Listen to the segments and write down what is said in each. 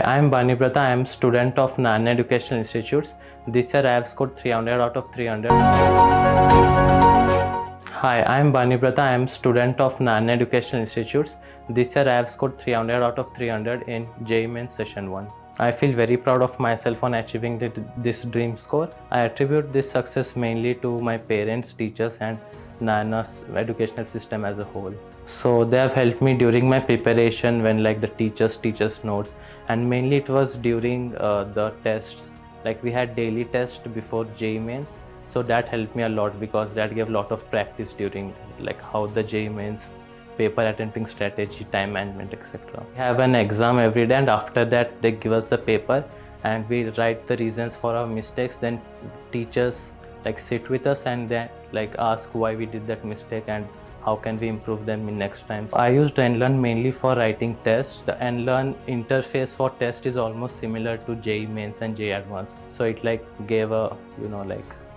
I am Banibrata. I am student of Narayana Educational Institutions. This year I have scored 300 out of 300. Hi, I am Banibrata. I am student of Narayana Educational Institutions. This year I have scored 300 out of 300 in JEE Main session 1. I feel very proud of myself on achieving this dream score. I attribute this success mainly to my parents, teachers and Narayana's educational system as a whole. So they have helped me during my preparation when the teachers notes, and mainly it was during the tests. We had daily tests before JEE Mains, so that helped me a lot because that gave a lot of practice during how the JEE Mains paper attempting strategy, time management, etc. We have an exam every day, and after that they give us the paper and we write the reasons for our mistakes. Then teachers sit with us and they ask why we did that mistake and how can we improve them in next time. I used NLearn mainly for writing tests. The NLearn interface for test is almost similar to JEE Mains and JEE Advanced, so it gave a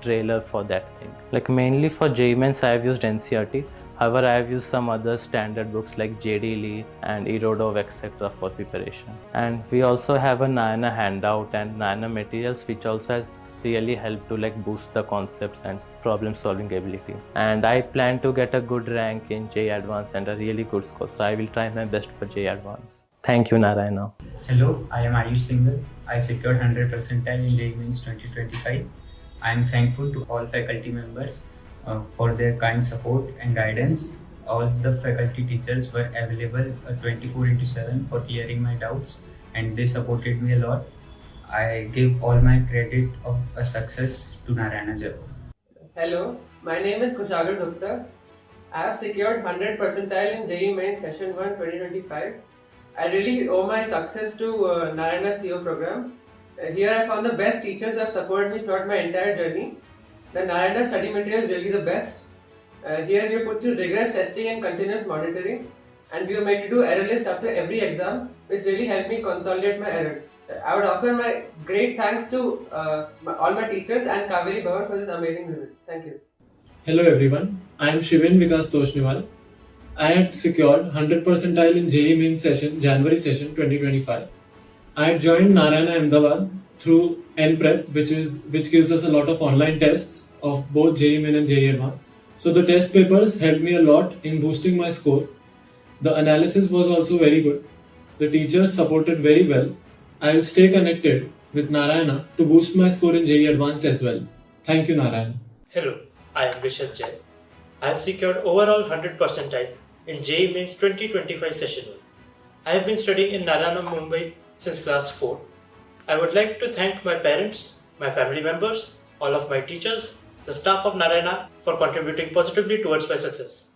trailer for that thing. Mainly for JEE Mains I have used NCERT. However, I have used some other standard books like JDLE and Erodov, etc. for preparation. And we also have a Narayana handout and Narayana materials, which also has really helped to boost the concepts and problem solving ability. And I plan to get a good rank in JEE Advanced and a really good score. So I will try my best for JEE Advanced. Thank you, Narayana. Hello, I am Ayush Singhal. I secured 100 percentile in JEE Mains 2025. I am thankful to all faculty members for their kind support and guidance. All the faculty teachers were available 24/7 for clearing my doubts, and they supported me a lot. I give all my credit of a success to Narayana Jaipur. Hello, my name is Kushagar Gupta. I have secured 100 percentile in JEE Main Session 1 2025. I really owe my success to Narayana CO program. Here I found the best teachers who have supported me throughout my entire journey. The Narayana study material is really the best. Here we are put through rigorous testing and continuous monitoring, and we are made to do error lists after every exam, which really helped me consolidate my errors. I would offer my great thanks to all my teachers and Kaveri Bhavan for this amazing visit. Thank you. Hello everyone, I am Shivin Vikas Toshniwal. I had secured 100 percentile in JEE Main session, January session 2025. I had joined Narayana Ahmedabad through NPrep, which gives us a lot of online tests of both JEE Main and JEE Advanced. So the test papers helped me a lot in boosting my score. The analysis was also very good. The teachers supported very well. I will stay connected with Narayana to boost my score in JEE Advanced as well. Thank you, Narayana. Hello, I am Vishal Jain. I have secured overall 100 percentile in JEE Mains 2025 session 1. I have been studying in Narayana, Mumbai since class 4. I would like to thank my parents, my family members, all of my teachers, the staff of Narayana for contributing positively towards my success.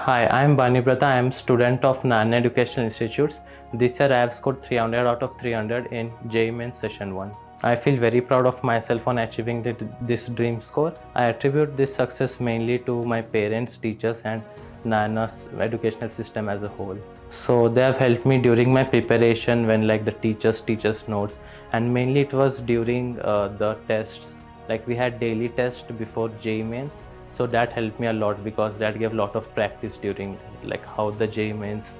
Hi, I am Banibrata. I am student of Narayana Educational Institutions. This year I have scored 300 out of 300 in JEE Main session 1. I feel very proud of myself on achieving this dream score. I attribute this success mainly to my parents, teachers and Narayana's educational system as a whole. So they have helped me during my preparation when the teachers notes, and mainly it was during the tests. We had daily tests before JEE Mains, so that helped me a lot because that gave a lot of practice during how the JEE Mains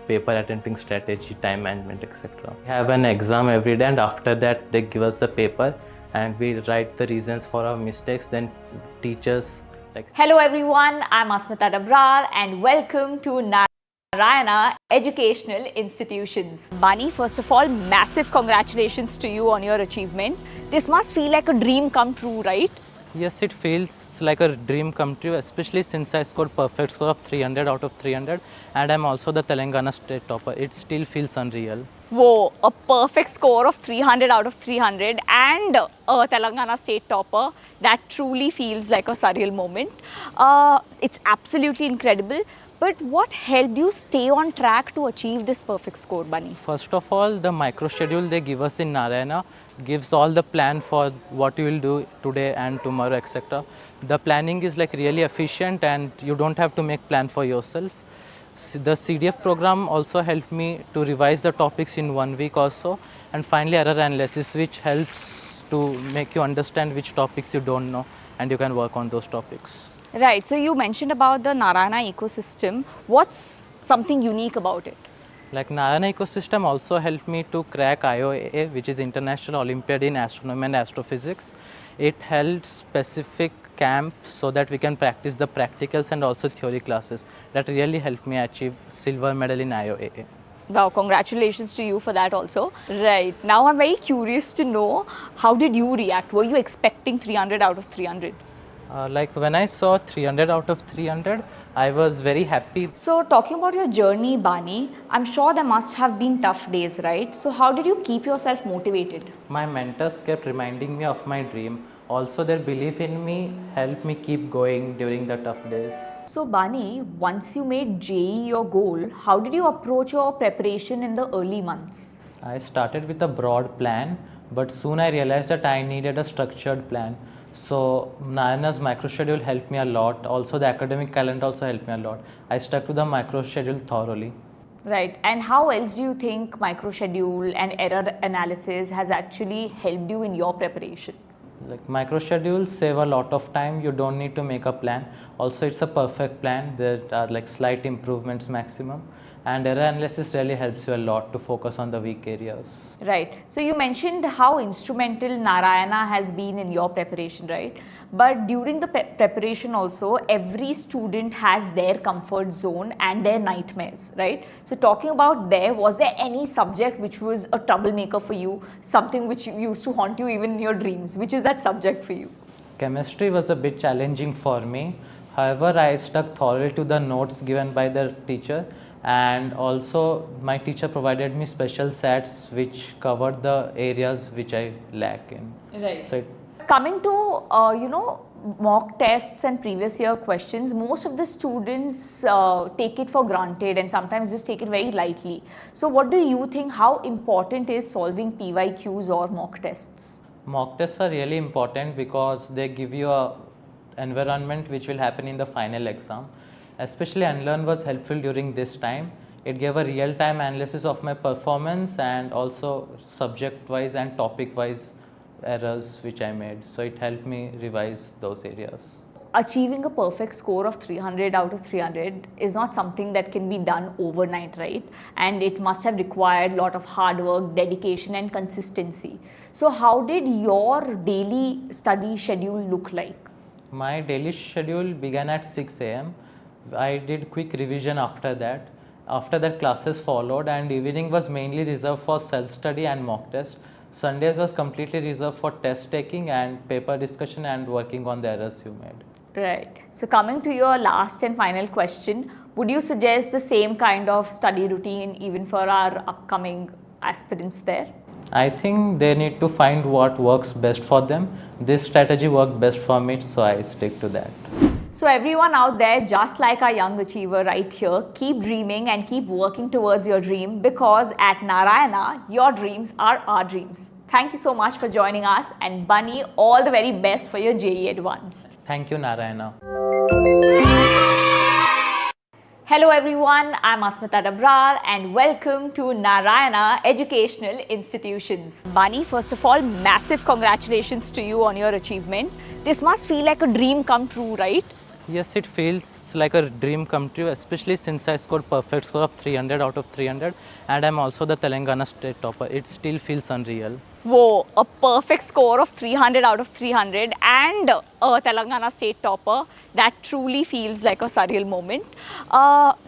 paper attempting strategy, time management, etc. We have an exam every day, and after that they give us the paper and we write the reasons for our mistakes. Then teachers Hello everyone, I'm Asmita Dabral and welcome to Narayana Educational Institutions. Bani, first of all, massive congratulations to you on your achievement. This must feel like a dream come true, right? Yes, it feels like a dream come true, especially since I scored perfect score of 300 out of 300 and I'm also the Telangana state topper. It still feels unreal. Whoa, a perfect score of 300 out of 300 and a Telangana state topper. That truly feels like a surreal moment. It's absolutely incredible. But what helped you stay on track to achieve this perfect score, Bunny? First of all, the micro schedule they give us in Narayana gives all the plan for what you will do today and tomorrow, etc. The planning is really efficient and you don't have to make plan for yourself. The CDF program also helped me to revise the topics in 1 week or so, and finally error analysis, which helps to make you understand which topics you don't know and you can work on those topics. Right. So you mentioned about the Narayana ecosystem. What's something unique about it? Like Narayana ecosystem also helped me to crack IOAA, which is International Olympiad in Astronomy and Astrophysics. It held specific camps so that we can practice the practicals and also theory classes. That really helped me achieve silver medal in IOAA. Wow, congratulations to you for that also. Right. Now I'm very curious to know, how did you react? Were you expecting 300 out of 300? Like when I saw 300 out of 300, I was very happy. So talking about your journey, Bani, I'm sure there must have been tough days, right? So how did you keep yourself motivated? My mentors kept reminding me of my dream. Also, their belief in me helped me keep going during the tough days. So Bani, once you made JEE your goal, how did you approach your preparation in the early months? I started with a broad plan, but soon I realized that I needed a structured plan. So Narayana's micro schedule helped me a lot. Also, the academic calendar also helped me a lot. I stuck to the micro schedule thoroughly. Right. And how else do you think micro schedule and error analysis has actually helped you in your preparation? Like micro schedules save a lot of time. You don't need to make a plan. Also, it's a perfect plan. There are like slight improvements maximum. And error analysis really helps you a lot to focus on the weak areas. Right. So you mentioned how instrumental Narayana has been in your preparation, right? But during the preparation also, every student has their comfort zone and their nightmares, right? So talking about was there any subject which was a troublemaker for you? Something which used to haunt you even in your dreams? Which is that subject for you? Chemistry was a bit challenging for me. However, I stuck thoroughly to the notes given by the teacher. And also my teacher provided me special sets which covered the areas which I lack in. Right. So coming to mock tests and previous year questions, most of the students take it for granted and sometimes just take it very lightly. So what do you think, how important is solving PYQs or mock tests? mock tests are really important because they give you a environment which will happen in the final exam. Especially Unlearn was helpful during this time. It gave a real-time analysis of my performance and also subject-wise and topic-wise errors which I made. So it helped me revise those areas. Achieving a perfect score of 300 out of 300 is not something that can be done overnight, right? And it must have required a lot of hard work, dedication and consistency. So how did your daily study schedule look like? My daily schedule began at 6 a.m. I did quick revision after that. After that, classes followed, and evening was mainly reserved for self-study and mock test. Sundays was completely reserved for test taking and paper discussion and working on the errors you made. Right. So coming to your last and final question, would you suggest the same kind of study routine even for our upcoming aspirants there? I think they need to find what works best for them. This strategy worked best for me, so I stick to that. So everyone out there, just like our young achiever right here, keep dreaming and keep working towards your dream, because at Narayana, your dreams are our dreams. Thank you so much for joining us, and Bunny, all the very best for your JEE Advanced. Thank you, Narayana. Hello everyone, I'm Asmita Dabral and welcome to Narayana Educational Institutions. Bunny, first of all, massive congratulations to you on your achievement. This must feel like a dream come true, right? Yes, it feels like a dream come true, especially since I scored perfect score of 300 out of 300 and I'm also the Telangana state topper. It still feels unreal. Whoa, a perfect score of 300 out of 300 and a Telangana state topper. That truly feels like a surreal moment.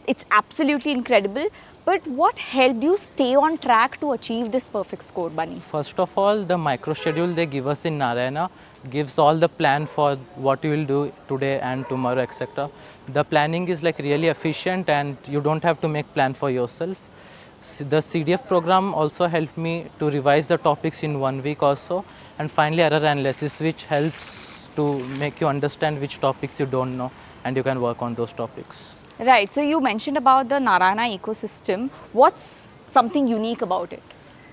It's absolutely incredible. But what helped you stay on track to achieve this perfect score, Bunny? First of all, the micro schedule they give us in Narayana gives all the plan for what you will do today and tomorrow, etc. The planning is like really efficient and you don't have to make plan for yourself. The CDF program also helped me to revise the topics in 1 week or so, and finally error analysis, which helps to make you understand which topics you don't know and you can work on those topics. Right, so you mentioned about the Narayana ecosystem. What's something unique about it?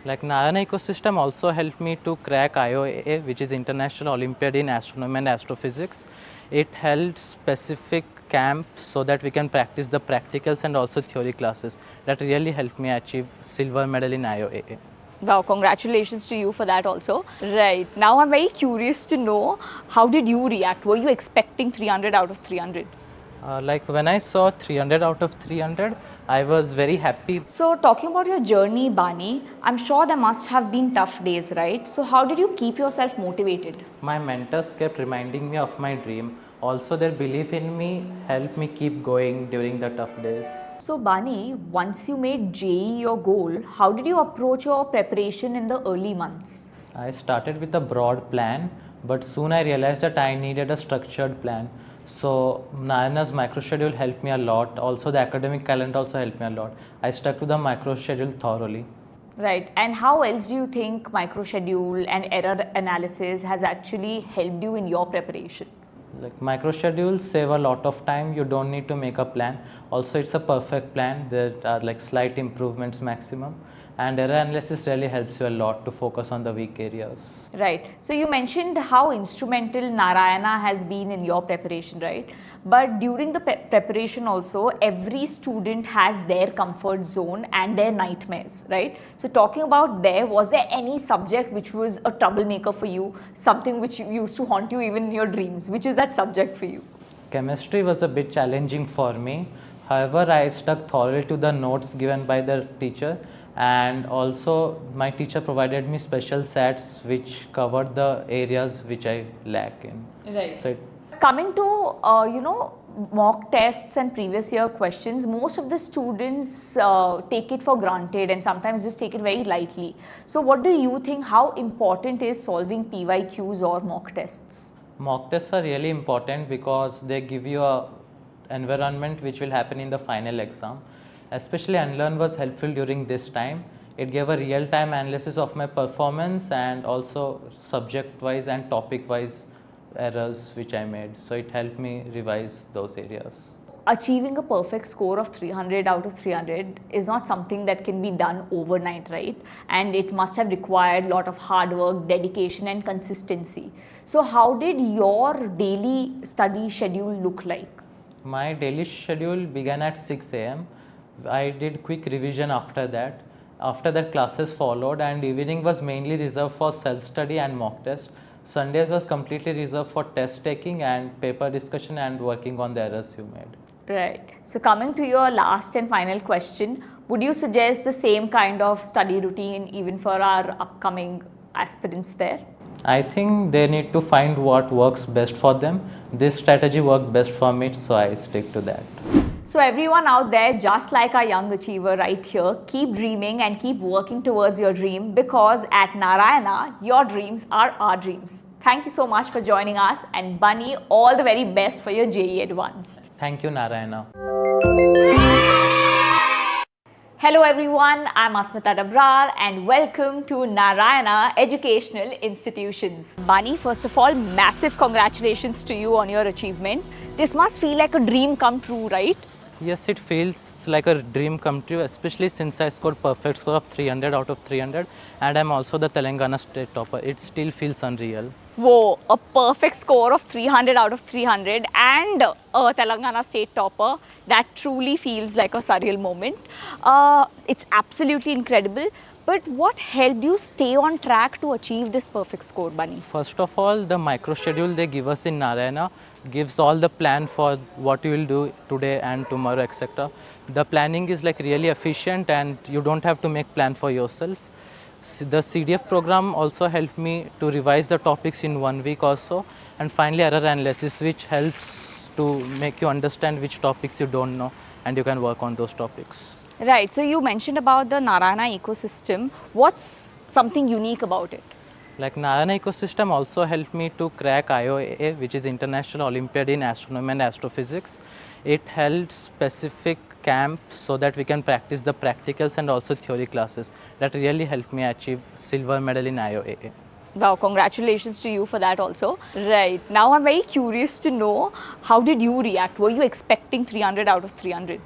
Like Narayana ecosystem also helped me to crack IOAA, which is International Olympiad in Astronomy and Astrophysics. It held specific camps so that we can practice the practicals and also theory classes. That really helped me achieve silver medal in IOAA. Wow, congratulations to you for that also. Right. Now I'm very curious to know, how did you react? Were you expecting 300 out of 300? Like when I saw 300 out of 300, I was very happy. So talking about your journey, Bani, I'm sure there must have been tough days, right? So how did you keep yourself motivated? My mentors kept reminding me of my dream. Also, their belief in me helped me keep going during the tough days. So Bani, once you made JEE your goal, how did you approach your preparation in the early months? I started with a broad plan, but soon I realized that I needed a structured plan. So Narayana's micro schedule helped me a lot. Also, the academic calendar also helped me a lot. I stuck to the micro schedule thoroughly. Right. And how else do you think micro schedule and error analysis has actually helped you in your preparation? Like micro schedules save a lot of time. You don't need to make a plan. Also, it's a perfect plan. There are like slight improvements maximum. And error analysis really helps you a lot to focus on the weak areas. Right. So you mentioned how instrumental Narayana has been in your preparation, right? But during the preparation also, every student has their comfort zone and their nightmares, right? So talking about there, was there any subject which was a troublemaker for you? Something which used to haunt you even in your dreams? Which is that subject for you? Chemistry was a bit challenging for me. However, I stuck thoroughly to the notes given by the teacher, and also my teacher provided me special sets which covered the areas which I lack in. Right. So Coming to mock tests and previous year questions, most of the students take it for granted and sometimes just take it very lightly. So what do you think, how important is solving PYQs or mock tests? mock tests are really important because they give you a environment which will happen in the final exam. Especially Unlearn was helpful during this time. It gave a real-time analysis of my performance and also subject-wise and topic-wise errors which I made. So it helped me revise those areas. Achieving a perfect score of 300 out of 300 is not something that can be done overnight, right? And it must have required a lot of hard work, dedication and consistency. So how did your daily study schedule look like? My daily schedule began at 6 a.m. I did quick revision after that. After that, classes followed, and evening was mainly reserved for self-study and mock test. Sundays was completely reserved for test taking and paper discussion and working on the errors you made. Right. So coming to your last and final question, would you suggest the same kind of study routine even for our upcoming aspirants there? I think they need to find what works best for them. This strategy worked best for me, so I stick to that. So everyone out there, just like our young achiever right here, keep dreaming and keep working towards your dream, because at Narayana, your dreams are our dreams. Thank you so much for joining us, and Bunny, all the very best for your JEE Advanced. Thank you, Narayana. Hello everyone, I'm Asmita Dabral and welcome to Narayana Educational Institutions. Bunny, first of all, massive congratulations to you on your achievement. This must feel like a dream come true, right? Yes, it feels like a dream come true, especially since I scored perfect score of 300 out of 300 and I'm also the Telangana state topper. It still feels unreal. Whoa, a perfect score of 300 out of 300 and a Telangana state topper. That truly feels like a surreal moment. It's absolutely incredible. But what helped you stay on track to achieve this perfect score, Bunny? First of all, the micro schedule they give us in Narayana gives all the plan for what you will do today and tomorrow, etc. The planning is like really efficient and you don't have to make plan for yourself. The CDF program also helped me to revise the topics in 1 week or so, and finally error analysis, which helps to make you understand which topics you don't know and you can work on those topics. Right, so you mentioned about the Narayana ecosystem. What's something unique about it? Like Narayana ecosystem also helped me to crack IOAA, which is International Olympiad in Astronomy and Astrophysics. It held specific camps so that we can practice the practicals and also theory classes. That really helped me achieve silver medal in IOAA. Wow, congratulations to you for that also. Right, now I'm very curious to know, how did you react? Were you expecting 300 out of 300?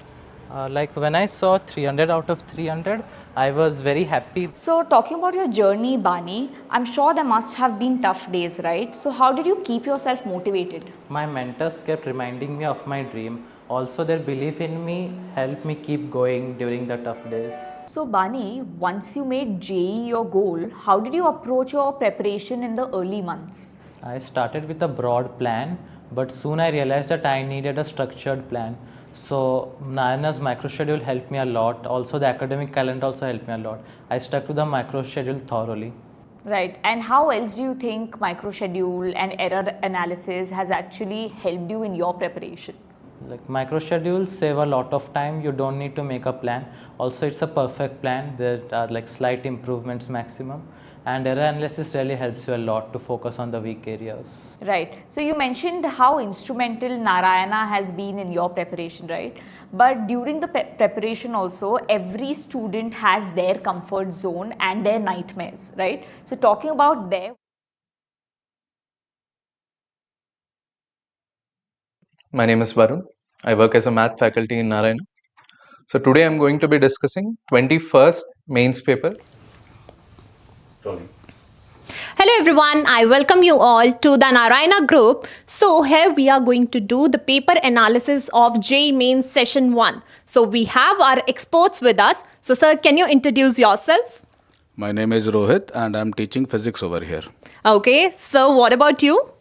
Like when I saw 300 out of 300, I was very happy. So, talking about your journey, Bani, I'm sure there must have been tough days, right? So, how did you keep yourself motivated? My mentors kept reminding me of my dream. Also, their belief in me helped me keep going during the tough days. So, Bani, once you made JEE your goal, how did you approach your preparation in the early months? I started with a broad plan, but soon I realized that I needed a structured plan. So Narayana's micro schedule helped me a lot. Also, the academic calendar also helped me a lot. I stuck to the micro schedule thoroughly. Right. And how else do you think micro schedule and error analysis has actually helped you in your preparation? Like micro schedules save a lot of time. You don't need to make a plan. Also, it's a perfect plan. There are like slight improvements maximum. And error analysis really helps you a lot to focus on the weak areas. Right. So you mentioned how instrumental Narayana has been in your preparation, right? But during the preparation also, every student has their comfort zone and their nightmares, right? So talking about there. My name is Varun. I work as a math faculty in Narayana. So today I'm going to be discussing 21st mains paper. Hello everyone, I welcome you all to the Narayana group. So here we are going to do the paper analysis of JEE Main session 1. So we have our experts with us. So sir, can you introduce yourself? My name is Rohit and I'm teaching physics over here. Okay, so what about you?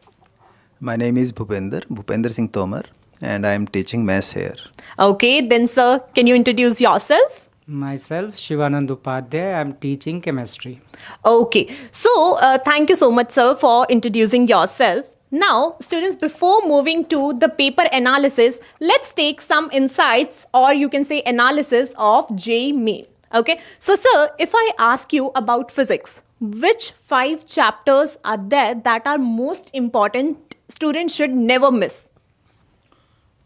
My name is Bhupender Singh Tomar, and I am teaching maths here. Okay, then sir, can you introduce yourself? Myself, Shivanand Upadhyay, I am teaching chemistry. Okay, so thank you so much sir for introducing yourself. Now, students, before moving to the paper analysis, let's take some insights or you can say analysis of JEE Main. Okay, so sir, if I ask you about physics, which 5 chapters are there that are most important students should never miss?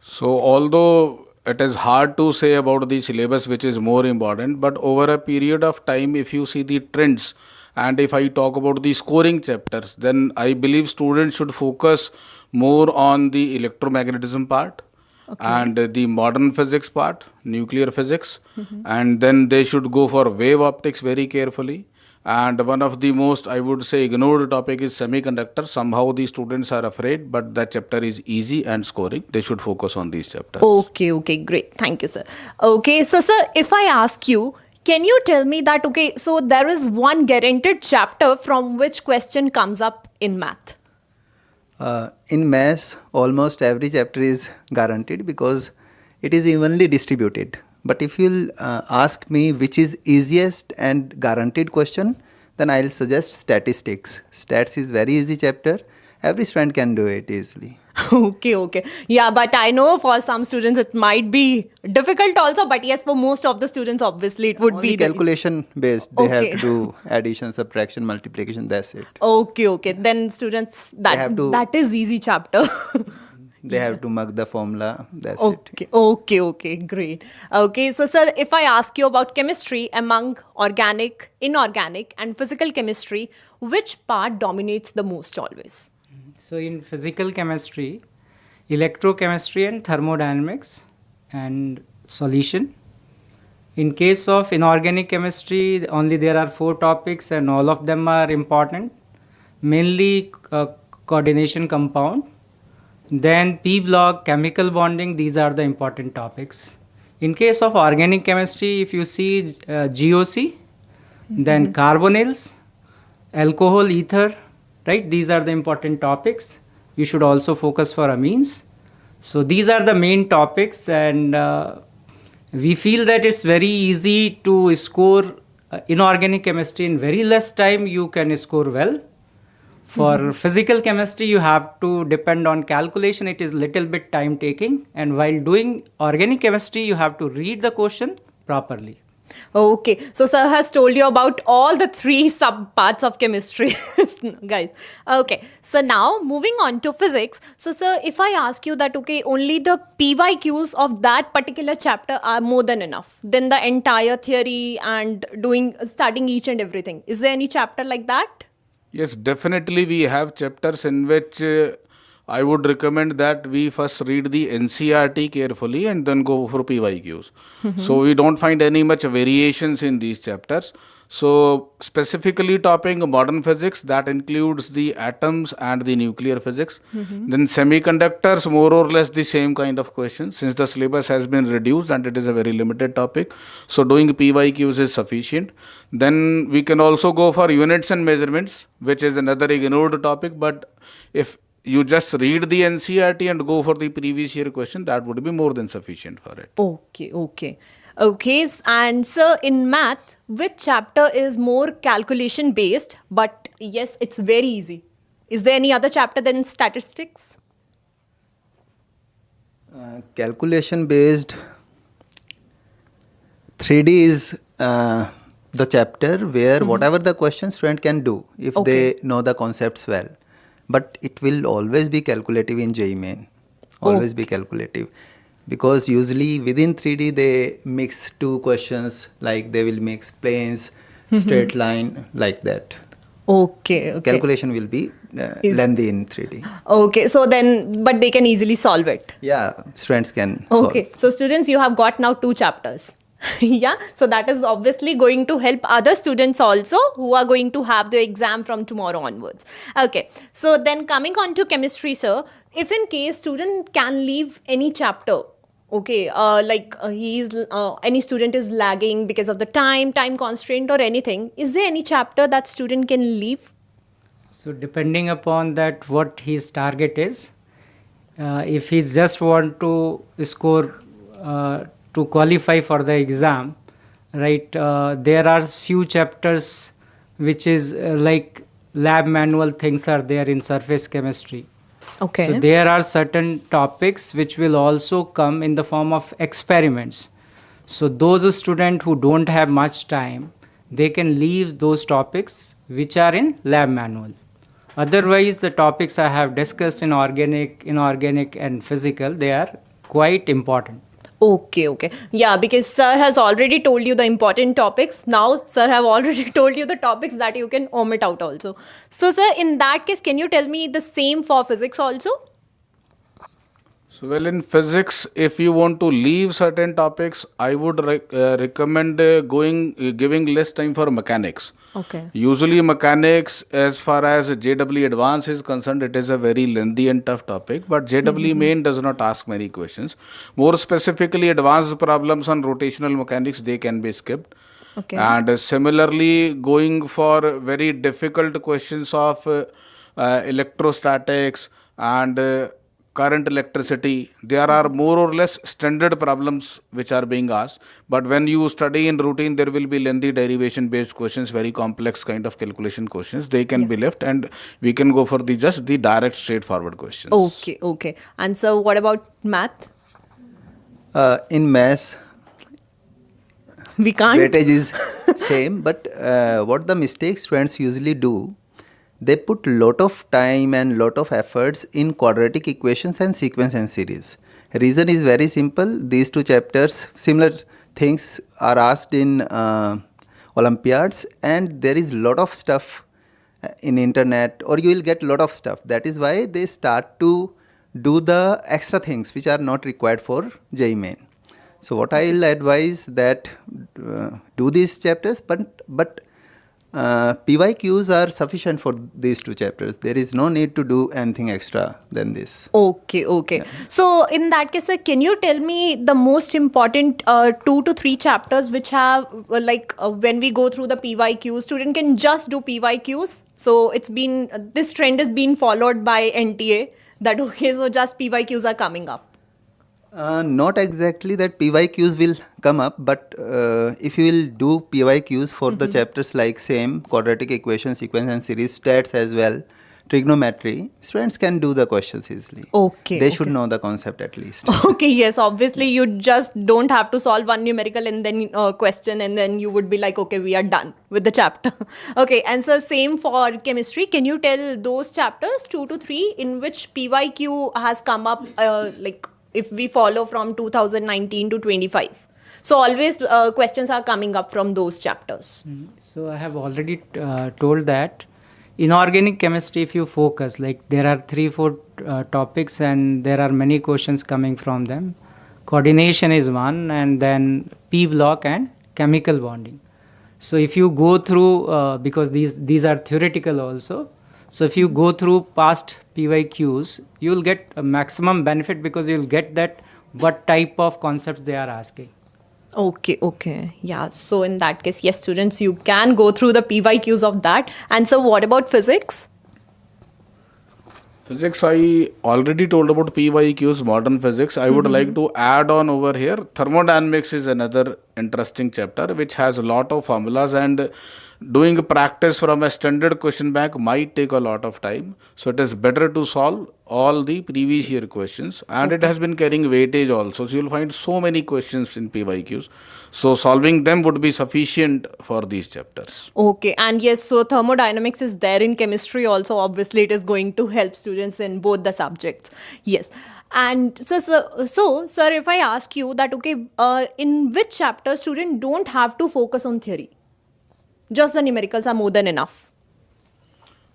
So although it is hard to say about the syllabus which is more important, but over a period of time, if you see the trends and if I talk about the scoring chapters, then I believe students should focus more on the electromagnetism part. Okay. And the modern physics part, nuclear physics, and then they should go for wave optics very carefully. And one of the most, I would say, ignored topic is semiconductor. Somehow the students are afraid, but that chapter is easy and scoring. They should focus on these chapters. Okay, great. Thank you, sir. Okay, so sir, if I ask you, can you tell me that, okay, so there is one guaranteed chapter from which question comes up in math? In maths, almost every chapter is guaranteed because it is evenly distributed. But if you'll ask me which is easiest and guaranteed question, then I'll suggest statistics. Stats is very easy chapter. Every student can do it easily. Okay. Yeah, but I know for some students it might be difficult also. But yes, for most of the students, obviously it would Only be calculation based. They have to do addition, subtraction, multiplication. That's it. Okay. Then students, that is easy chapter. They have to mug the formula. That's it. Okay, great. Okay, so sir, if I ask you about chemistry among organic, inorganic and physical chemistry, which part dominates the most always? So in physical chemistry, electrochemistry and thermodynamics and solution. In case of inorganic chemistry, only there are 4 topics and all of them are important. Mainly coordination compound. Then P block, chemical bonding, these are the important topics. In case of organic chemistry, if you see GOC, then carbonyls, alcohol, ether, right? These are the important topics. You should also focus for amines. So these are the main topics, and we feel that it's very easy to score inorganic chemistry in very less time. You can score well. For physical chemistry, you have to depend on calculation. It is little bit time taking. And while doing organic chemistry, you have to read the question properly. Okay, so sir has told you about all the 3 sub parts of chemistry, guys. Okay, so now moving on to physics. So sir, if I ask you that, okay, only the PYQs of that particular chapter are more than enough, then the entire theory and studying each and everything. Is there any chapter like that? Yes, definitely we have chapters in which I would recommend that we first read the NCERT carefully and then go for PYQs. So we don't find any much variations in these chapters. So specifically topping modern physics, that includes the atoms and the nuclear physics. Then semiconductors, more or less the same kind of questions, since the syllabus has been reduced and it is a very limited topic. So doing PYQs is sufficient. Then we can also go for units and measurements, which is another ignored topic. But if you just read the NCERT and go for the previous year question, that would be more than sufficient for it. Okay, and sir, in math, which chapter is more calculation based, but yes, it's very easy? Is there any other chapter than statistics? Calculation based 3D is the chapter where whatever the question student can do if they know the concepts well. But it will always be calculative in JEE Main. Always be calculative. Because usually within 3D they mix two questions, like they will mix planes, straight line, like that. Okay. Calculation will be lengthy in 3D. Okay, so then, but they can easily solve it. Yeah, students can solve. Okay, so students, you have got now 2 chapters. Yeah, so that is obviously going to help other students also who are going to have the exam from tomorrow onwards. Okay, so then coming on to chemistry, sir, if in case student can leave any chapter, okay, any student is lagging because of the time constraint or anything, is there any chapter that student can leave? So depending upon that what his target is, if he just want to score to qualify for the exam, right, there are few chapters which is like lab manual things are there in surface chemistry. Okay. So there are certain topics which will also come in the form of experiments. So those students who don't have much time, they can leave those topics which are in lab manual. Otherwise, the topics I have discussed in organic, inorganic and physical, they are quite important. Okay. Yeah, because sir has already told you the important topics. Now, sir have already told you the topics that you can omit out also. So, sir, in that case, can you tell me the same for physics also? So, well, in physics, if you want to leave certain topics, I would recommend giving less time for mechanics. Okay. Usually mechanics, as far as JEE Advanced is concerned, it is a very lengthy and tough topic, but JEE Main does not ask many questions. More specifically, advanced problems on rotational mechanics, they can be skipped. Okay. And similarly, going for very difficult questions of electrostatics and current electricity, there are more or less standard problems which are being asked. But when you study in routine, there will be lengthy derivation based questions, very complex kind of calculation questions. They can be left and we can go for the direct straightforward questions. Okay. And so what about math? In maths, We can't. weightage is same, but what the mistakes students usually do, they put lot of time and lot of efforts in quadratic equations and sequence and series. Reason is very simple. These 2 chapters, similar things are asked in Olympiads, and there is lot of stuff in internet, or you will get lot of stuff. That is why they start to do the extra things which are not required for JEE Main. So what I will advise that do these chapters, but PYQs are sufficient for these 2 chapters. There is no need to do anything extra than this. Okay. Yeah. So in that case, sir, can you tell me the most important 2 to 3 chapters which have when we go through the PYQs, student can just do PYQs. So this trend is being followed by NTA that okay, so just PYQs are coming up. Not exactly that PYQs will come up, but if you will do PYQs for the chapters like same quadratic equation, sequence and series, stats as well, trigonometry, students can do the questions easily. Okay. They should know the concept at least. Okay, yes, obviously you just don't have to solve one numerical and then question and then you would be like, okay, we are done with the chapter. Okay, and so same for chemistry. Can you tell those chapters 2 to 3 in which PYQ has come up if we follow from 2019 to 25? So always questions are coming up from those chapters. So I have already told that inorganic chemistry, if you focus, like there are 3-4 topics and there are many questions coming from them. Coordination is one, and then P block and chemical bonding. So if you go through, because these are theoretical also, so if you go through past PYQs, you will get a maximum benefit because you will get that what type of concepts they are asking. Okay. Yeah. So in that case, yes, students, you can go through the PYQs of that. And so what about physics? Physics, I already told about PYQs, modern physics. I would like to add on over here. Thermodynamics is another interesting chapter which has a lot of formulas, and doing practice from a standard question bank might take a lot of time. So it is better to solve all the previous year questions, and it has been carrying weightage also. So you'll find so many questions in PYQs. So solving them would be sufficient for these chapters. Okay. And yes, so thermodynamics is there in chemistry also. Obviously, it is going to help students in both the subjects. Yes. And so sir, if I ask you that, okay, in which chapter student don't have to focus on theory? Just the numericals are more than enough.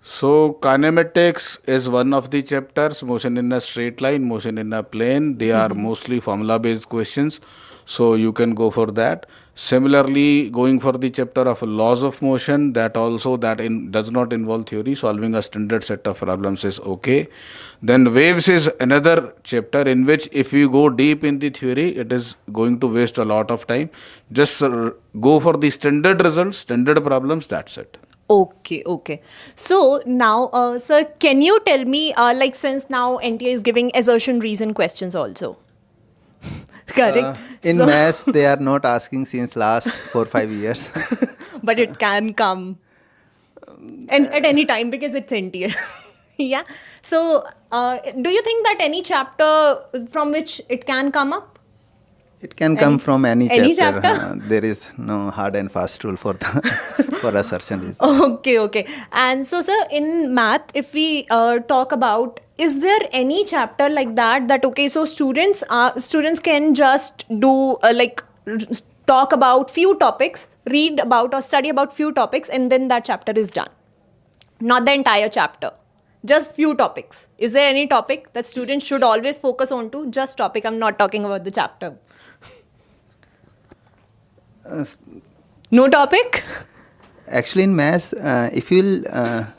So kinematics is one of the chapters. Motion in a straight line, motion in a plane. They are mostly formula based questions. So you can go for that. Similarly, going for the chapter of laws of motion, that also does not involve theory. Solving a standard set of problems is okay. Then waves is another chapter in which if you go deep in the theory, it is going to waste a lot of time. Just go for the standard results, standard problems, that's it. Okay. So now, sir, can you tell me, like since now NTA is giving assertion reason questions also? Correct. In maths, they are not asking since last 4-5 years. But it can come and at any time because it's NTA. Yeah. So, do you think that any chapter from which it can come up? It can come from any chapter. chapter? There is no hard and fast rule for for assertion reason. Okay. And so, sir, in math, if we talk about, is there any chapter like that okay, so students can just do talk about few topics, read about or study about few topics, and then that chapter is done? Not the entire chapter, just few topics. Is there any topic that students should always focus on to? Just topic, I'm not talking about the chapter. No topic? Actually, in maths, if you'll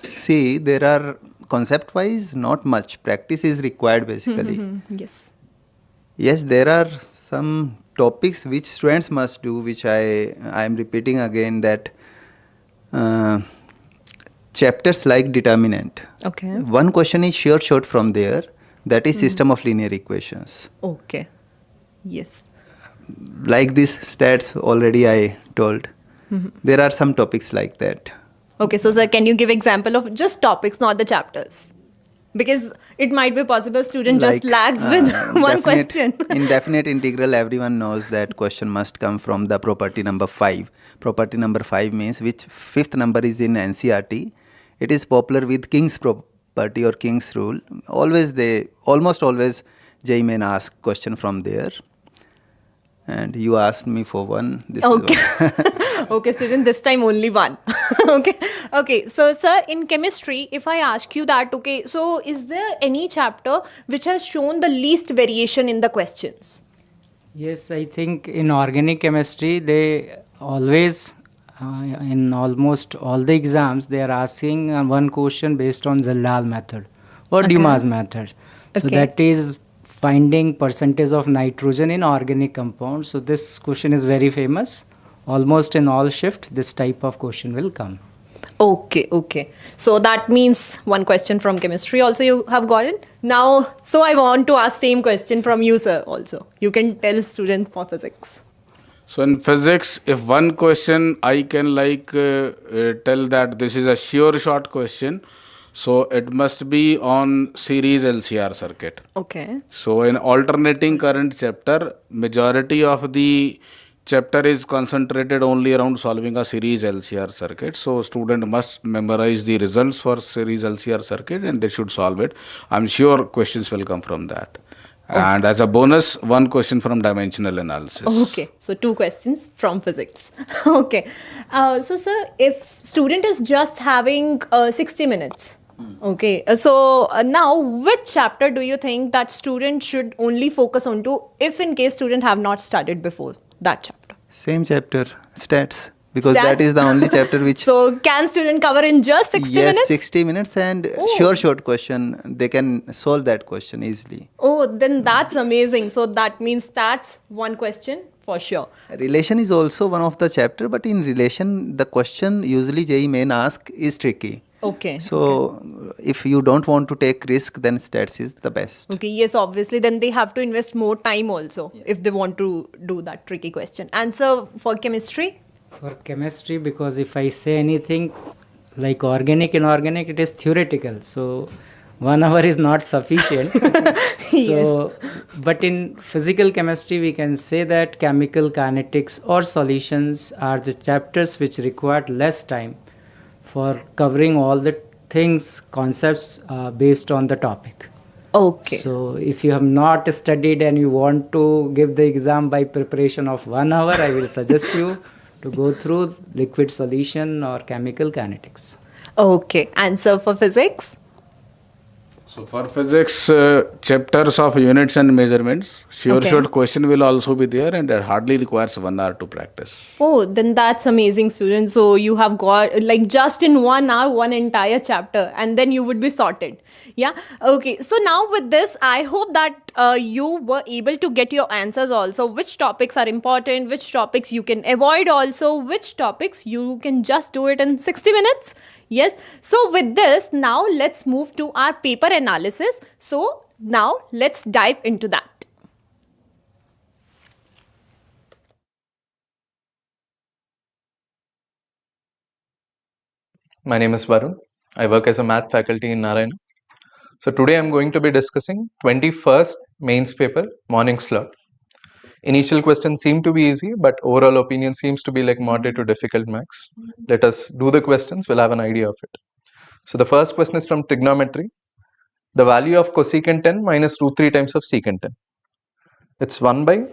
see, there are concept-wise not much. Practice is required basically. Yes. Yes, there are some topics which students must do, which I am repeating again, that chapters like determinant. Okay. One question is sure short from there, that is system of linear equations. Okay. Yes. Like this stats already I told. There are some topics like that. Okay, so sir, can you give example of just topics, not the chapters? Because it might be possible student just lags with one question. In definite integral, everyone knows that question must come from the property number 5. Property number 5 means which fifth number is in NCERT. It is popular with King's property or King's rule. Almost always JEE Main ask question from there. And you asked me for one. This is one. Okay, student, this time only one. Okay. So, sir, in chemistry, if I ask you that, okay, so is there any chapter which has shown the least variation in the questions? Yes, I think in organic chemistry, they always, in almost all the exams, they are asking one question based on Zildal method or Dumas method. So that is finding percentage of nitrogen in organic compounds. So this question is very famous. Almost in all shift, this type of question will come. Okay. So that means one question from chemistry also you have gotten. Now, so I want to ask same question from you, sir, also. You can tell student for physics. So in physics, if one question I can tell that this is a sure shot question, so it must be on series LCR circuit. Okay. So in alternating current chapter, majority of the chapter is concentrated only around solving a series LCR circuit. So student must memorize the results for series LCR circuit and they should solve it. I'm sure questions will come from that. And as a bonus, one question from dimensional analysis. Okay, so 2 questions from physics. Okay, so sir, if student is just having 60 minutes, okay, so now which chapter do you think that student should only focus on to if in case student have not studied before that chapter? Same chapter, stats, because Stats? that is the only chapter which. So can student cover in just 60 yes, minutes? 60 minutes and Oh. sure short question. They can solve that question easily. Oh, then that's amazing. So that means that's one question for sure. Relation is also one of the chapter, but in relation, the question usually JEE Main ask is tricky. Okay. So if you don't want to take risk, then stats is the best. Okay, yes, obviously, then they have to invest more time also if they want to do that tricky question. Answer for chemistry? For chemistry, because if I say anything like organic, inorganic, it is theoretical. So 1 hour is not sufficient. So, but in physical chemistry, we can say that chemical kinetics or solutions are the chapters which require less time for covering all the things, concepts based on the topic. Okay. So if you have not studied and you want to give the exam by preparation of 1 hour, I will suggest you to go through liquid solution or chemical kinetics. Okay. Answer for physics? So for physics, chapters of units and measurements, sure Okay. short question will also be there, and that hardly requires 1 hour to practice. Oh, then that's amazing, students. So you have got like just in 1 hour, one entire chapter, and then you would be sorted. Yeah. Okay. So now with this, I hope that you were able to get your answers also. Which topics are important, which topics you can avoid also, which topics you can just do it in 60 minutes. Yes. So with this, now let's move to our paper analysis. So now let's dive into that. My name is Varun. I work as a math faculty in Narayana. So today I'm going to be discussing 21st mains paper morning slot. Initial questions seem to be easy, but overall opinion seems to be like moderate to difficult max. Let us do the questions, we'll have an idea of it. So the first question is from trigonometry. The value of cosecant 10 minus root 3 times of secant 10. It's 1 by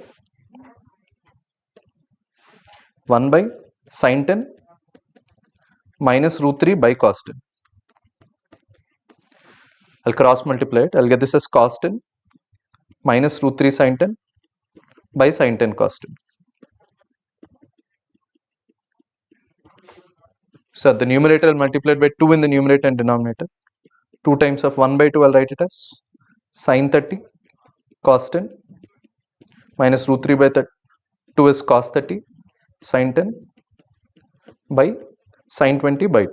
sin 10 minus root 3 by cos 10. I'll cross multiply it. I'll get this as cos 10 minus root 3 sin 10 by sin 10 cos 10. So the numerator I'll multiply it by 2 in the numerator and denominator. 2 times of 1 by 2 I'll write it as sin 30 cos 10 minus root 3 by 2 is cos 30 sin 10 by sin 20 by 2.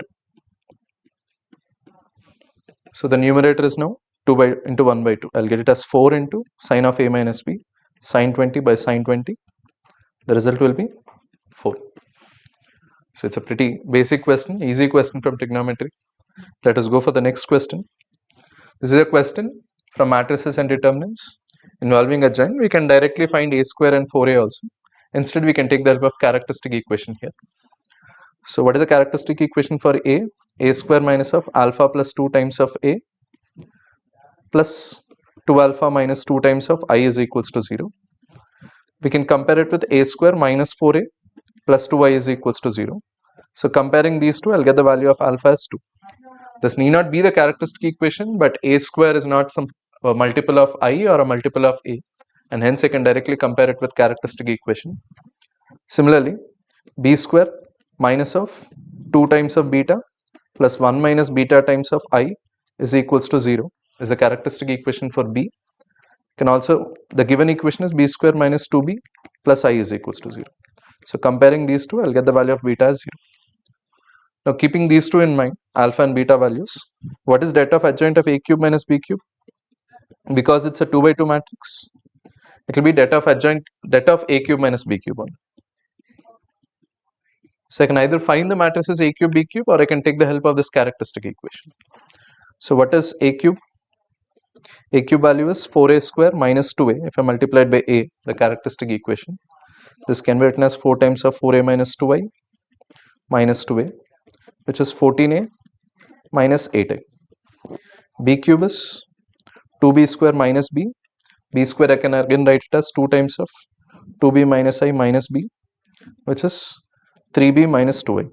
So the numerator is now 2 by into 1 by 2. I'll get it as 4 into sin of a minus b sin 20 by sin 20. The result will be 4. So it's a pretty basic question, easy question from trigonometry. Let us go for the next question. This is a question from matrices and determinants involving adjoint. We can directly find a square and 4a also. Instead, we can take the help of characteristic equation here. So what is the characteristic equation for a? A square minus of alpha plus 2 times of a plus 2 alpha minus 2 times of I is equals to 0. We can compare it with a square minus 4a plus 2i is equals to 0. So comparing these two, I'll get the value of alpha as 2. This need not be the characteristic equation, but a square is not some multiple of I or a multiple of a, and hence I can directly compare it with characteristic equation. Similarly, b square minus of 2 times of beta plus 1 minus beta times of I is equals to 0 is the characteristic equation for b. Can also, the given equation is b square minus 2b plus I is equals to 0. So comparing these two, I'll get the value of beta as 0. Now keeping these two in mind, alpha and beta values, what is det of adjoint of a cube minus b cube? Because it's a 2 by 2 matrix, it will be det of adjoint, det of a cube minus b cube only. So I can either find the matrices a cube, b cube, or I can take the help of this characteristic equation. So what is a cube? A cube value is 4a square minus 2a. If I multiply it by a, the characteristic equation, this can be written as 4 times of 4a minus 2i minus 2a, which is 14a minus 8a. B cube is 2b square minus b b square I can again write it as 2 times of 2b minus I minus b, which is 3b minus 2i.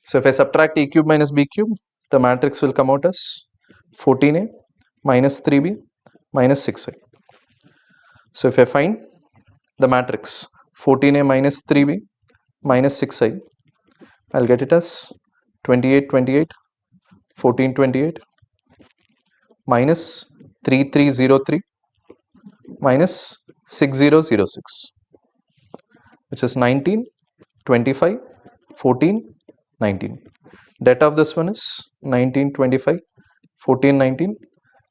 So if I subtract a cube minus b cube, the matrix will come out as 14a minus 3b minus 6i. So if I find the matrix 14a minus 3b minus 6i, I'll get it as 28, 28, 14, 28 minus 3303 minus 6006, which is 19, 25, 14, 19. Data of this one is 19, 25, 14, 19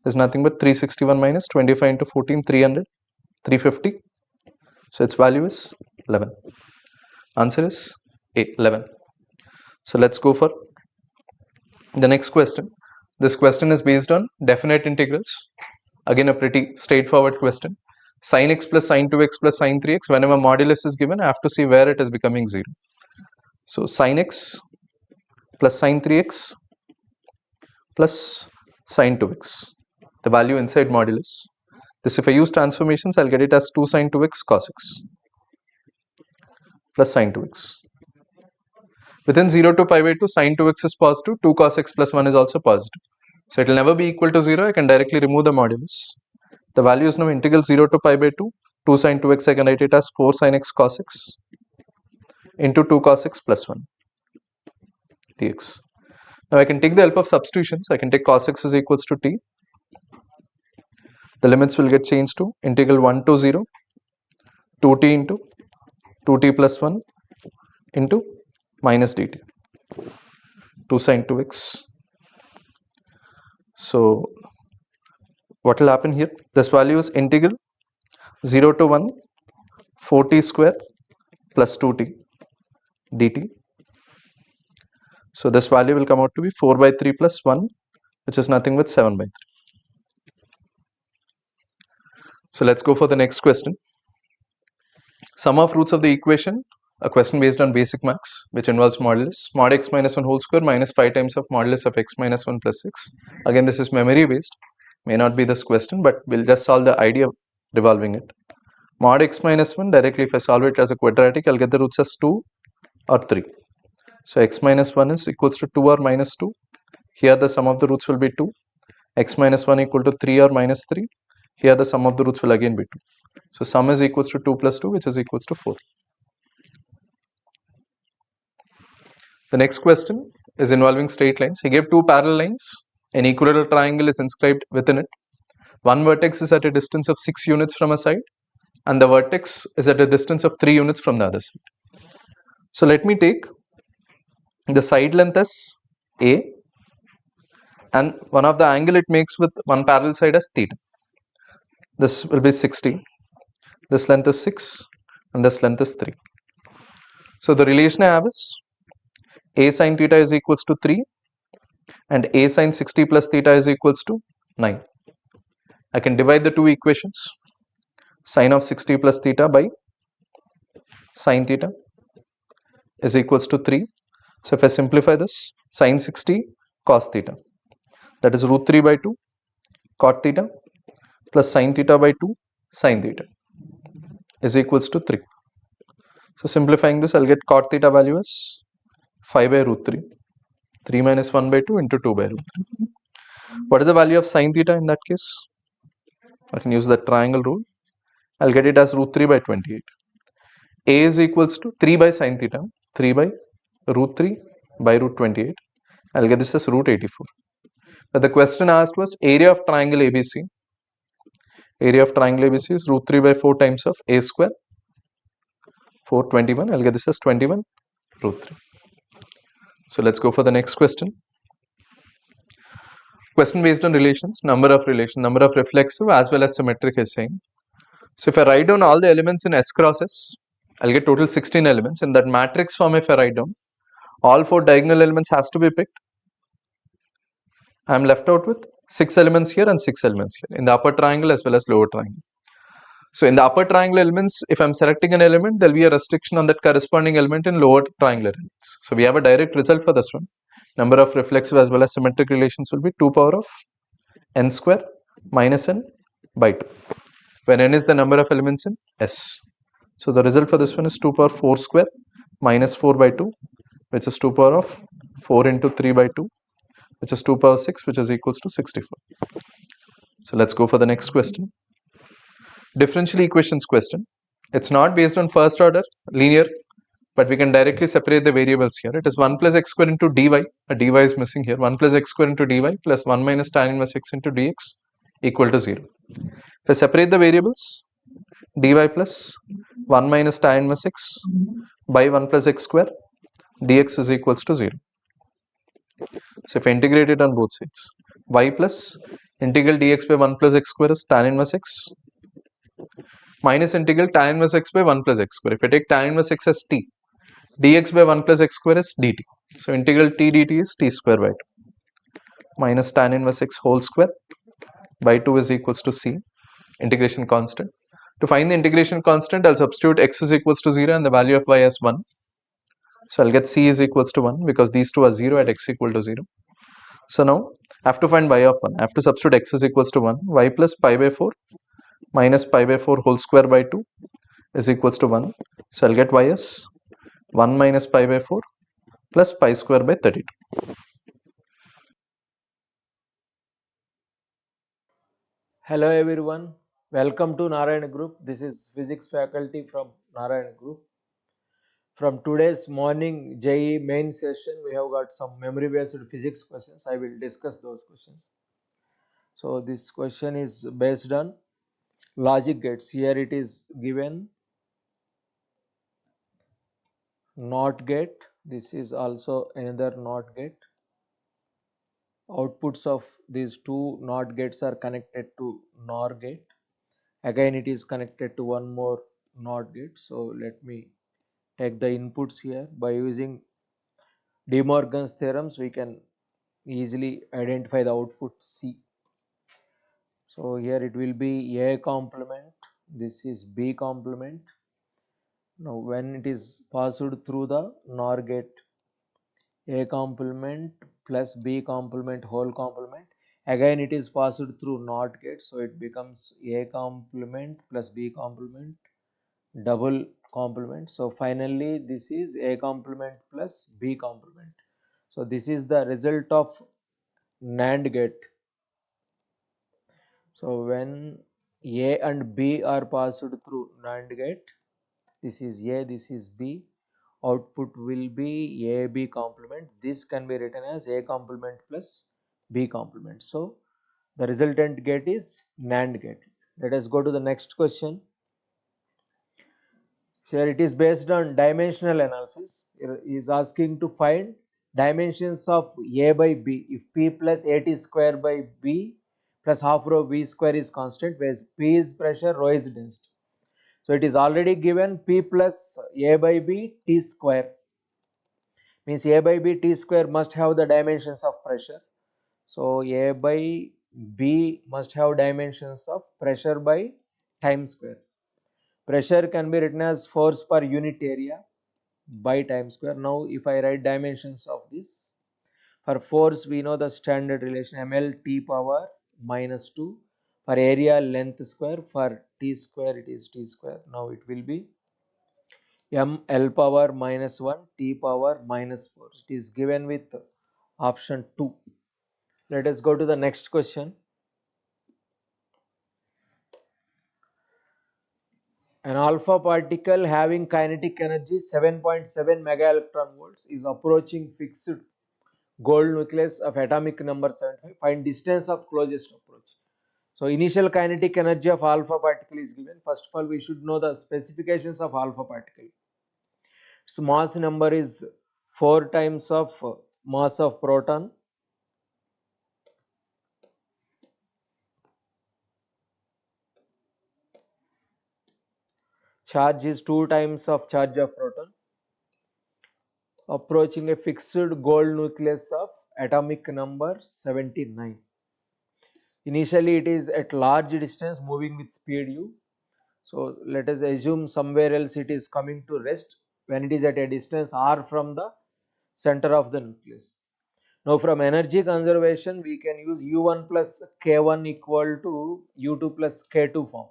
is nothing but 361 minus 25 into 14, 300, 350. So its value is 11. Answer is 11. So let's go for the next question. This question is based on definite integrals. Again, a pretty straightforward question. Sin x plus sin 2x plus sin 3x, whenever modulus is given, I have to see where it is becoming 0. So sin x plus sin 3x plus sin 2x, the value inside modulus. This, if I use transformations, I'll get it as 2 sin 2x cos x plus sin 2x. Within 0 to pi by 2, sin 2x is positive, 2 cos x plus 1 is also positive. So it will never be equal to 0. I can directly remove the modulus. The value is now integral 0 to pi by 2. 2 sin 2x, I can write it as 4 sin x cos x into 2 cos x plus 1 dx. Now I can take the help of substitutions. I can take cos x is equals to t. The limits will get changed to integral 1 to 0, 2t into 2t plus 1 into minus dt, 2 sin 2x. So what will happen here? This value is integral 0 to 1, 4t square plus 2t dt. So this value will come out to be 4 by 3 plus 1, which is nothing but 7 by 3. So let's go for the next question. Sum of roots of the equation, a question based on basic maths, which involves modulus, mod x minus 1 whole square minus 5 times of modulus of x minus 1 plus 6. Again, this is memory based, may not be this question, but we'll just solve the idea revolving it. Mod x minus 1, directly if I solve it as a quadratic, I'll get the roots as 2 or 3. So x minus 1 is equals to 2 or minus 2. Here the sum of the roots will be 2. X minus 1 equal to 3 or minus 3. Here the sum of the roots will again be 2. So sum is equals to 2 plus 2, which is equals to 4. The next question is involving straight lines. He gave two parallel lines. An equilateral triangle is inscribed within it. One vertex is at a distance of 6 units from a side, and the vertex is at a distance of 3 units from the other side. So let me take the side length as A, and one of the angle it makes with one parallel side as theta. This will be 60. This length is 6 and this length is 3. So the relation I have is A sin theta is equals to 3 and A sin 60 plus theta is equals to 9. I can divide the two equations. Sin of 60 plus theta by sin theta is equals to 3. So if I simplify this, sin 60 cos theta, that is root 3 by 2 cot theta plus sin theta by 2 sin theta is equals to 3. So simplifying this, I'll get cot theta value as 5 by root 3. 3 minus 1 by 2 into 2 by root 3. What is the value of sin theta in that case? I can use the triangle rule. I'll get it as root 3 by 28. A is equals to 3 by sin theta, 3 by root 3 by root 28. I'll get this as root 84. But the question asked was area of triangle ABC. Area of triangle ABC is root 3 by 4 times of A square, 421. I'll get this as 21 root 3. So let's go for the next question. Question based on relations, number of reflexive as well as symmetric is saying. So if I write down all the elements in S cross S, I'll get total 16 elements. In that matrix form, if I write down, all 4 diagonal elements has to be picked. I am left out with 6 elements here and 6 elements here in the upper triangle as well as lower triangle. So in the upper triangle elements, if I am selecting an element, there will be a restriction on that corresponding element in lower triangle elements. So we have a direct result for this one. Number of reflexive as well as symmetric relations will be 2 power of n square minus n by 2, when n is the number of elements in S. So the result for this one is 2 power 4 square minus 4 by 2, which is 2 power of 4 into 3 by 2, which is 2 power 6, which is equals to 64. So let's go for the next question. Differential equations question. It's not based on first order linear, but we can directly separate the variables here. It is 1 plus x square into dy, a dy is missing here, 1 plus x square into dy plus 1 minus tan inverse x into dx equal to 0. If I separate the variables, dy plus 1 minus tan inverse x by 1 plus x square dx is equals to 0. So if I integrate it on both sides, y plus integral dx by 1 plus x square is tan inverse x minus integral tan inverse x by 1 plus x square. If I take tan inverse x as t, dx by 1 plus x square is dt. So integral t dt is t square by 2 minus tan inverse x whole square by 2 is equals to c, integration constant. To find the integration constant, I'll substitute x is equals to 0 and the value of y as 1. So I'll get c is equals to 1 because these two are 0 at x equal to 0. So now I have to find y of 1. I have to substitute x is equals to 1, y plus pi by 4 minus pi by 4 whole square by 2 is equals to 1. So I'll get y as 1 minus pi by 4 plus pi square by 32. Hello everyone, welcome to Narayana Group. This is physics faculty from Narayana Group. From today's morning JEE main session, we have got some memory based physics questions. I will discuss those questions. So this question is based on logic gates. Here it is given NOT gate. This is also another NOT gate. Outputs of these two NOT gates are connected to NOR gate. Again it is connected to one more NOT gate. So let me take the inputs here. By using De Morgan's theorems, we can easily identify the output C. So here it will be A complement, this is B complement. Now when it is passed through the NOR gate, A complement plus B complement whole complement, again it is passed through NOT gate, so it becomes A complement plus B complement double complement. So finally this is A complement plus B complement. So this is the result of NAND gate. So when A and B are passed through NAND gate, this is A, this is B, output will be AB complement. This can be written as A complement plus B complement. So the resultant gate is NAND gate. Let us go to the next question. Here it is based on dimensional analysis. It is asking to find dimensions of A by B if P plus AT square by B plus half rho V square is constant, whereas P is pressure, rho is density. So it is already given P plus A by B T square, means A by B T square must have the dimensions of pressure. So A by B must have dimensions of pressure by time square. Pressure can be written as force per unit area by time square. Now if I write dimensions of this, for force we know the standard relation ml t power minus 2, for area length square, for t square it is t square. Now it will be ml power minus 1 t power minus 4. It is given with option 2. Let us go to the next question. An alpha particle having kinetic energy 7.7 mega electron volts is approaching fixed gold nucleus of atomic number 75. Find distance of closest approach. So initial kinetic energy of alpha particle is given. First of all, we should know the specifications of alpha particle. Its mass number is 4 times of mass of proton. Charge is 2 times of charge of proton. Approaching a fixed gold nucleus of atomic number 79. Initially it is at large distance moving with speed u. So let us assume somewhere else it is coming to rest when it is at a distance r from the center of the nucleus. Now from energy conservation, we can use U1 plus K1 equal to U2 plus K2 form.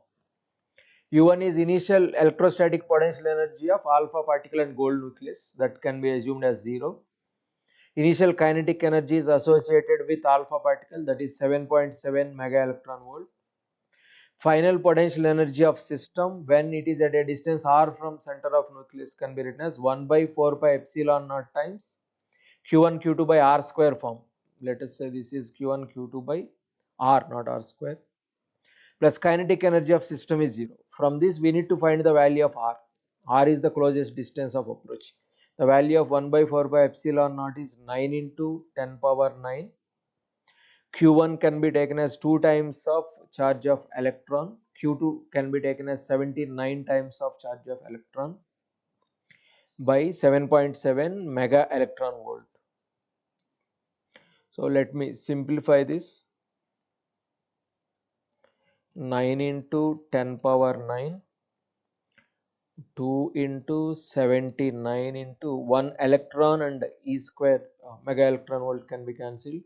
U1 is initial electrostatic potential energy of alpha particle and gold nucleus, that can be assumed as 0. Initial kinetic energy is associated with alpha particle, that is 7.7 mega electron volt. Final potential energy of system when it is at a distance r from center of nucleus can be written as 1 by 4 pi epsilon naught times Q1 Q2 by r square form. Let us say this is Q1 Q2 by r, not r square, plus kinetic energy of system is 0. From this we need to find the value of r. R is the closest distance of approach. The value of 1 by 4 by epsilon naught is 9 into 10 power 9. Q1 can be taken as 2 times of charge of electron. Q2 can be taken as 79 times of charge of electron by 7.7 mega electron volt. So let me simplify this. 9 into 10 power 9, 2 into 79 into 1 electron and E square mega electron volt can be cancelled.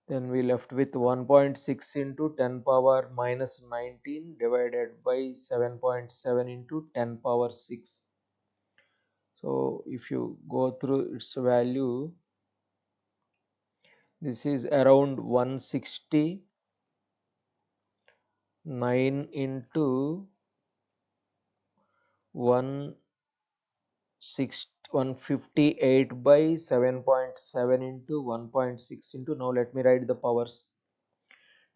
Then we left with 1.6 into 10 power minus 19 divided by 7.7 into 10 power 6. So if you go through its value, this is around 160. 9 into 158 by 7.7 into 1.6 into, now let me write the powers.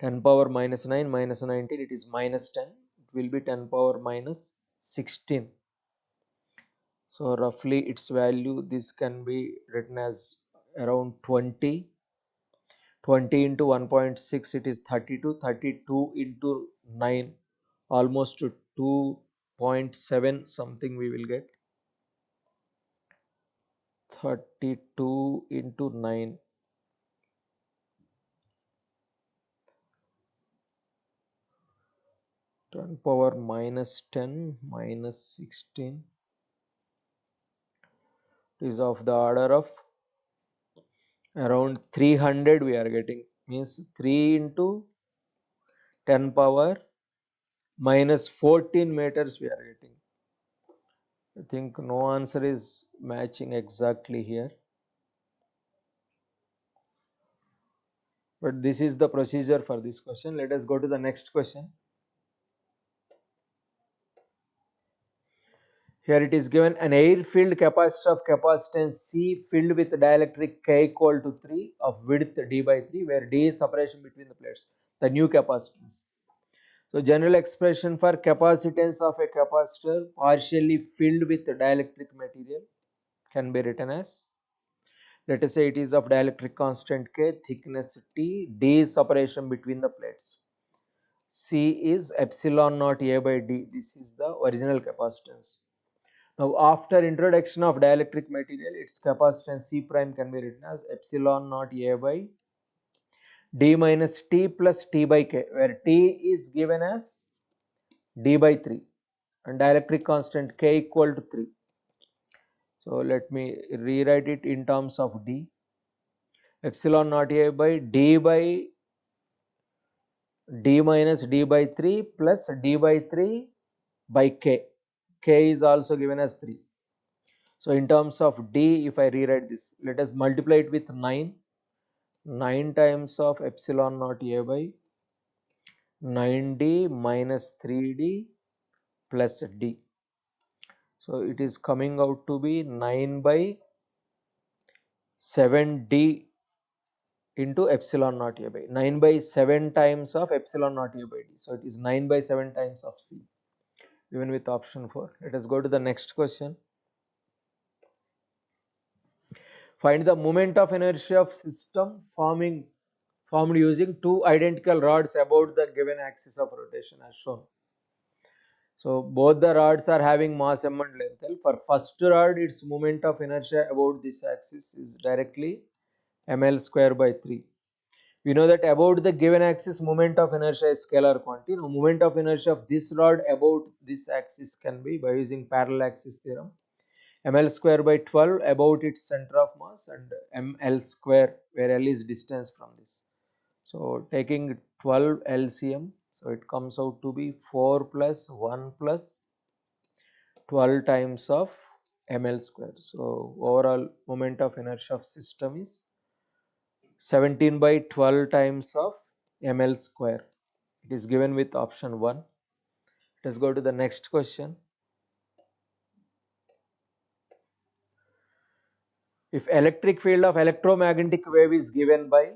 10 power minus 9 minus 19, it is minus 10, it will be 10 power minus 16. So roughly its value, this can be written as around 20. 20 into 1.6, it is 32. 32 into 9, almost to 2.7 something we will get. 32 into 9, 10 power minus 10 minus 16 is of the order of around 300 we are getting, means 3 into 10 power minus 14 meters we are getting. I think no answer is matching exactly here, but this is the procedure for this question. Let us go to the next question. Here it is given an air-filled capacitor of capacitance C filled with dielectric K equal to 3 of width D by 3, where D is separation between the plates, the new capacitance. So general expression for capacitance of a capacitor partially filled with dielectric material can be written as, let us say it is of dielectric constant K, thickness T, D is separation between the plates. C is epsilon naught A by D, this is the original capacitance. Now after introduction of dielectric material, its capacitance C prime can be written as epsilon naught A by D minus T plus T by K, where T is given as D by 3 and dielectric constant K equal to 3. So let me rewrite it in terms of D. Epsilon naught A by D minus D by 3 plus D by 3 by K. K is also given as 3. So in terms of D, if I rewrite this, let us multiply it with 9. 9 times of epsilon naught A by 9D minus 3D plus D. So it is coming out to be 9 by 7D into epsilon naught A by 9 by 7 times of epsilon naught A by D. So it is 9 by 7 times of C, even with option 4. Let us go to the next question. Find the moment of inertia of system formed using two identical rods about the given axis of rotation as shown. So both the rods are having mass m and length L. For first rod, its moment of inertia about this axis is directly ml square by 3. We know that about the given axis, moment of inertia is scalar quantity. Now moment of inertia of this rod about this axis can be, by using parallel axis theorem, ml square by 12 about its center of mass, and ml square where L is distance from this. So taking 12 LCM, so it comes out to be 4 plus 1 plus 12 times of ml square. So overall moment of inertia of system is 17 by 12 times of ml square. It is given with option 1. Let us go to the next question. If electric field of electromagnetic wave is given by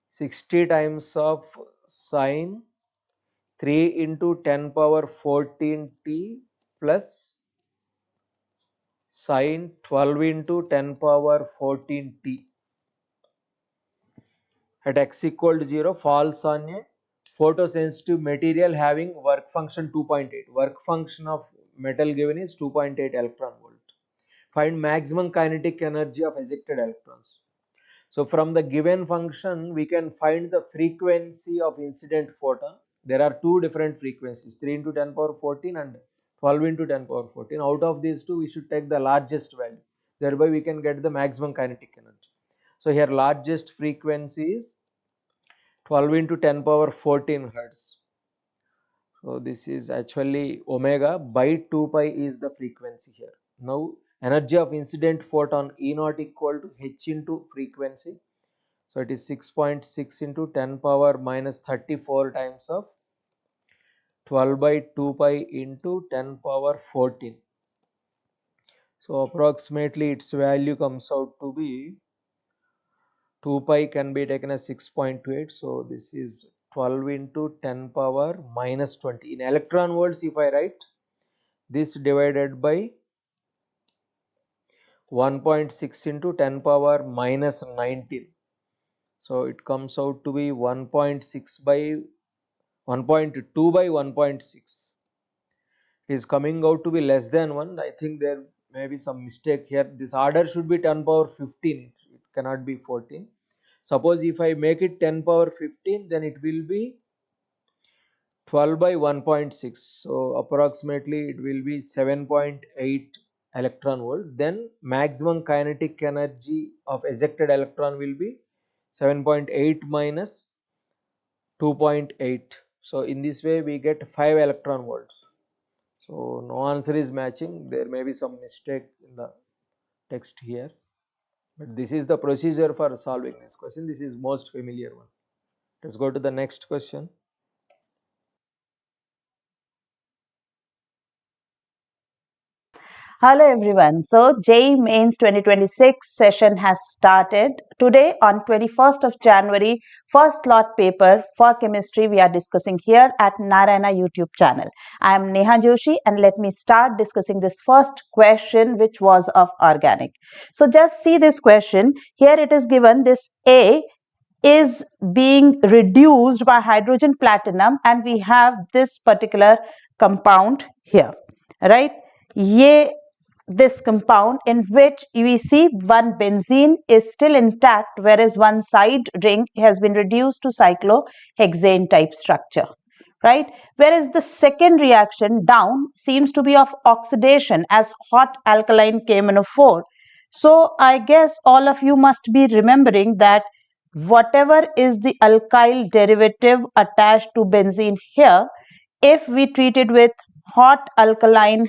60 times of sine 3 into 10 power 14 t plus sine 12 into 10 power 14 t at x equal to 0 falls on a photosensitive material having work function 2.8. Work function of metal given is 2.8 electron volt. Find maximum kinetic energy of ejected electrons. So from the given function we can find the frequency of incident photon. There are two different frequencies, 3 into 10 power 14 and 12 into 10 power 14. Out of these two we should take the largest value, thereby we can get the maximum kinetic energy. So here largest frequency is 12 into 10 power 14 hertz. So this is actually omega by 2 pi is the frequency here. Now energy of incident photon E naught equal to h into frequency. So it is 6.6 into 10 power minus 34 times of 12 by 2 pi into 10 power 14. So approximately its value comes out to be 2 pi can be taken as 6.28. So this is 12 into 10 power minus 20. In electron volts, if I write this divided by 1.6 into 10 power minus 19. So it comes out to be 1.6 by 1.2 by 1.6. It is coming out to be less than 1. I think there may be some mistake here. This order should be 10 power 15. It cannot be 14. Suppose if I make it 10 power 15, then it will be 12 by 1.6. So approximately it will be 7.8 electron volt. Then maximum kinetic energy of ejected electron will be 7.8 minus 2.8. So in this way we get 5 electron volts. So no answer is matching. There may be some mistake in the text here. But this is the procedure for solving this question. This is most familiar one. Let's go to the next question. Hello everyone. So JEE Mains 2026 session has started. Today on 21st of January, first lot paper for chemistry we are discussing here at Narayana YouTube channel. I am Neha Joshi and let me start discussing this first question which was of organic. So just see this question. Here it is given this A is being reduced by hydrogen platinum and we have this particular compound here, right? This compound in which we see one benzene is still intact whereas one side ring has been reduced to cyclohexane type structure, right? Whereas the second reaction down seems to be of oxidation as hot alkaline KMnO4. So I guess all of you must be remembering that whatever is the alkyl derivative attached to benzene here, if we treat it with hot alkaline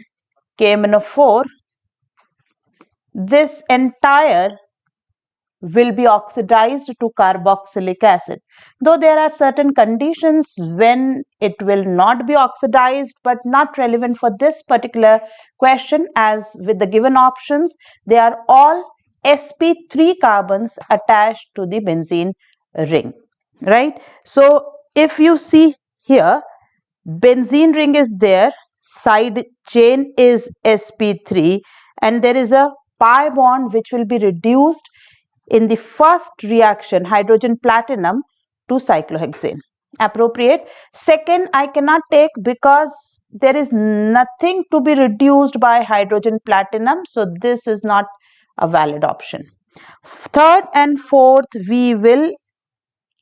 KMnO4, this entire will be oxidized to carboxylic acid. Though there are certain conditions when it will not be oxidized, but not relevant for this particular question, as with the given options, they are all sp3 carbons attached to the benzene ring, right? So if you see here, benzene ring is there, side chain is sp3, and there is a pi bond which will be reduced in the first reaction, hydrogen platinum to cyclohexane. Appropriate. Second, I cannot take because there is nothing to be reduced by hydrogen platinum, so this is not a valid option. Third and fourth, we will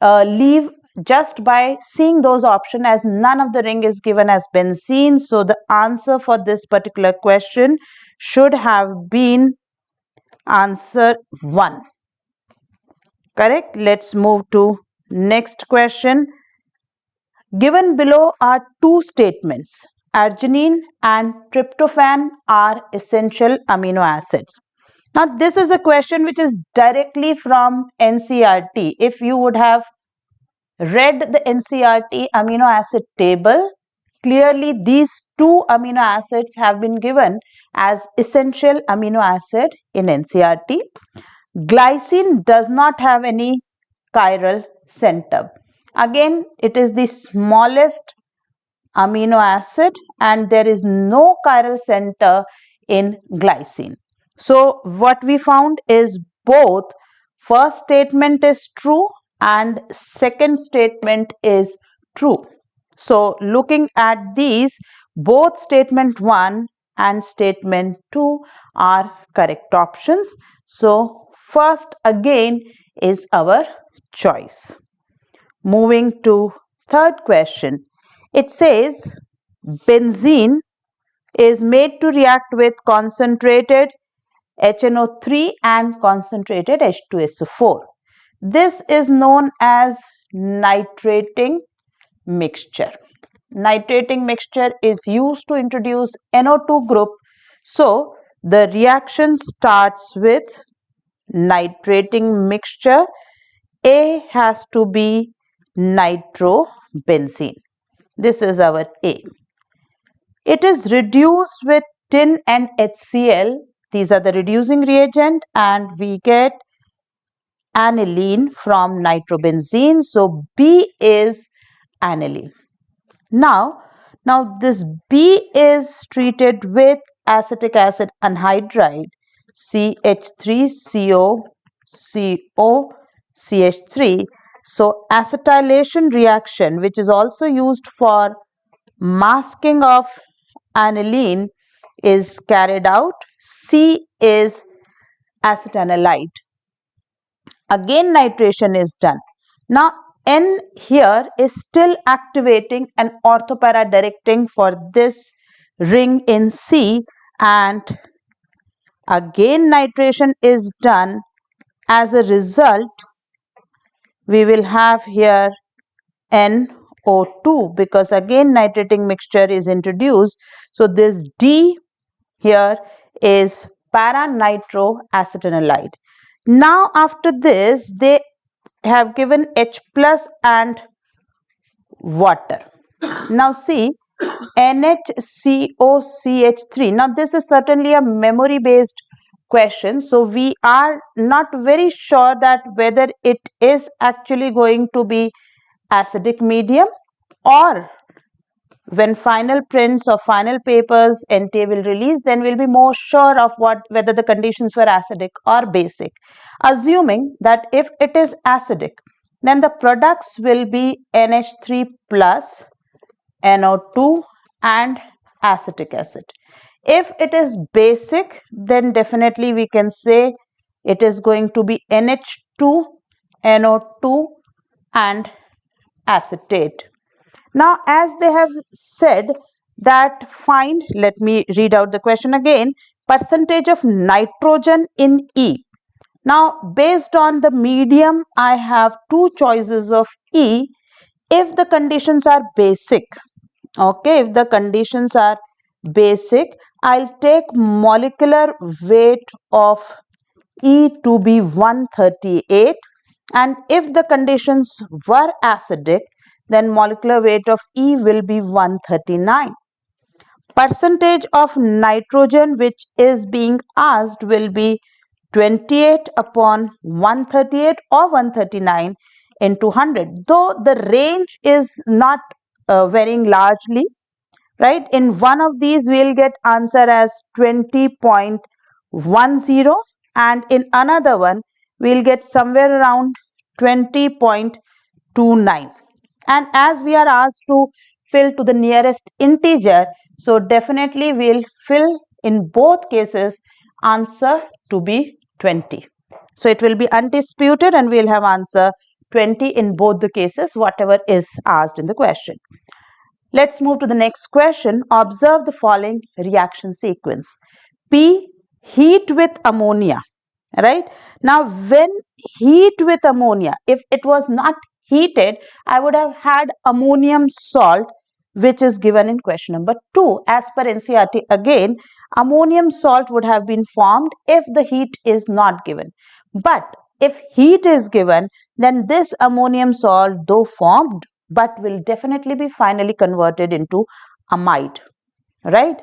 leave just by seeing those options, as none of the ring is given as benzene. So the answer for this particular question should have been answer 1. Correct? Let's move to next question. Given below are two statements. Arginine and tryptophan are essential amino acids. Now this is a question which is directly from NCERT. If you would have read the NCERT amino acid table, clearly these two amino acids have been given as essential amino acid in NCERT. Glycine does not have any chiral center. Again, it is the smallest amino acid and there is no chiral center in glycine. So what we found is both first statement is true and second statement is true. So looking at these, both statement 1 and statement 2 are correct options. So first again is our choice. Moving to third question. It says benzene is made to react with concentrated HNO3 and concentrated H2SO4. This is known as nitrating mixture. Nitrating mixture is used to introduce NO2 group. So the reaction starts with nitrating mixture. A has to be nitrobenzene. This is our A. It is reduced with tin and HCl. These are the reducing reagent and we get aniline from nitrobenzene. So B is aniline. Now this B is treated with acetic acid anhydride CH3COCO-CH3. So acetylation reaction, which is also used for masking of aniline, is carried out. C is acetanilide. Again nitration is done. Now N here is still activating and orthopara directing for this ring in C, and again nitration is done. As a result, we will have here NO2 because again nitrating mixture is introduced. So this D here is para-nitroacetanilide. Now after this they have given H plus and water. Now see NHCOCH3. Now this is certainly a memory based question, so we are not very sure that whether it is actually going to be acidic medium, or when final prints or final papers NTA will release, then we'll be more sure of whether the conditions were acidic or basic. Assuming that if it is acidic, then the products will be NH3 plus NO2 and acetic acid. If it is basic, then definitely we can say it is going to be NH2, NO2 and acetate. Now as they have said that find, let me read out the question again, percentage of nitrogen in E. Now based on the medium I have two choices of E if the conditions are basic. Okay, if the conditions are basic, I'll take molecular weight of E to be 138, and if the conditions were acidic, then molecular weight of E will be 139. Percentage of nitrogen which is being asked will be 28 upon 138 or 139 into 100. Though the range is not varying largely, right? In one of these we'll get answer as 20.10 and in another one we'll get somewhere around 20.29. And as we are asked to fill to the nearest integer, so definitely we'll fill in both cases answer to be 20. So it will be undisputed and we'll have answer 20 in both the cases, whatever is asked in the question. Let's move to the next question. Observe the following reaction sequence. P, heat with ammonia, right? Now, when heat with ammonia, if it was not heated, I would have had ammonium salt, which is given in question number 2. As per NCERT, again, ammonium salt would have been formed if the heat is not given. But if heat is given, then this ammonium salt, though formed, but will definitely be finally converted into amide, right?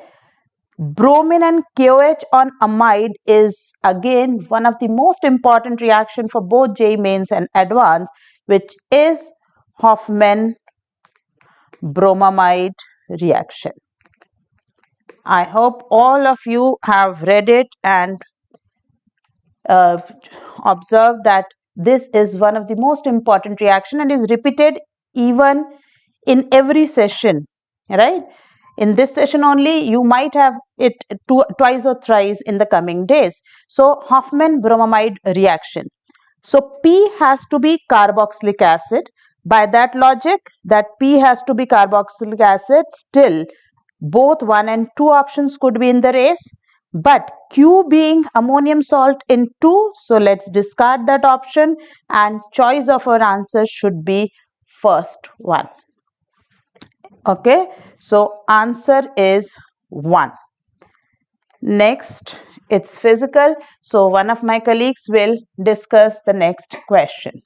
Bromine and KOH on amide is again one of the most important reaction for both JEE Mains and Advanced, which is Hofmann bromamide reaction. I hope all of you have read it and observe that this is one of the most important reaction and is repeated even in every session, right? In this session only, you might have it twice or thrice in the coming days. So Hofmann bromamide reaction. So P has to be carboxylic acid. By that logic, that P has to be carboxylic acid, still both 1 and 2 options could be in the race. But Q being ammonium salt in 2, so let's discard that option and choice of our answer should be first one. Okay, so answer is 1. Next, it's physical. So one of my colleagues will discuss the next question.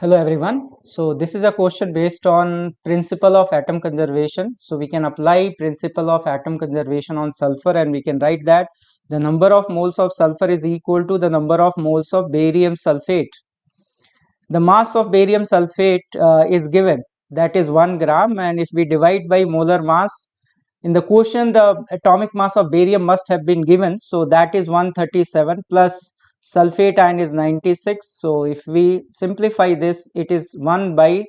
Hello everyone. So this is a question based on principle of atom conservation. So we can apply principle of atom conservation on sulfur and we can write that the number of moles of sulfur is equal to the number of moles of barium sulfate. The mass of barium sulfate is given, that is 1 gram, and if we divide by molar mass, in the question the atomic mass of barium must have been given, so that is 137 plus sulfate ion is 96. So if we simplify this, it is 1 by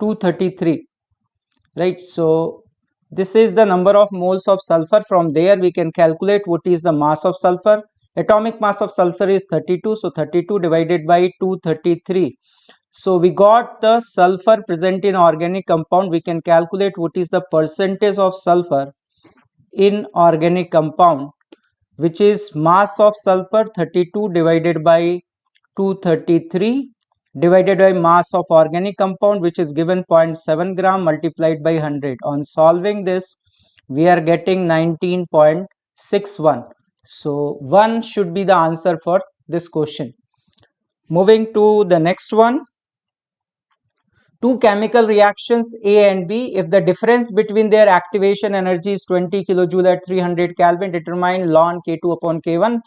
233, right? So this is the number of moles of sulfur. From there we can calculate what is the mass of sulfur. Atomic mass of sulfur is 32, so 32 divided by 233. So we got the sulfur present in organic compound. We can calculate what is the percentage of sulfur in organic compound, which is mass of sulfur 32 divided by 233 divided by mass of organic compound, which is given 0.7 gram multiplied by 100. On solving this, we are getting 19.61. So 1 should be the answer for this question. Moving to the next one. Two chemical reactions A and B, if the difference between their activation energy is 20 kilojoule at 300 Kelvin, determine ln K2 upon K1.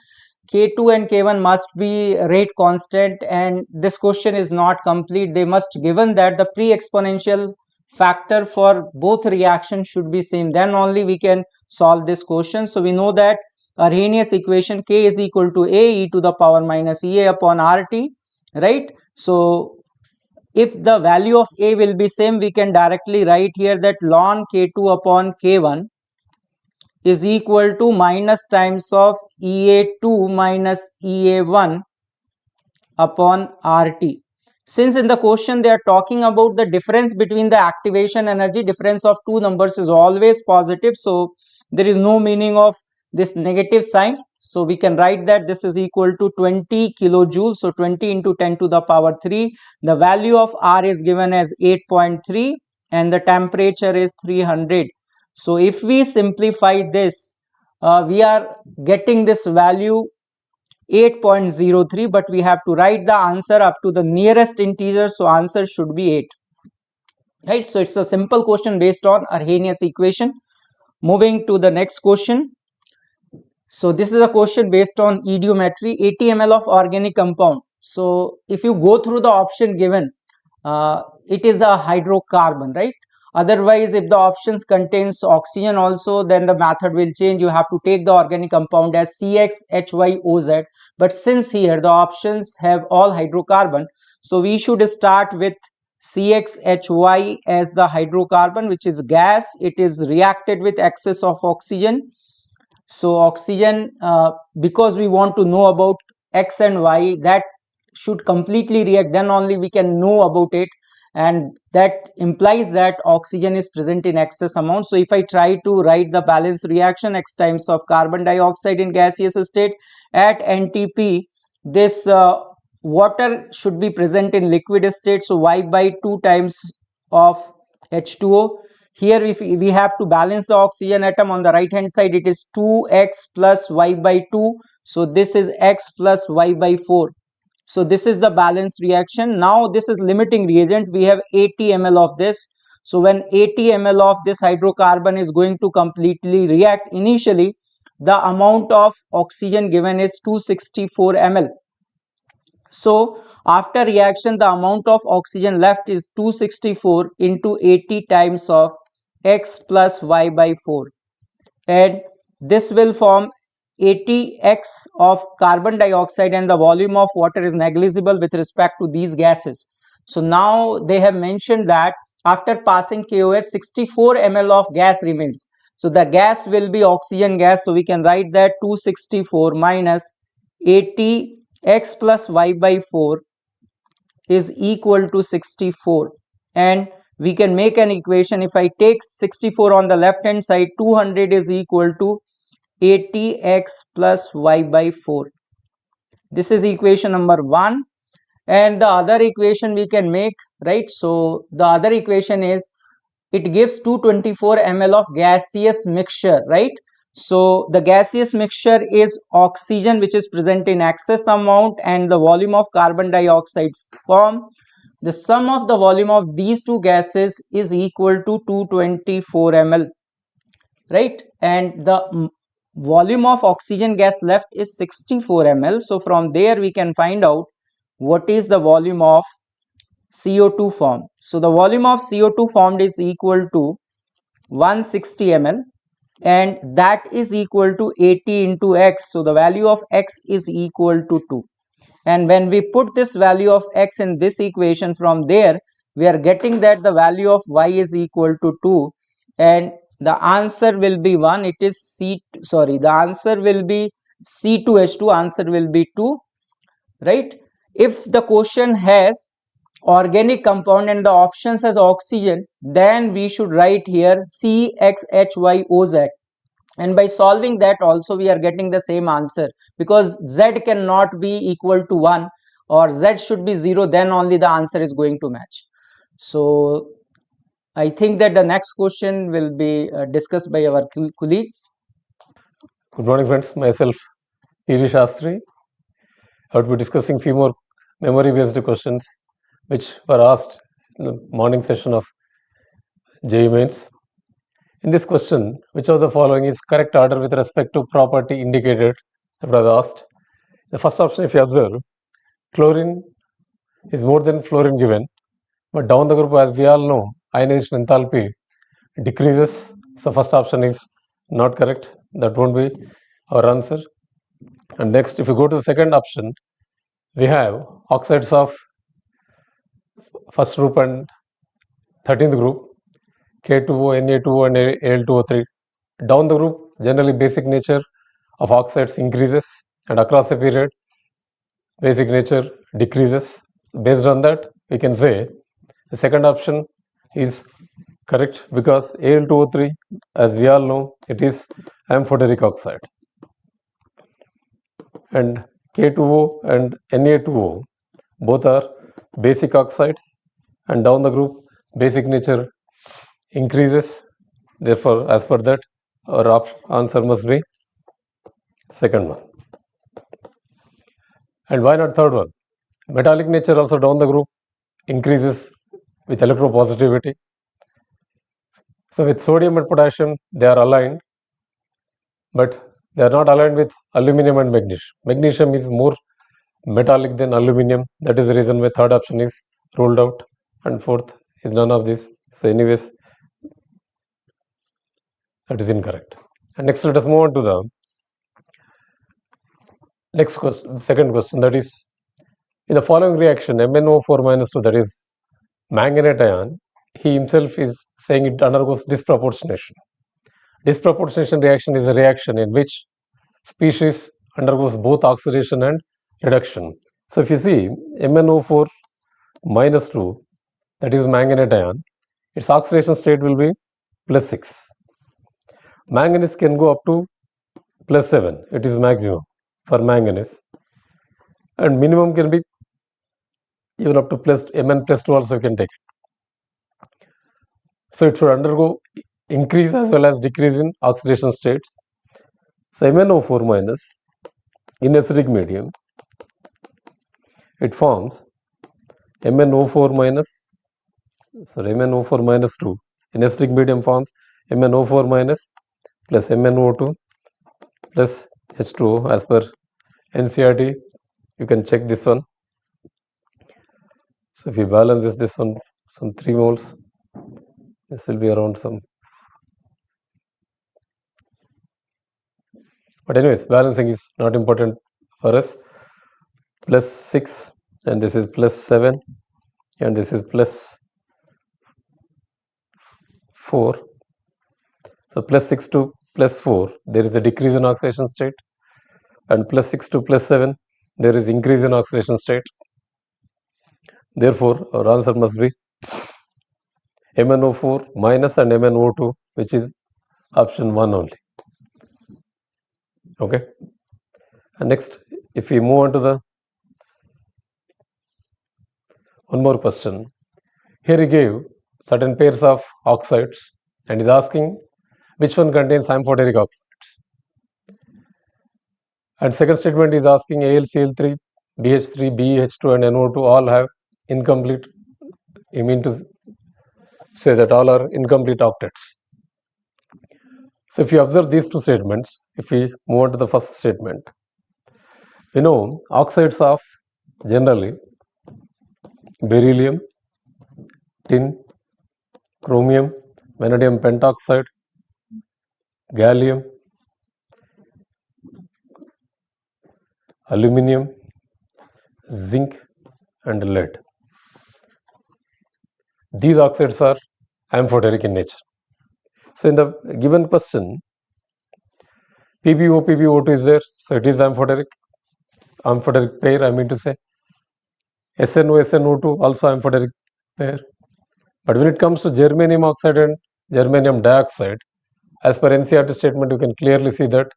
K2 and K1 must be rate constant, and this question is not complete. They must given that the pre-exponential factor for both reactions should be same. Then only we can solve this question. So we know that Arrhenius equation K is equal to A e to the power minus EA upon RT, right? So if the value of A will be same, we can directly write here that ln K2 upon K1 is equal to minus times of EA2 minus EA1 upon RT. Since in the question they are talking about the difference between the activation energy, difference of two numbers is always positive, so there is no meaning of this negative sign. So we can write that this is equal to 20 kilojoules, so 20 into 10 to the power 3. The value of R is given as 8.3 and the temperature is 300. So if we simplify this, we are getting this value 8.03, but we have to write the answer up to the nearest integer, so answer should be 8. Right, so it's a simple question based on Arrhenius equation. Moving to the next question. So this is a question based on ediometry, 80 ml of organic compound. So if you go through the option given, it is a hydrocarbon, right? Otherwise, if the options contains oxygen also, then the method will change. You have to take the organic compound as CXHYOZ. But since here the options have all hydrocarbon, so we should start with CXHY as the hydrocarbon, which is gas. It is reacted with excess of oxygen. So oxygen, because we want to know about X and Y, that should completely react, then only we can know about it, and that implies that oxygen is present in excess amount. So if I try to write the balance reaction, X times of carbon dioxide in gaseous state at NTP, this water should be present in liquid state, so Y by 2 times of H2O. Here if we have to balance the oxygen atom, on the right hand side it is 2x plus Y by 2, so this is X plus Y by 4. So this is the balance reaction. Now this is limiting reagent, we have 80 ml of this. So when 80 ml of this hydrocarbon is going to completely react, initially the amount of oxygen given is 264 ml. So after reaction, the amount of oxygen left is 264 into 80 times of X plus Y by 4, and this will form 80x of carbon dioxide, and the volume of water is negligible with respect to these gases. So now they have mentioned that after passing KOH, 64 ml of gas remains. So the gas will be oxygen gas. So we can write that 264 minus 80x plus Y by 4 is equal to 64, and we can make an equation. If I take 64 on the left hand side, 200 is equal to 80x plus Y by 4. This is equation number 1, and the other equation we can make, right? So the other equation is, it gives 224 ml of gaseous mixture, right? So the gaseous mixture is oxygen which is present in excess amount and the volume of carbon dioxide form. The sum of the volume of these two gases is equal to 224 ml, right? And the volume of oxygen gas left is 64 ml. So from there we can find out what is the volume of CO2 formed. So the volume of CO2 formed is equal to 160 ml, and that is equal to 80 into X. So the value of X is equal to 2. And when we put this value of X in this equation, from there we are getting that the value of Y is equal to 2, and the answer will be 1. It is the answer will be C2H2, answer will be 2, right? If the question has organic compound and the options has oxygen, then we should write here CXHYOZ, and by solving that also we are getting the same answer, because Z cannot be equal to 1 or Z should be 0, then only the answer is going to match. So I think that the next question will be discussed by our colleague. Good morning friends, myself P.V. Shastri. I would be discussing few more memory based questions which were asked in the morning session of JEE Mains. In this question, which of the following is correct order with respect to property indicated? That was asked. The first option, if you observe, chlorine is more than fluorine given, but down the group, as we all know, ionization enthalpy decreases. So first option is not correct. That won't be our answer. And next, if you go to the second option, we have oxides of first group and 13th group, K2O, Na2O and Al2O3. Down the group, generally basic nature of oxides increases, and across the period, basic nature decreases. So based on that, we can say the second option is correct, because Al2O3, as we all know, it is amphoteric oxide, and K2O and Na2O both are basic oxides, and down the group basic nature increases. Therefore, as per that, our answer must be second one. And why not third one? Metallic nature also down the group increases with electropositivity. So with sodium and potassium, they are aligned, but they are not aligned with aluminum and magnesium. Magnesium is more metallic than aluminum. That is the reason why third option is ruled out, and fourth is none of this. So anyways, that is incorrect. And next, let us move on to the next question, second question, that is, in the following reaction, MnO4-2, that is manganate ion, he himself is saying it undergoes disproportionation. Disproportionation reaction is a reaction in which species undergoes both oxidation and reduction. So if you see MnO4 minus 2, that is manganate ion, its oxidation state will be plus 6. Manganese can go up to plus 7, it is maximum for manganese, and minimum can be even up to plus Mn plus 2 also you can take it. So it should undergo increase as well as decrease in oxidation states. So MnO4 minus in acidic medium, it forms MnO4 minus, MnO4 minus 2. In acidic medium forms MnO4 minus plus MnO2 plus H2O as per NCERT. You can check this one. So if you balance this one, some 3 moles, this will be around some. But anyways, balancing is not important for us. Plus 6 and this is plus 7 and this is plus 4. So plus 6 to plus 4, there is a decrease in oxidation state, and plus 6 to plus 7, there is increase in oxidation state. Therefore, our answer must be MnO4 minus and MnO2, which is option 1 only. Okay. And next, if we move on to the one more question. Here he gave certain pairs of oxides and is asking which one contains amphoteric oxides. And second statement is asking AlCl3, BH3, BeH2 and NO2 all have incomplete, you mean to say that all are incomplete octets. So if you observe these two statements, if we move on to the first statement, you know oxides of generally beryllium, tin, chromium, vanadium pentoxide, gallium, aluminium, zinc and lead. These oxides are amphoteric in nature. So in the given question, PbO, PbO2 is there, so it is amphoteric pair, I mean to say. SNO, SNO2 also amphoteric pair. But when it comes to germanium oxide and germanium dioxide, as per NCERT statement, you can clearly see that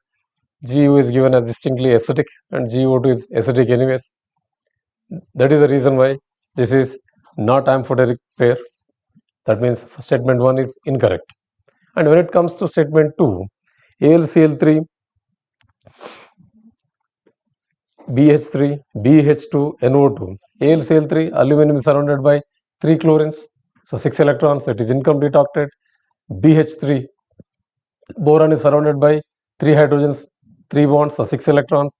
Gu is given as distinctly acidic and GO2 is acidic anyways. That is the reason why this is not amphoteric pair. That means statement 1 is incorrect. And when it comes to statement 2, AlCl3, BH3, BH2, NO2. AlCl3, aluminum is surrounded by 3 chlorines, so 6 electrons, it is incomplete octet. BH3, boron is surrounded by 3 hydrogens, 3 bonds, so 6 electrons.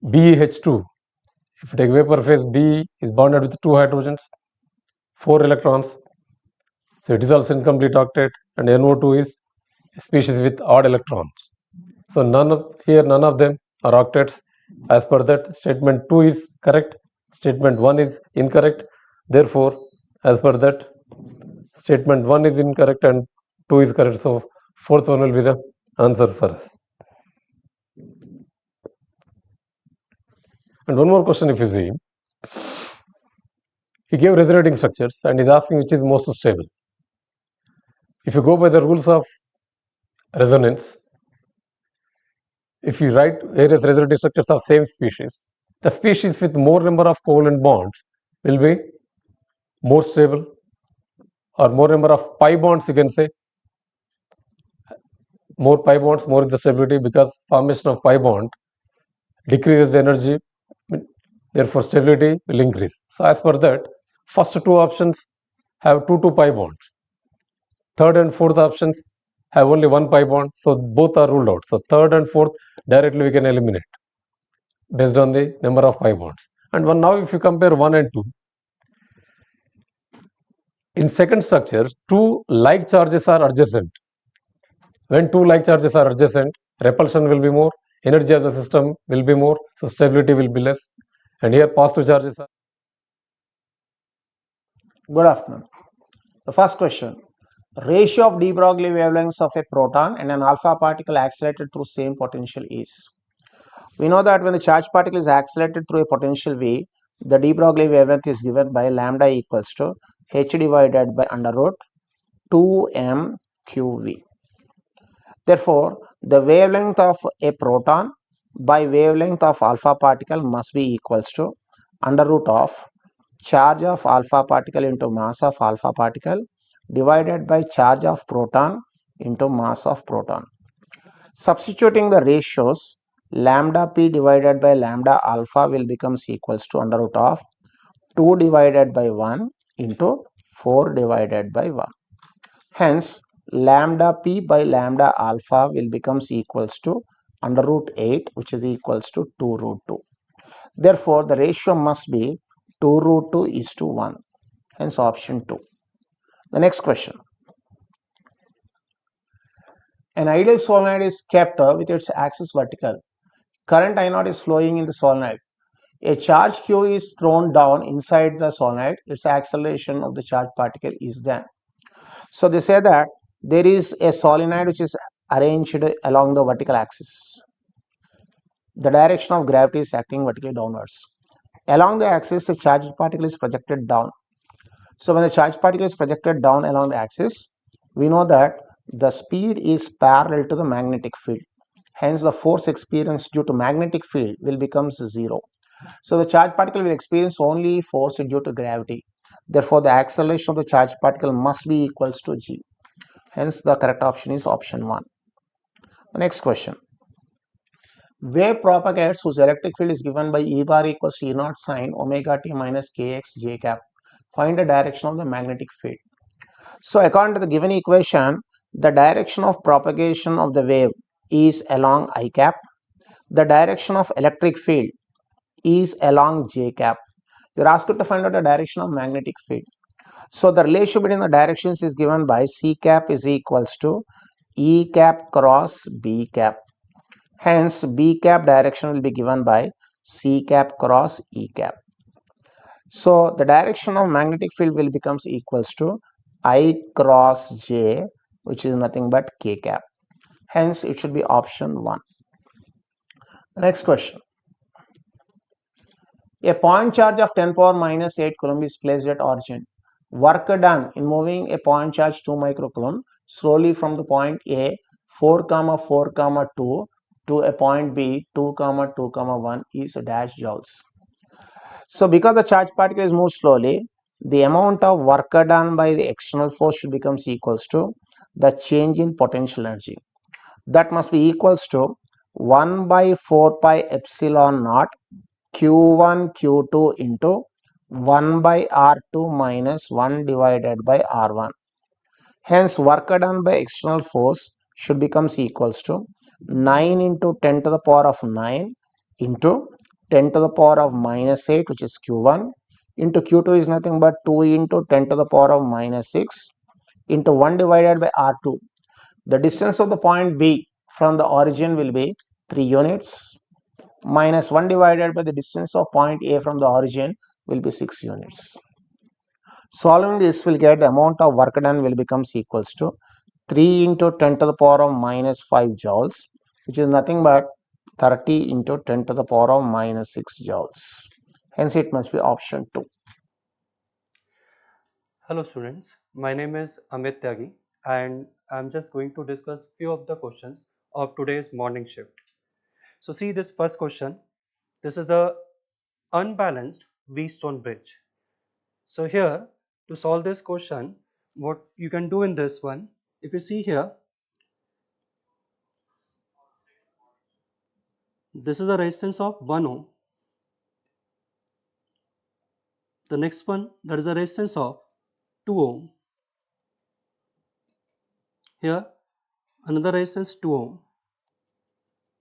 BH2, if you take vapor phase, B is bonded with 2 hydrogens, 4 electrons, so it is also incomplete octet. And NO2 is a species with odd electrons. So none of them are octets. As per that, statement 2 is correct, statement 1 is incorrect. Therefore, as per that, statement 1 is incorrect and 2 is correct. So fourth one will be the answer for us. And one more question, if you see, he gave resonating structures and is asking which is most stable. If you go by the rules of resonance, if you write various resonating structures of same species, the species with more number of covalent bonds will be more stable, or more number of pi bonds, you can say. More pi bonds, more is the stability, because formation of pi bond decreases the energy, therefore stability will increase. So as per that, first two options have 2 pi bonds. Third and fourth options have only 1 pi bond, so both are ruled out. So third and fourth directly we can eliminate based on the number of pi bonds. And now if you compare 1 and 2, in second structure, 2 like charges are adjacent. When 2 like charges are adjacent, repulsion will be more, energy of the system will be more, so stability will be less. And here positive charges are. Good afternoon. The first question. ratio of de Broglie wavelengths of a proton and an alpha particle accelerated through same potential is. We know that when the charged particle is accelerated through a potential v, the de Broglie wavelength is given by lambda equals to h divided by under root 2m qv. Therefore, the wavelength of a proton by wavelength of alpha particle must be equals to under root of charge of alpha particle into mass of alpha particle divided by charge of proton into mass of proton. Substituting the ratios, lambda p divided by lambda alpha will becomes equals to under root of 2 divided by 1 into 4 divided by 1. Hence, lambda p by lambda alpha will becomes equals to under root 8, which is equals to 2 root 2. Therefore, the ratio must be 2 root 2 is to 1. Hence, option 2. The next question. An ideal solenoid is kept with its axis vertical. Current I0 is flowing in the solenoid. A charge q is thrown down inside the solenoid. Its acceleration of the charged particle is then. So they say that there is a solenoid which is arranged along the vertical axis. The direction of gravity is acting vertically downwards. Along the axis, the charged particle is projected down. So when the charged particle is projected down along the axis, we know that the speed is parallel to the magnetic field. Hence, the force experienced due to magnetic field will become 0. So the charged particle will experience only force due to gravity. Therefore, the acceleration of the charged particle must be equals to g. Hence, the correct option is option 1. The next question. Wave propagates whose electric field is given by E bar equals to E naught sine omega t minus kx j cap. Find the direction of the magnetic field. So according to the given equation, the direction of propagation of the wave is along I cap. The direction of electric field is along j cap. You're asked to find out the direction of magnetic field. So the relation between the directions is given by C cap is equals to E cap cross B cap. Hence, B cap direction will be given by C cap cross E cap. So the direction of magnetic field will becomes equals to I cross J, which is nothing but K cap. Hence, it should be option 1. The next question. A point charge of 10 power minus 8 coulomb is placed at origin. Work done in moving a point charge 2 microcoulomb slowly from the point A 4, 4, 2 to a point B 2, 2, 1 is dash joules. So because the charge particle is moved slowly, the amount of work done by the external force should becomes equals to the change in potential energy. That must be equals to 1 by 4 pi epsilon naught q1 q2 into 1 by r2 minus 1 divided by r1. Hence, work done by external force should becomes equals to 9 into 10 to the power of 9 into 10 to the power of minus 8, which is q1, into q2 is nothing but 2 into 10 to the power of minus 6 into 1 divided by r2. The distance of the point B from the origin will be 3 units minus 1 divided by the distance of point A from the origin will be 6 units. Solving this will get the amount of work done will becomes equals to 3 into 10 to the power of minus 5 joules, which is nothing but 30 into 10 to the power of minus 6 joules. Hence, it must be option 2. Hello students, my name is Amit Tyagi and I'm just going to discuss few of the questions of today's morning shift. So see this first question. This is a unbalanced V-stone bridge. So here to solve this question, what you can do in this one, if you see here, this is a resistance of 1 ohm. The next one, that is a resistance of 2 ohm. Here another resistance 2 ohm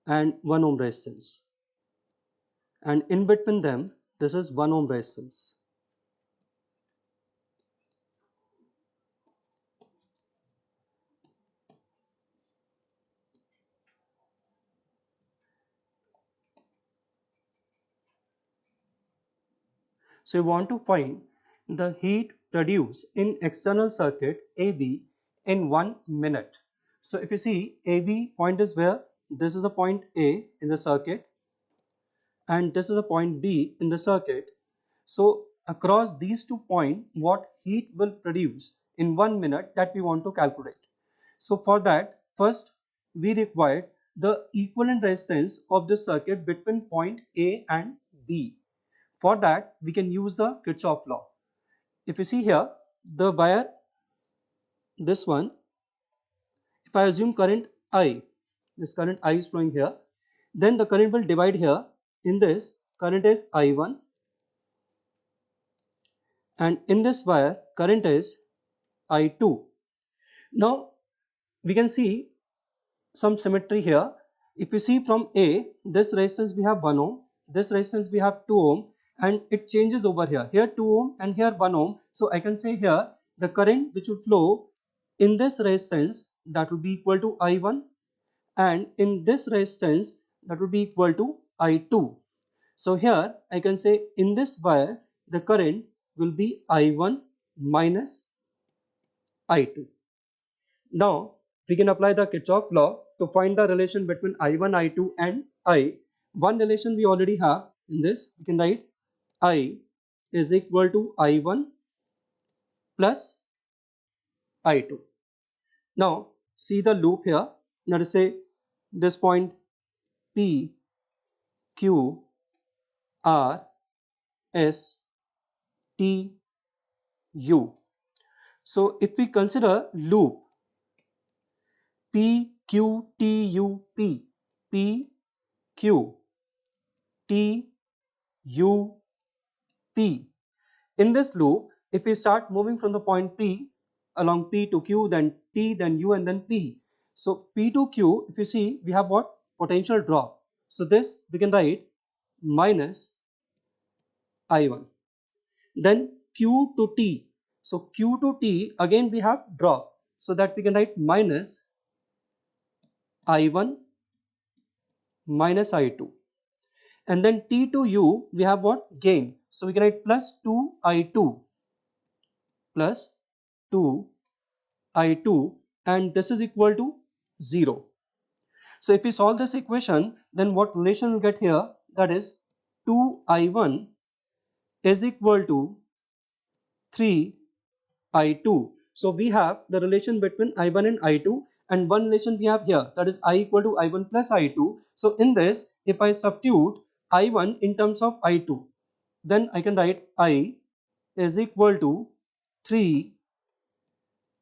and 1 ohm resistance. And in between them, this is 1 ohm resistance. So you want to find the heat produced in external circuit AB in 1 minute. So if you see, AB point is where? This is the point A in the circuit and this is the point B in the circuit. So across these 2 points, what heat will produce in 1 minute, that we want to calculate. So for that, first we required the equivalent resistance of the circuit between point A and B. For that, we can use the Kirchhoff law. If you see here, the wire, this one, if I assume current I, this current I is flowing here, then the current will divide here. In this, current is I1, and in this wire, current is I2. Now, we can see some symmetry here. If you see from A, this resistance we have 1 ohm, this resistance we have 2 ohm, and it changes over here. Here 2 ohm and here 1 ohm. So I can say here the current which will flow in this resistance, that will be equal to I1, and in this resistance that will be equal to I2. So here I can say in this wire the current will be I1 minus I2. Now we can apply the Kirchhoff law to find the relation between I1, I2 and I. One relation we already have in this. We can write I is equal to I1 plus I2. Now see the loop here. Let us say this point P, Q, R, S, T, U. So if we consider loop P, Q, T, U, P, P, Q, T, U, P. In this loop, if we start moving from the point P along P to Q, then T, then U, and then P. So P to Q, if you see, we have what? Potential drop. So this we can write minus I1. Then Q to T. So Q to T, again we have drop. So that we can write minus I1 minus I2. And then T to U, we have what? Gain. So we can write plus 2I2 plus 2I2, and this is equal to 0. So if we solve this equation, then what relation we get here? That is 2I1 is equal to 3I2. So we have the relation between I1 and I2, and one relation we have here, that is I equal to I1 plus I2. So in this, if I substitute I1 in terms of I2, then I can write I is equal to 3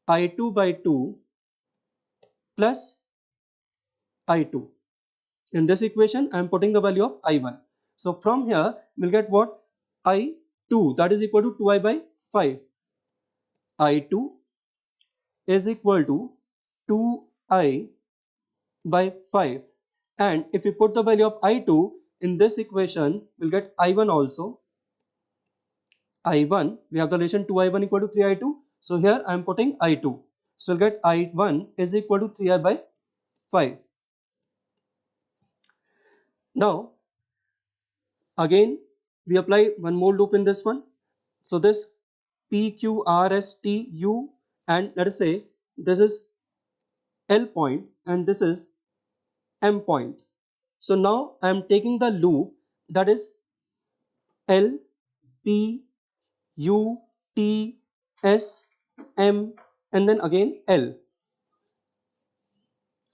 I2 by 2 plus I2. In this equation, I am putting the value of I1. So from here, we'll get what? I2, that is equal to 2I by 5. I2 is equal to 2I by 5. And if we put the value of I2 in this equation, we'll get I1 also. I1, we have the relation 2I1 equal to 3I2. So here I am putting I2. So we'll get I1 is equal to 3I by 5. Now, again, we apply one more loop in this one. So this P, Q, R, S, T, U, and let us say this is L point and this is M point. So now I am taking the loop, that is L, P, U, T, S, M, and then again L.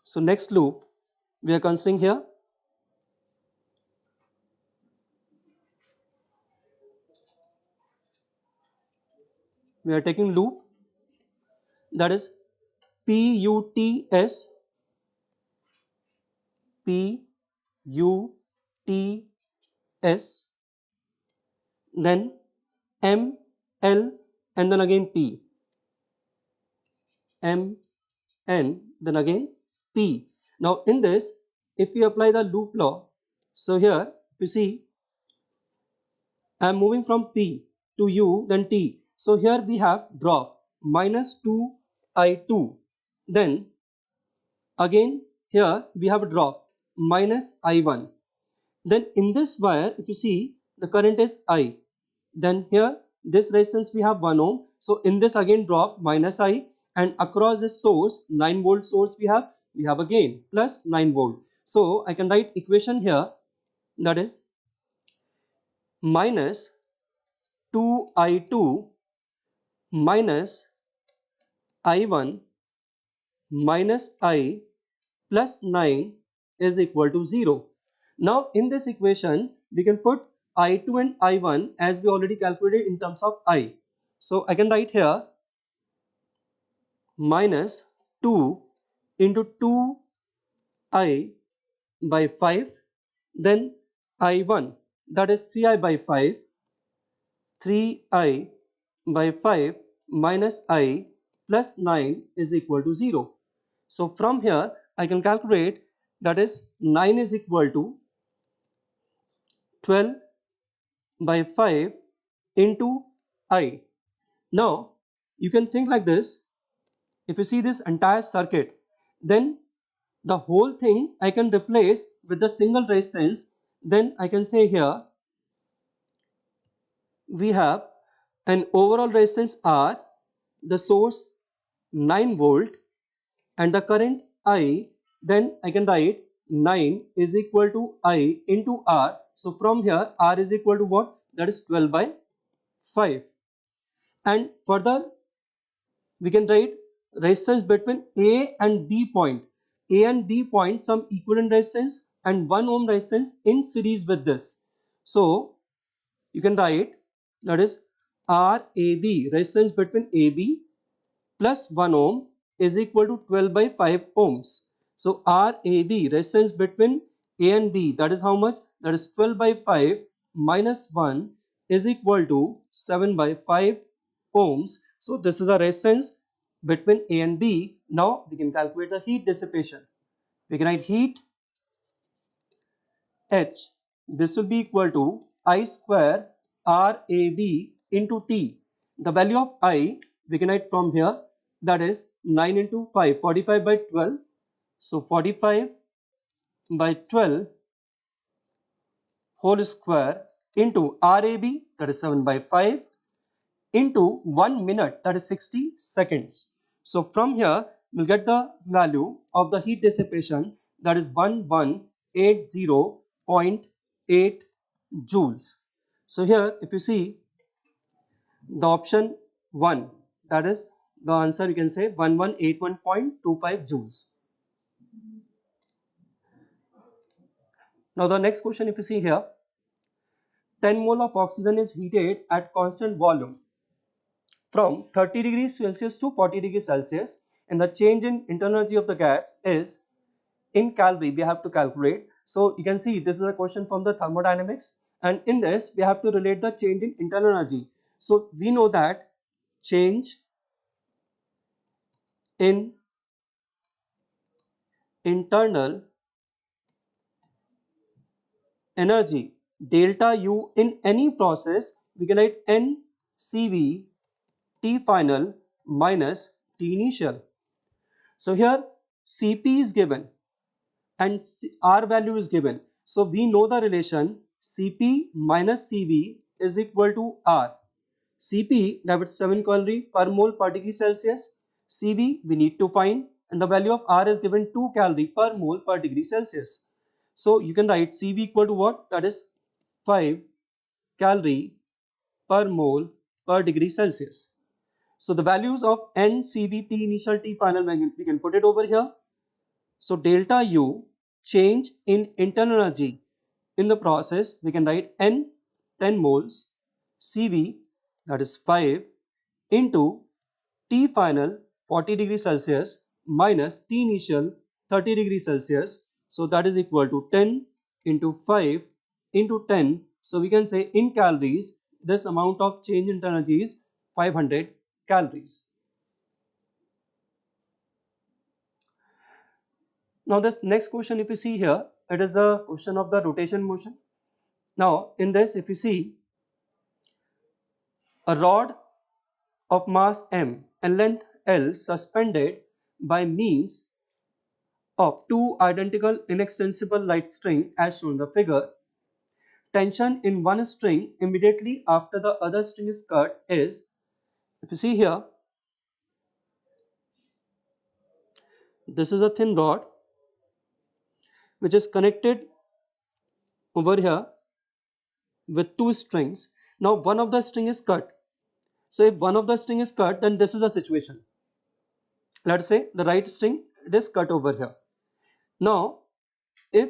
So next loop we are considering here. We are taking loop, that is P, U, T, S, P, U, T, S, then M, L, and then again P. M, N, then again P. Now in this, if we apply the loop law, so here if you see, I am moving from P to U, then T. So here we have drop minus 2I2. Then again here we have a drop minus I1. Then in this wire, if you see, the current is I. Then here this resistance we have 1 ohm. So in this again drop minus I, and across this source, 9 volt source we have again plus 9 volt. So I can write equation here, that is minus 2I2 minus I1 minus I plus 9 is equal to 0. Now in this equation we can put I2 and I1 as we already calculated in terms of I. So I can write here minus 2 into 2I by 5, then I1, that is 3I by 5, 3I by 5 minus I plus 9 is equal to 0. So from here I can calculate, that is 9 is equal to 12 by 5 into I. Now you can think like this, if you see this entire circuit, then the whole thing I can replace with a single resistance. Then I can say here we have an overall resistance R, the source 9 volt and the current I. Then I can write 9 is equal to I into R. So from here R is equal to what? That is 12 by 5. And further we can write resistance between A and B point. A and B point some equivalent resistance and 1 ohm resistance in series with this. So you can write, that is RAB, resistance between AB plus 1 ohm is equal to 12 by 5 ohms. So RAB, resistance between A and B, that is how much? That is 12 by 5 minus 1 is equal to 7 by 5 ohms. So this is a resistance between A and B. Now we can calculate the heat dissipation. We can write heat H, this will be equal to I square RAB into T. The value of I we can write from here, that is 9 into 5, 45 by 12. So 45 by 12 whole square into RAB, that is 7 by 5, into 1 minute, that is 60 seconds. So from here we'll get the value of the heat dissipation, that is 1180.8 joules. So here if you see the option 1, that is the answer, you can say 1181.25 joules. Now the next question, if you see here, 10 mole of oxygen is heated at constant volume from 30 degrees Celsius to 40 degrees Celsius, and the change in internal energy of the gas is in calorie. We have to calculate. So you can see this is a question from the thermodynamics, and in this we have to relate the change in internal energy. So we know that change in internal energy delta U in any process, we can write NCV T final minus T initial. So here Cp is given and R value is given. So we know the relation Cp minus Cv is equal to R. Cp, that is 7 calorie per mole per degree Celsius. Cv we need to find, and the value of R is given 2 calorie per mole per degree Celsius. So you can write Cv equal to what? That is 5 calorie per mole per degree Celsius. So the values of N, Cv, T initial, T final, we can put it over here. So delta U, change in internal energy in the process, we can write N 10 moles, Cv, that is 5, into T final 40 degrees Celsius minus T initial 30 degrees Celsius. So that is equal to 10 into 5 into 10. So we can say in calories this amount of change in energy is 500 calories. Now this next question, if you see here, it is a question of the rotation motion. Now in this, if you see, a rod of mass m and length L suspended by means of two identical inextensible light string as shown in the figure. Tension in one string immediately after the other string is cut is, if you see here, This is a thin rod which is connected over here with two strings. Now one of the string is cut. So if one of the string is cut, then this is a situation. Let's say the right string, it is cut over here. Now if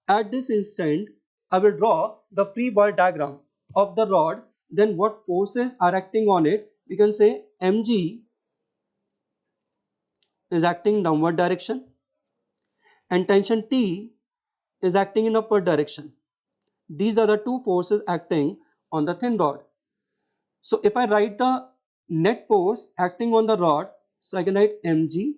at this instant I will draw the free body diagram of the rod, then what forces are acting on it? We can say mg is acting in downward direction and tension T is acting in upward direction. These are the two forces acting on the thin rod. So if I write the net force acting on the rod, so I can write mg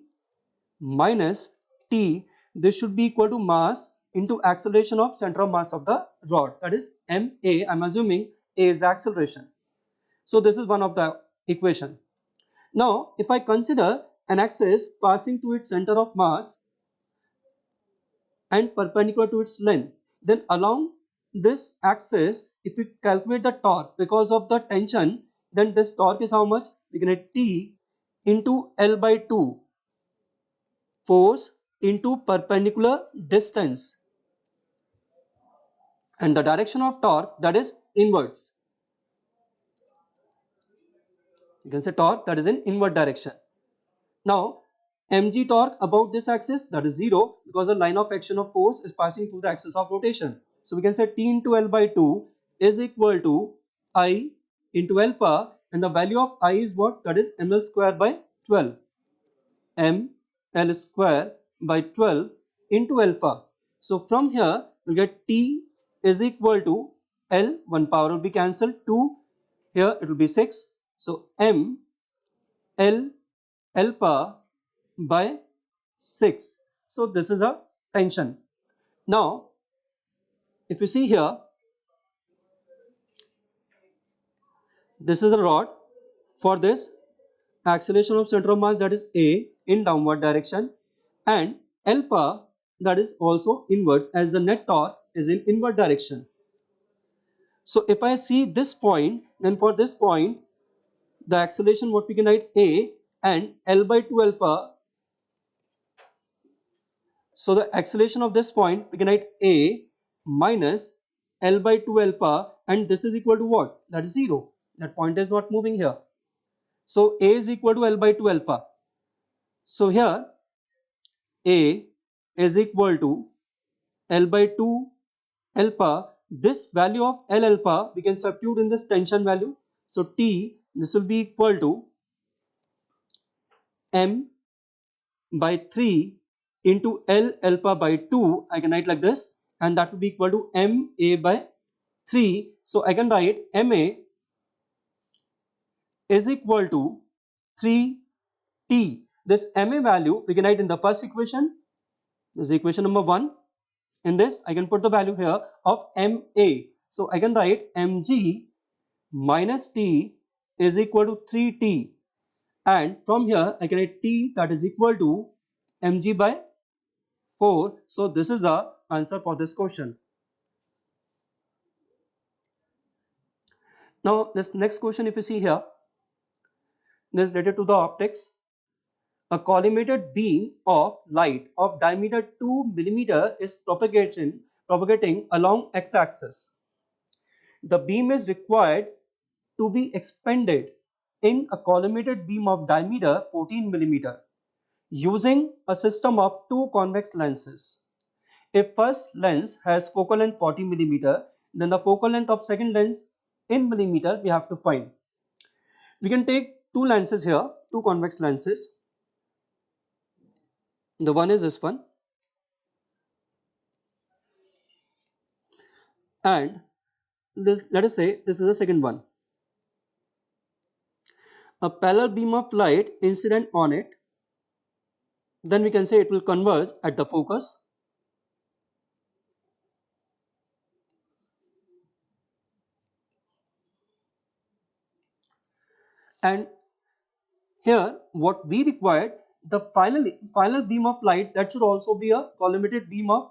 minus T. This should be equal to mass into acceleration of center of mass of the rod, that is ma. I'm assuming a is the acceleration. So this is one of the equation. Now if I consider an axis passing through its center of mass and perpendicular to its length, then along this axis, if we calculate the torque because of the tension, then this torque is how much? We can get T into L by 2 force into perpendicular distance, and the direction of torque, that is inwards. You can say torque that is in inward direction. Now mg torque about this axis, that is 0, because the line of action of force is passing through the axis of rotation. So we can say T into L by 2 is equal to I into alpha, and the value of I is what? That is ml square by 12. ml square by 12 into alpha. So from here we get T is equal to L, 1 power will be cancelled, 2, here it will be 6. So m L alpha by 6. So this is a tension. Now if you see here, this is a rod. For this acceleration of center of mass, that is A, in downward direction, and alpha, that is also inwards, as the net torque is in inward direction. So if I see this point, then for this point the acceleration, what we can write, A, and L by 2 alpha. So the acceleration of this point, we can write A minus L by 2 alpha, and this is equal to what? That is 0. That point is not moving here. So A is equal to L by 2 alpha. So here A is equal to L by 2 alpha. This value of L alpha we can substitute in this tension value. So T, this will be equal to M by 3 into L alpha by 2. I can write like this, and that will be equal to MA by 3. So I can write MA is equal to 3T. This MA value we can write in the first equation. This is equation number 1. In this I can put the value here of MA. So I can write mg minus T is equal to 3T, and from here I can write T, that is equal to mg by 4. So this is the answer for this question. Now this next question, if you see here, this is related to the optics. A collimated beam of light of diameter 2 mm is propagating along x-axis. The beam is required to be expanded in a collimated beam of diameter 14 mm using a system of two convex lenses. If first lens has focal length 40 mm, then the focal length of second lens in millimeter we have to find. We can take two lenses here, two convex lenses. The one is this one, and this, let us say this is the second one. A parallel beam of light incident on it, then we can say it will converge at the focus. And here what we required, the final beam of light, that should also be a collimated beam of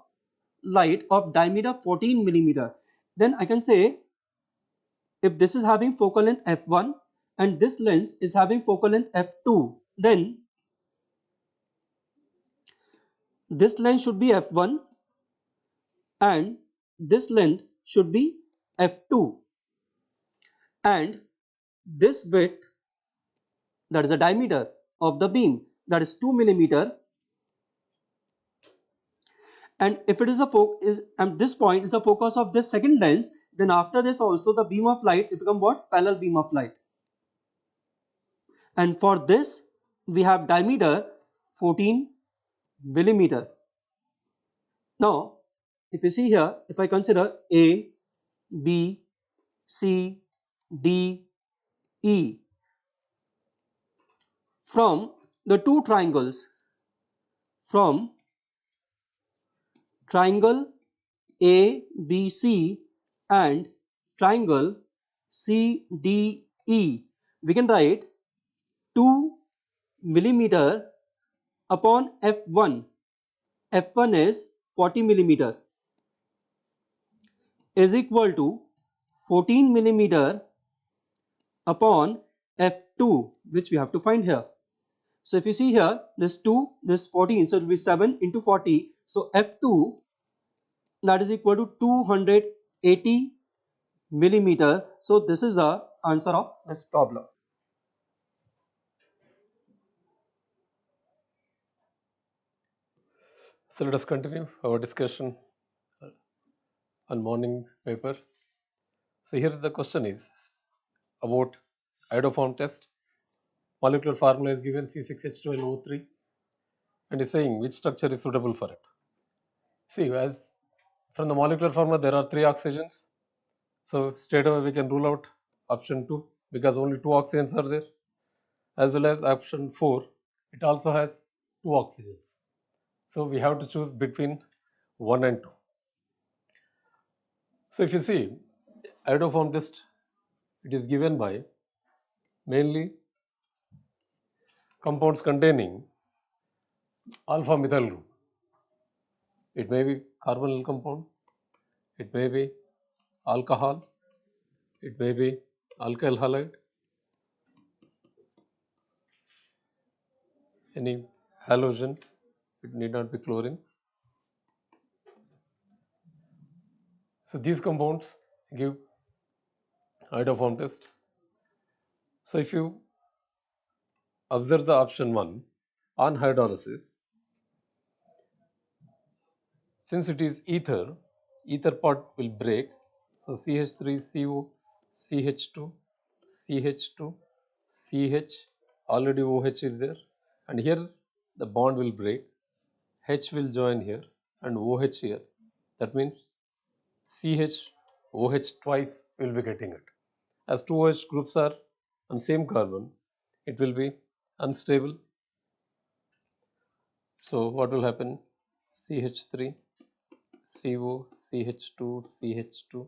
light of diameter 14 mm. Then I can say if this is having focal length f1 and this lens is having focal length f2, then this length should be F1 and this length should be F2, and this width, that is the diameter of the beam, that is 2 millimeter, and if it is a and this point is the focus of this second lens, then after this also the beam of light will become what? Parallel beam of light. And for this we have diameter 14 millimeter. Now if you see here, if I consider A, B, C, D, E, from the two triangles, from triangle ABC and triangle CDE, we can write 2 millimeter upon F1. F1 is 40 millimeter is equal to 14 millimeter upon F2, which we have to find here. So if you see here, this 2, this 14, so it will be 7 into 40. So F2, that is equal to 280 millimeter. So this is the answer of this problem. So let us continue our discussion on morning paper. So here the question is about iodoform test. Molecular formula is given C6H12O3 and is saying which structure is suitable for it. See, as from the molecular formula there are 3 oxygens. So straight away we can rule out option 2 because only 2 oxygens are there, as well as option 4, it also has 2 oxygens. So we have to choose between 1 and 2. So if you see iodoform test, it is given by mainly compounds containing alpha methyl group. It may be carbonyl compound, it may be alcohol, it may be alkyl halide, any halogen, it need not be chlorine. So these compounds give iodoform test. So if you observe the option 1 on hydrolysis, since it is ether, ether part will break. So CH3CO, CH2, CH2, CH, already OH is there, and here the bond will break, H will join here and OH here. That means CH, OH twice will be getting it. As two OH groups are on same carbon, it will be unstable. So what will happen? CH3, CO, CH2, CH2.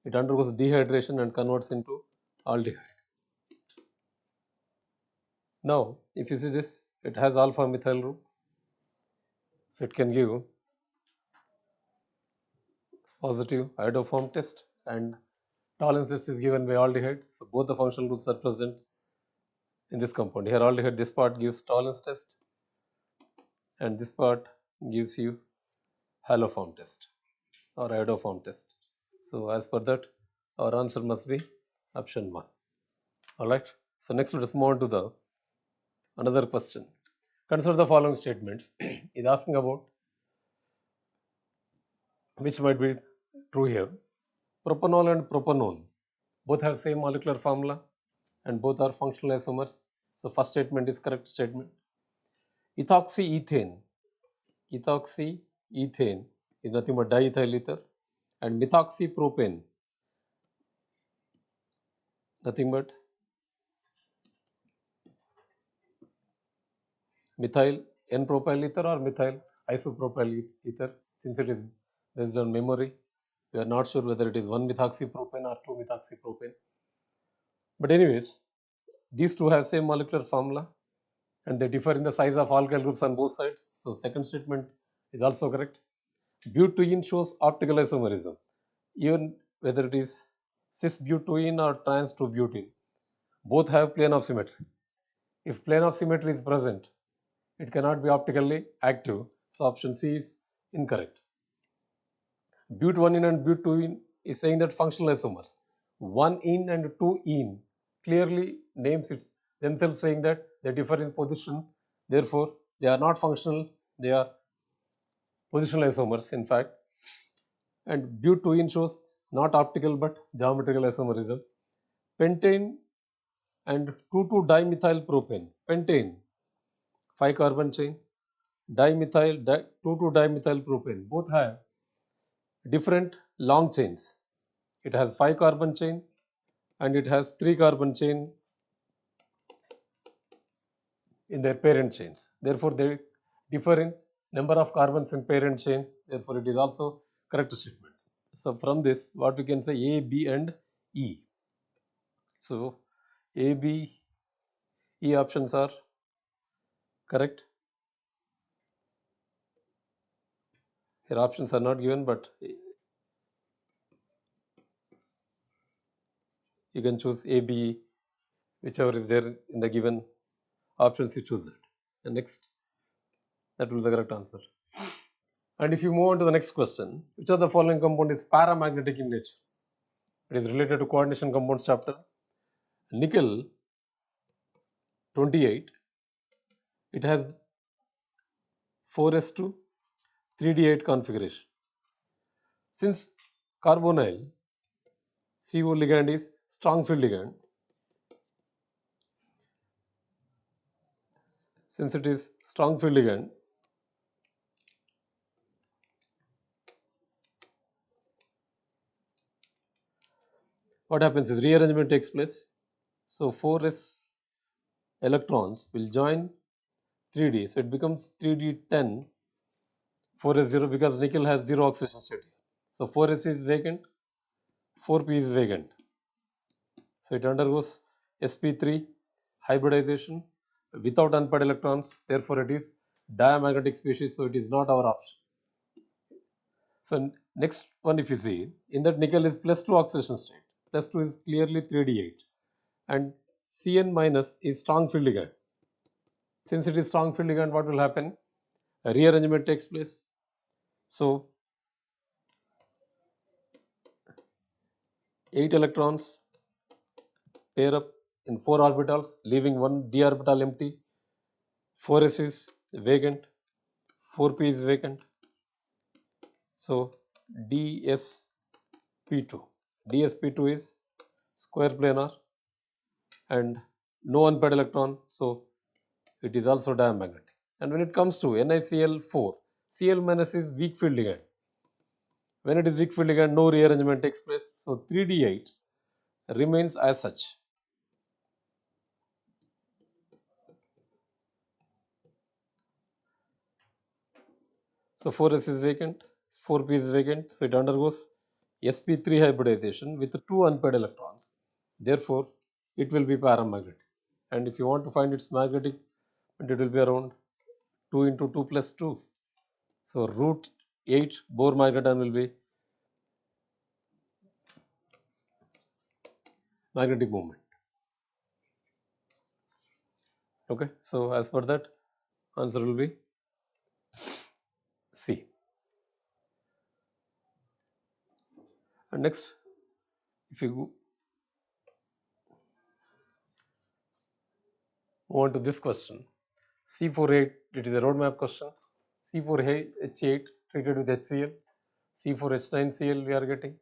It undergoes dehydration and converts into aldehyde. Now, if you see this, it has alpha methyl group. So it can give positive iodoform test, and tolerance test is given by aldehyde. So both the functional groups are present in this compound. Here aldehyde, this part gives tolerance test and this part gives you haloform test or iodoform test. So as per that, our answer must be option 1. Alright. So next let us move on to the another question. Consider the following statements. It is asking about which might be true here. Propanol and propanone both have same molecular formula and both are functional isomers. So first statement is correct statement. Ethoxyethane is nothing but diethyl ether, and methoxypropane nothing but methyl N-propyl ether or methyl isopropyl ether. Since it is based on memory, we are not sure whether it is 1-methoxypropane or 2-methoxypropane. But anyways, these two have same molecular formula and they differ in the size of alkyl groups on both sides. So second statement is also correct. Butene shows optical isomerism. Even whether it is cis-butene or trans-2-butene, both have plane of symmetry. If plane of symmetry is present, it cannot be optically active. So option C is incorrect. But 1 in and but 2 in is saying that functional isomers. 1 in and 2 in clearly names it themselves, saying that they differ in position. Therefore, they are not functional, they are positional isomers in fact. And but 2 in shows not optical but geometrical isomerism. Pentane and 2,2-dimethyl propane. Pentane, 5 carbon chain. Dimethyl, 2,2-dimethyl propane. Both have different long chains. It has 5 carbon chain and it has 3 carbon chain in their parent chains. Therefore, they differ in number of carbons in parent chain. Therefore, it is also correct statement. So, from this, what we can say A, B and E. So, A, B, E options are correct. Here options are not given, but you can choose A, B, E, whichever is there in the given options, you choose that. And next, that will be the correct answer. And if you move on to the next question, which of the following compound is paramagnetic in nature? It is related to coordination compounds chapter. Nickel 28, it has 4s2 3d8 configuration. Since carbonyl CO ligand is strong field ligand, since it is strong field ligand, what happens is rearrangement takes place. So 4s electrons will join 3d, so it becomes 3d10 4s0 because nickel has 0 oxidation state. So 4s is vacant, 4p is vacant. So it undergoes sp3 hybridization without unpaired electrons. Therefore, it is diamagnetic species. So it is not our option. So next one, if you see, in that nickel is plus 2 oxidation state. Plus 2 is clearly 3d8, and Cn minus is strong field ligand. Since it is strong field ligand, what will happen? A rearrangement takes place. So 8 electrons pair up in 4 orbitals, leaving one d orbital empty. 4s is vacant, 4p is vacant. So dsp2. dsp2 is square planar and no unpaired electron, so it is also diamagnetic. And when it comes to NiCl4, Cl minus is weak field ligand. When it is weak field ligand, no rearrangement takes place, so 3d8 remains as such. So 4s is vacant, 4p is vacant, so it undergoes sp3 hybridization with 2 unpaired electrons. Therefore, it will be paramagnetic. And if you want to find its magnetic, it will be around 2 into 2 plus 2. So root 8 Bohr magneton will be magnetic moment. Okay, so as per that, answer will be C. And next, if you move on to this question, C4H, it is a roadmap question. C4H8 treated with HCl, C4H9Cl we are getting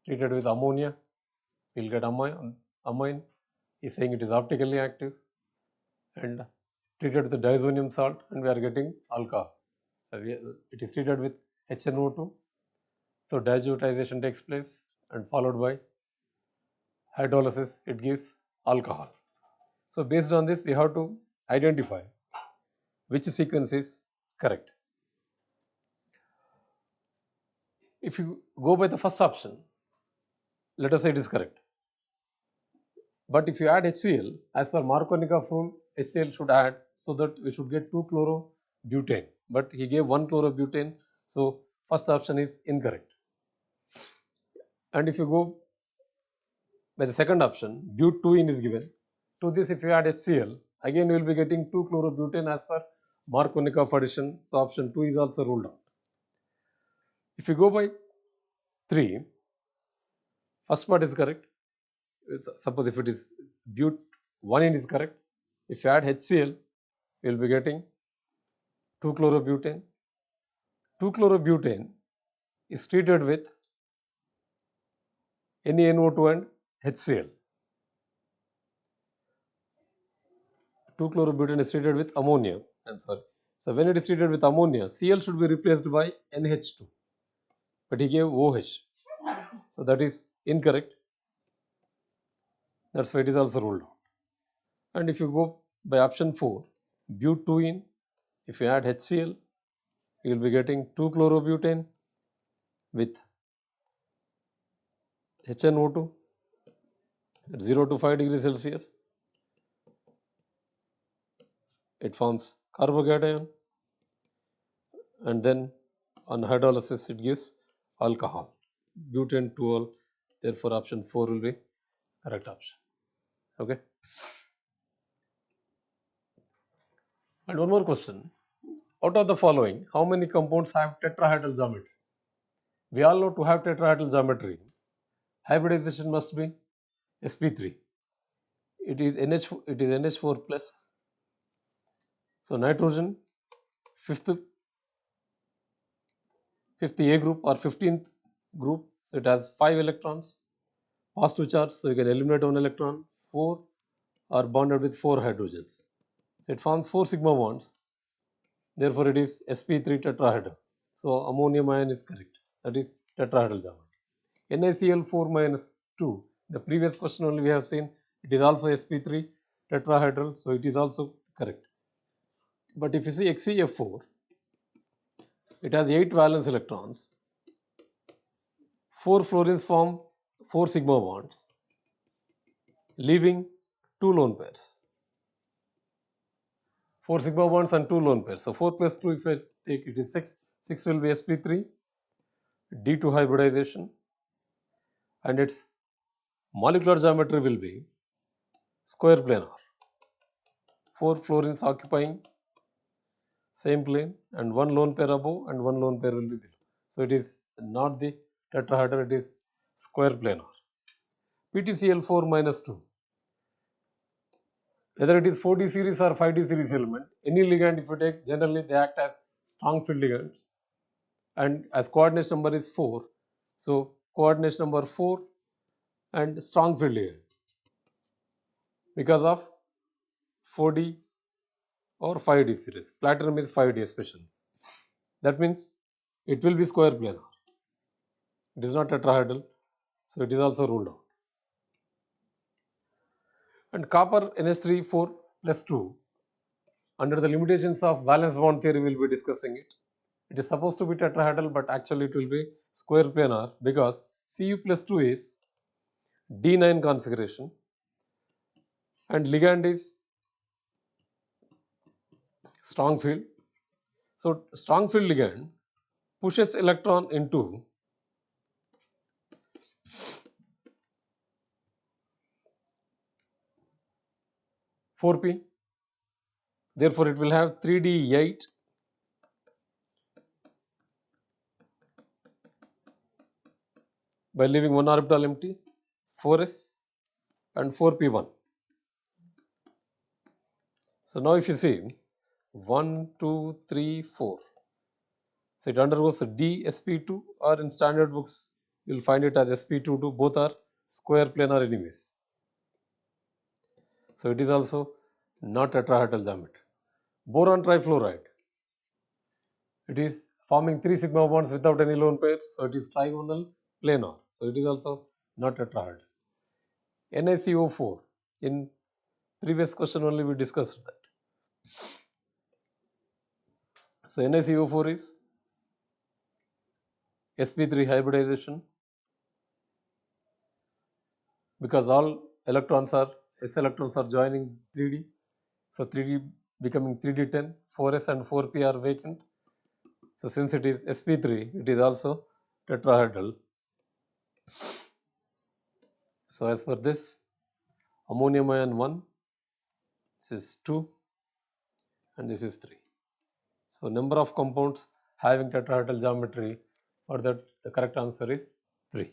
treated with ammonia, we will get amine is saying it is optically active, and treated with the diazonium salt and we are getting alcohol. It is treated with HNO2, so diazotization takes place and followed by hydrolysis, it gives alcohol. So based on this, we have to identify which sequence is correct. If you go by the first option, let us say it is correct. But if you add HCl, as per Markovnikov rule, HCl should add so that we should get 2-chlorobutane. But he gave 1-chlorobutane, so first option is incorrect. And if you go by the second option, but2in is given. To this, if you add HCl, again you will be getting 2-chlorobutane as per Markovnikov addition. So option 2 is also ruled out. If you go by 3, first part is correct. Suppose if it is but 1 is correct. If you add HCl, you will be getting 2-chlorobutane. 2-chlorobutane is treated with NaNO2 and HCl. 2-chlorobutane is treated with ammonia. I'm sorry. So when it is treated with ammonia, Cl should be replaced by NH2. But he gave OH. So that is incorrect. That's why it is also ruled out. And if you go by option 4, but2ene, if you add HCl, you will be getting 2-chlorobutane with HNO2 at 0 to 5 degrees Celsius. It forms carbocation, and then on hydrolysis it gives alcohol, butane 2-ol. Therefore option 4 will be correct option. Okay. And one more question. Out of the following, how many compounds have tetrahedral geometry? We all know to have tetrahedral geometry, hybridization must be sp3. It is NH4 plus. So nitrogen, fifth A group or 15th group. So it has 5 electrons, positive charge. So you can eliminate 1 electron. 4 are bonded with 4 hydrogens. So it forms 4 sigma bonds. Therefore it is sp3 tetrahedral. So ammonium ion is correct. That is tetrahedral geometry. NaCl4 minus 2. The previous question only we have seen. It is also sp3 tetrahedral. So it is also correct. But if you see XeF4, it has 8 valence electrons. 4 fluorines form 4 sigma bonds, leaving 2 lone pairs. 4 sigma bonds and 2 lone pairs. So 4 plus 2, if I take it is 6. 6 will be sp3, D2 hybridization, and its molecular geometry will be square planar. 4 fluorines occupying same plane, and 1 lone pair above and 1 lone pair will be below. So it is not the tetrahedral, it is square planar. PTCl4 minus 2. Whether it is 4D series or 5D series element, any ligand if you take, generally they act as strong field ligands, and as coordination number is 4, so coordination number 4 and strong field ligand because of 4D or 5D series. Platinum is 5D especially. That means it will be square planar. It is not tetrahedral, so it is also ruled out. And copper NH3 4 plus 2, under the limitations of valence bond theory, we will be discussing it. It is supposed to be tetrahedral, but actually it will be square planar because Cu plus 2 is D9 configuration and ligand is strong field. So strong field ligand pushes electron into (4p). Therefore, it will have 3d8 by leaving one orbital empty, 4s and 4p1. So now if you see 1, 2, 3, 4. So it undergoes DsP2, or in standard books you will find it as sp22. Both are square planar anyways. So it is also not tetrahedral geometry. Boron trifluoride. It is forming 3 sigma bonds without any lone pair. So it is trigonal planar. So it is also not tetrahedral. NaCO4. In previous question only we discussed that. So NaCO4 is sp3 hybridization because all electrons are s electrons are joining 3d. So 3d becoming 3d10, 4s and 4p are vacant. So since it is sp3, it is also tetrahedral. So as per this, ammonium ion 1, this is 2 and this is 3. So number of compounds having tetrahedral geometry, for that the correct answer is 3.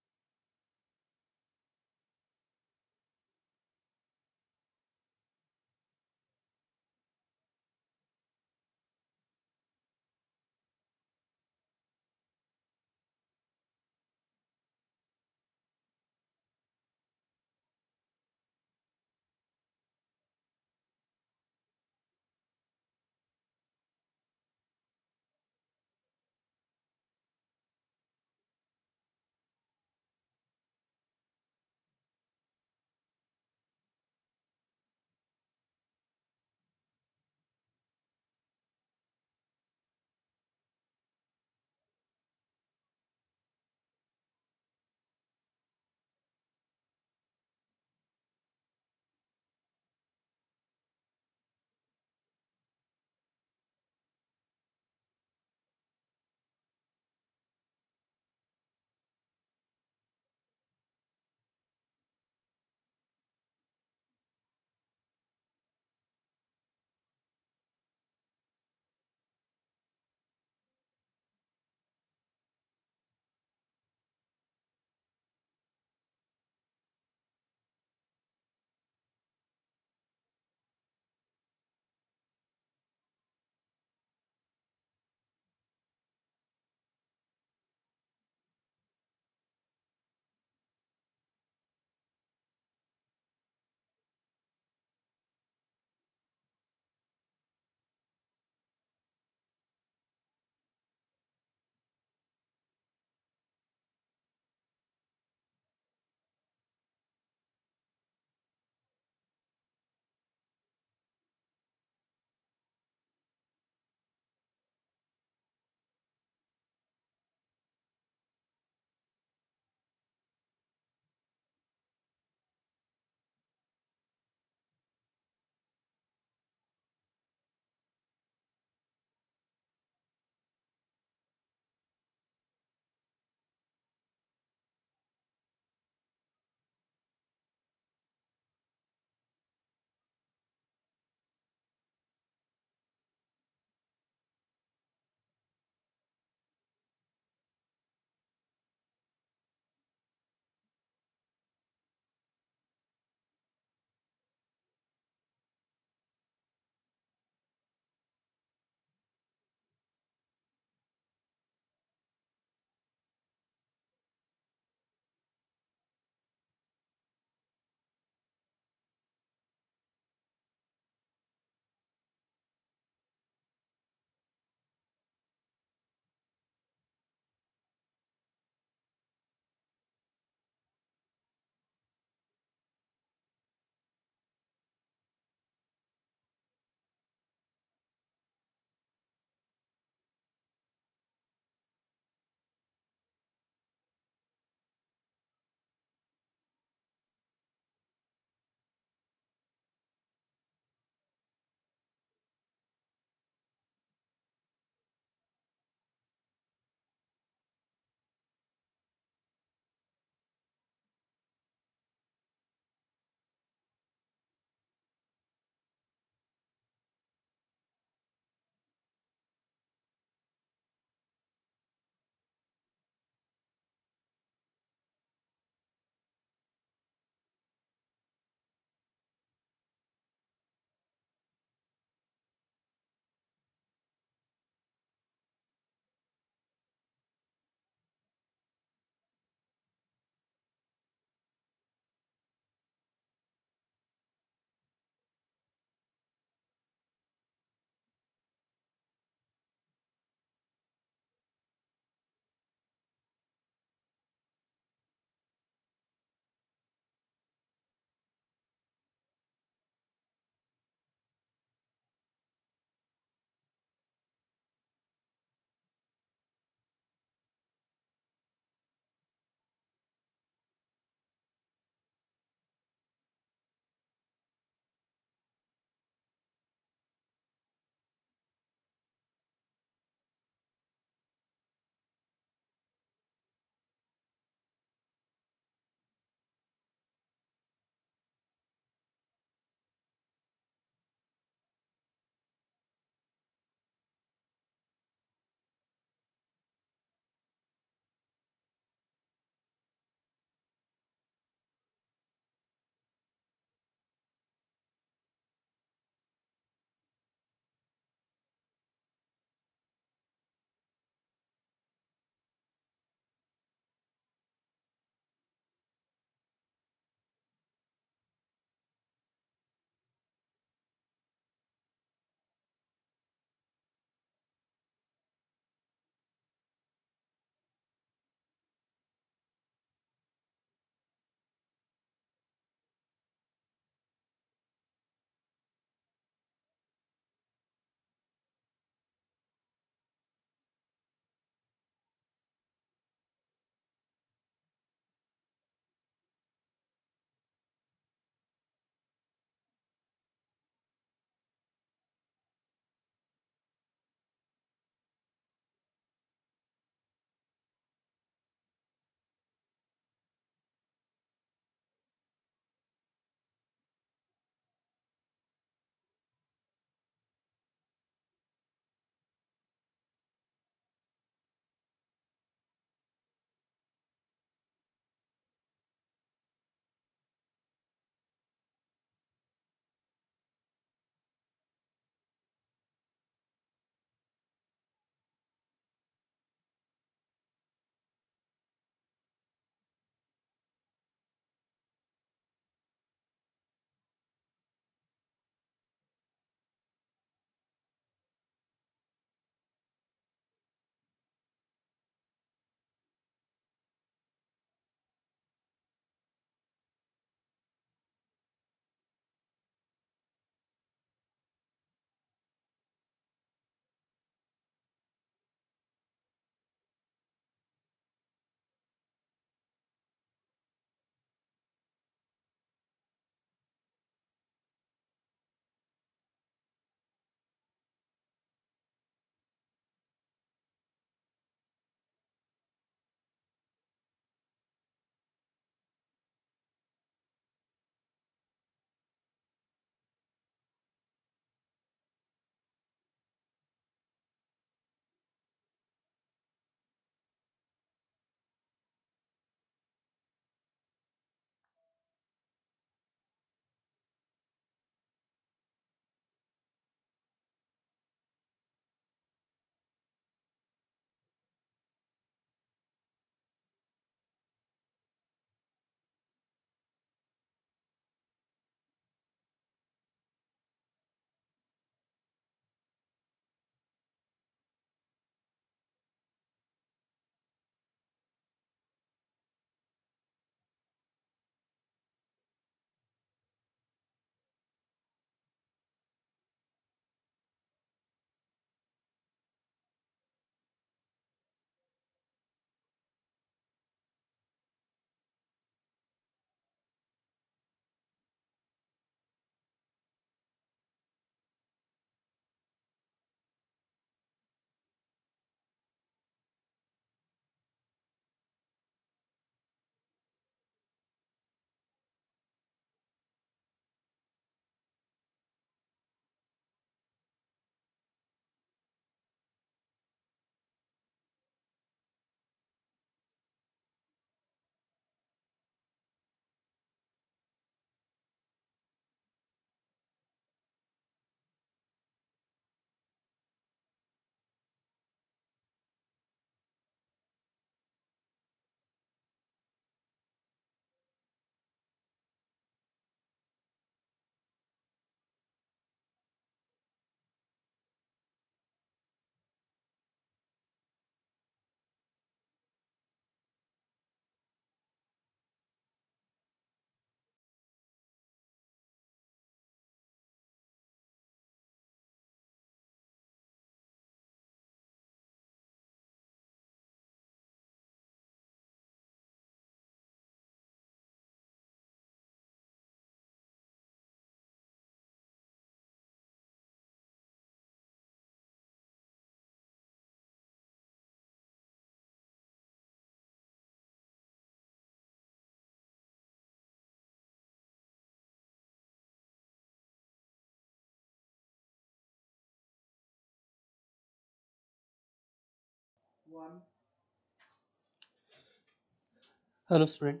Hello student,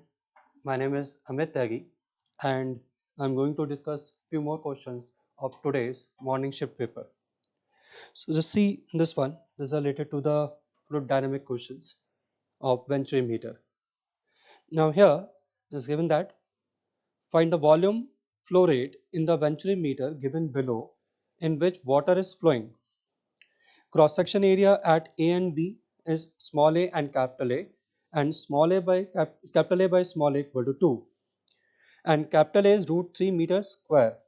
my name is Amit Tyagi and I'm going to discuss few more questions of today's morning shift paper. So just see this one, this is related to the fluid dynamic questions of venturi meter. Now here it is given that find the volume flow rate in the venturi meter given below in which water is flowing. Cross section area at A and B is small a and capital A, and small a by capital A by small a equal to 2, and capital A is root 3 meters square,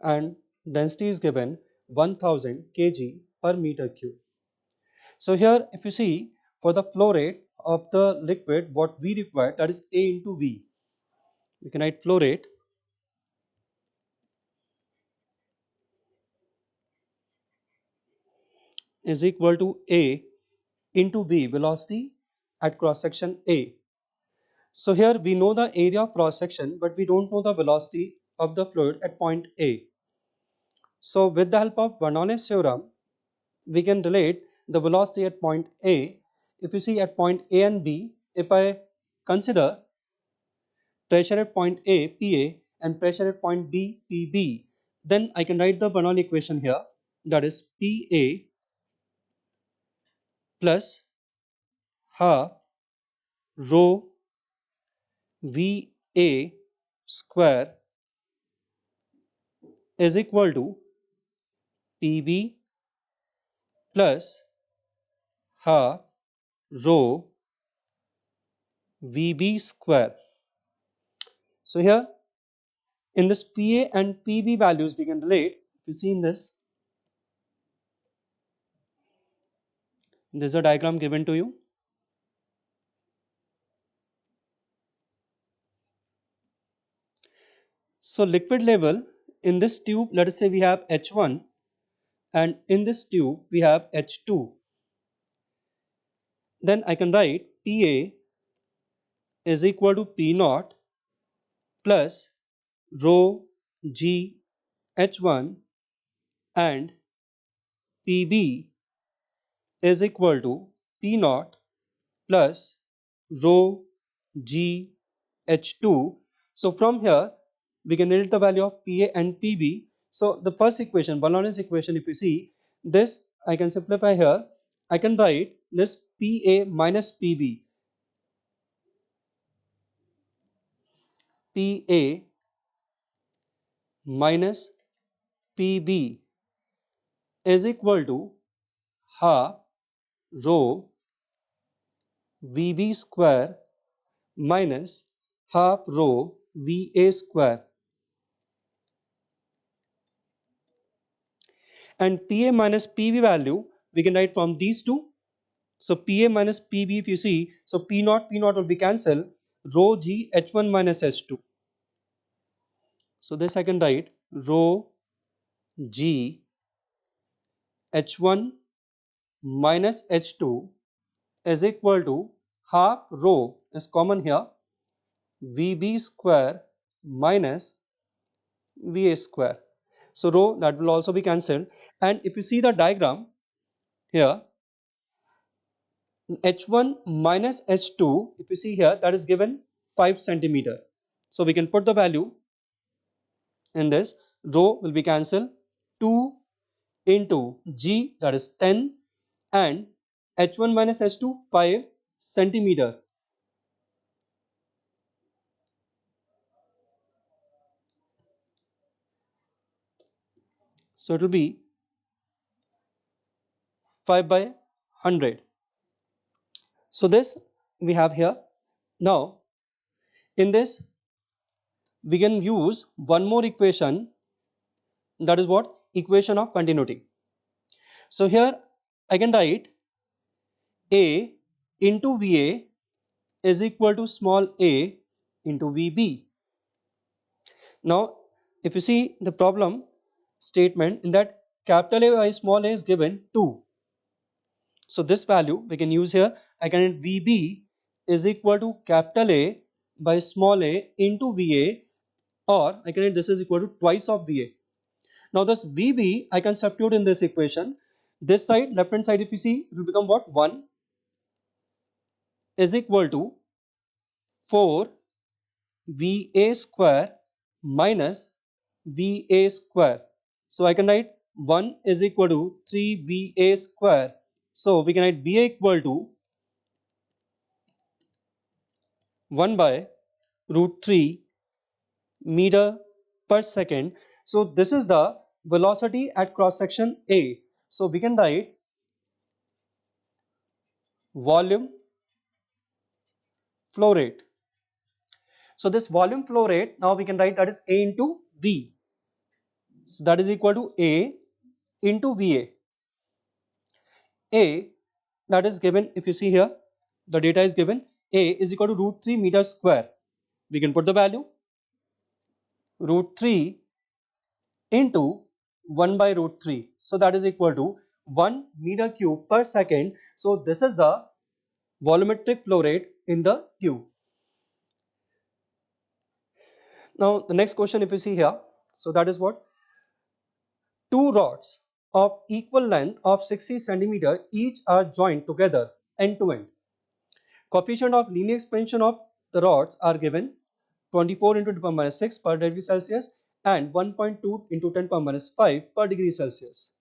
and density is given 1000 kg per meter cube. So here if you see, for the flow rate of the liquid, what we require, that is A into V. We can write flow rate is equal to A into V, velocity at cross section A. So here we know the area of cross section, but we don't know the velocity of the fluid at point A. So with the help of Bernoulli's theorem, we can relate the velocity at point A. If you see at point A and B, if I consider pressure at point A, PA, and pressure at point B, PB, then I can write the Bernoulli equation here, that is PA plus half rho VA square is equal to PB plus half rho VB square. So here in this PA and PB values we can relate. If you see in this, this is a diagram given to you. So liquid level in this tube, let us say we have H1, and in this tube we have H2. Then I can write PA is equal to P naught plus rho G H1, and PB is equal to P naught plus rho G H2. So from here we can relate the value of PA and PB. So the first equation, Bernoulli's equation, if you see this, I can simplify here. I can write this PA minus PB. PA minus PB is equal to half rho VB square minus half rho VA square. And PA minus PB value we can write from these two. So PA minus PB, if you see, so P naught will be cancelled, rho G H1 minus H2. So this I can write rho G H1 minus H2 is equal to half rho is common here, VB square minus VA square. So rho that will also be cancelled, and if you see the diagram here, H1 minus H2, if you see here, that is given 5 centimeter. So we can put the value in this, rho will be cancelled, 2 into G, that is 10, and H1 minus H2 5 centimeter. So it will be 5 by 100. So this we have here. Now in this we can use one more equation, that is what? Equation of continuity. So here I can write A into VA is equal to small a into VB. Now if you see the problem statement, in that capital A by small a is given 2. So this value we can use here. I can write VB is equal to capital A by small a into VA, or I can write this is equal to twice of VA. Now this VB I can substitute in this equation. This side, left hand side, if you see, it will become what? 1 is equal to 4 VA square minus VA square. So I can write 1 is equal to 3 VA square. So we can write VA equal to 1 by root 3 meter per second. So this is the velocity at cross section A. So we can write volume flow rate. So this volume flow rate, now we can write that is A into V. So that is equal to A into VA. A, that is given, if you see here, the data is given, A is equal to root 3 meter square. We can put the value root 3 into 1 by root 3. So that is equal to 1 meter cube per second. So this is the volumetric flow rate in the tube. Now the next question, if you see here, so that is what? Two rods of equal length of 60 centimeter each are joined together end to end. Coefficient of linear expansion of the rods are given 24 into 10 power minus 6 per degree Celsius and 1.2 into 10 power minus 5 per degree Celsius.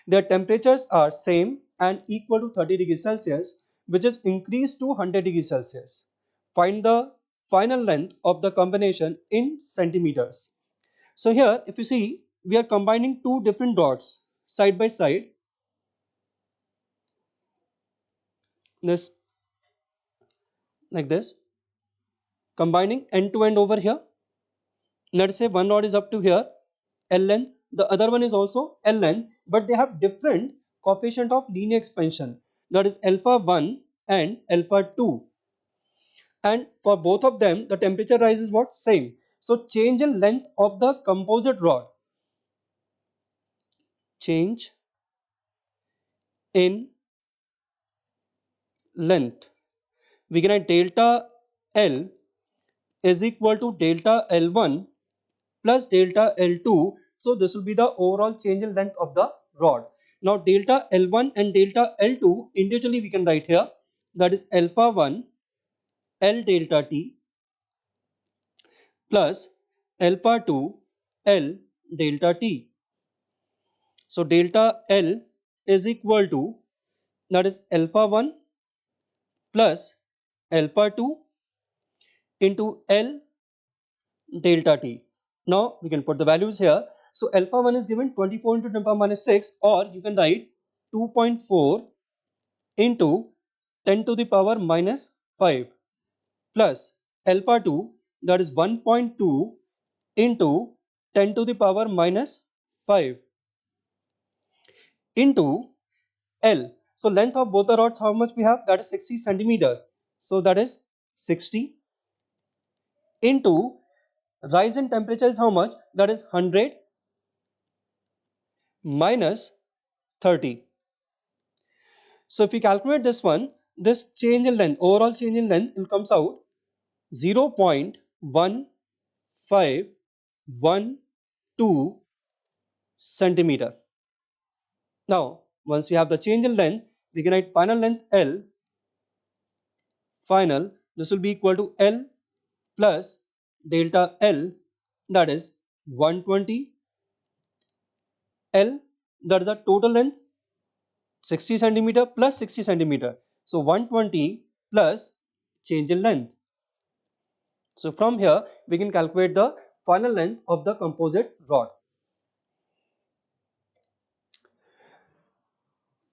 Their temperatures are same and equal to 30 degrees Celsius, which is increased to 100 degrees Celsius. Find the final length of the combination in centimeters. So here, if you see, we are combining two different rods side by side. This, like this, combining end to end over here. Let's say one rod is up to here, ln, the other one is also ln, but they have different coefficient of linear expansion, that is alpha 1 and alpha 2, and for both of them the temperature rise is what? Same. So change in length of the composite rod, change in length, we can write delta L is equal to delta L1 plus delta L2. So this will be the overall change in length of the rod. Now delta L1 and delta L2 individually we can write here, that is alpha 1 L delta T plus alpha 2 L delta T. So delta L is equal to, that is alpha 1 plus alpha 2 into L delta T. Now we can put the values here. So alpha 1 is given 24 into 10 power minus 6, or you can write 2.4 into 10 to the power minus 5 plus alpha 2, that is 1.2 into 10 to the power minus 5 into L. So length of both the rods, how much we have? That is 60 centimeter. So that is 60 into rise in temperature is how much? That is 100 minus 30. So if we calculate this one, this change in length, overall change in length, will comes out 0.1512 centimeter. Now once we have the change in length, we can write final length L. Final, this will be equal to L plus delta L, that is 120 L, that is the total length 60 centimeter plus 60 centimeter. So 120 plus change in length. So from here we can calculate the final length of the composite rod.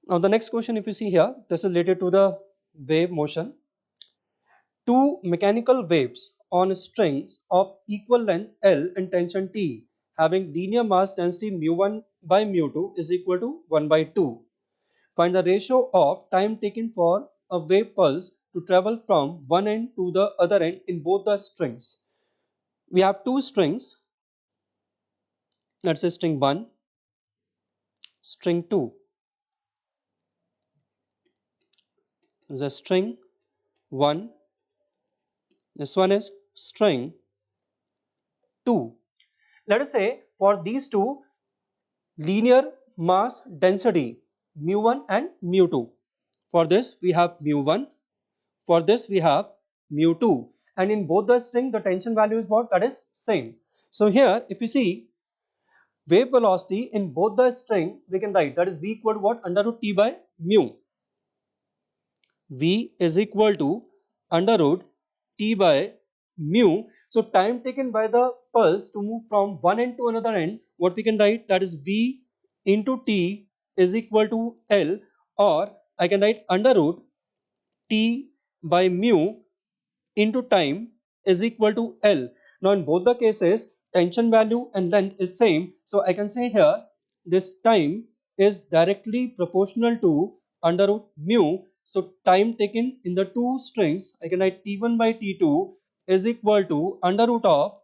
Now the next question, if you see here, this is related to the wave motion. Two mechanical waves on strings of equal length L and tension T having linear mass density mu1 by mu2 is equal to 1 by 2. Find the ratio of time taken for a wave pulse to travel from one end to the other end in both the strings. We have two strings, let's say string 1, string 2. This is string 1, this one is string 2. Let us say for these two, linear mass density mu1 and mu2. For this we have mu1, for this we have mu2, and in both the string the tension value is what? That is same. So here if you see wave velocity in both the string, we can write that is v equal to what? Under root t by mu. V is equal to under root t by mu. So time taken by the pulse to move from one end to another end, what we can write, that is v into t is equal to L, or I can write under root t by mu into time is equal to L. Now in both the cases tension value and length is same, so I can say here this time is directly proportional to under root mu. So time taken in the two strings, I can write T1 by T2 is equal to under root of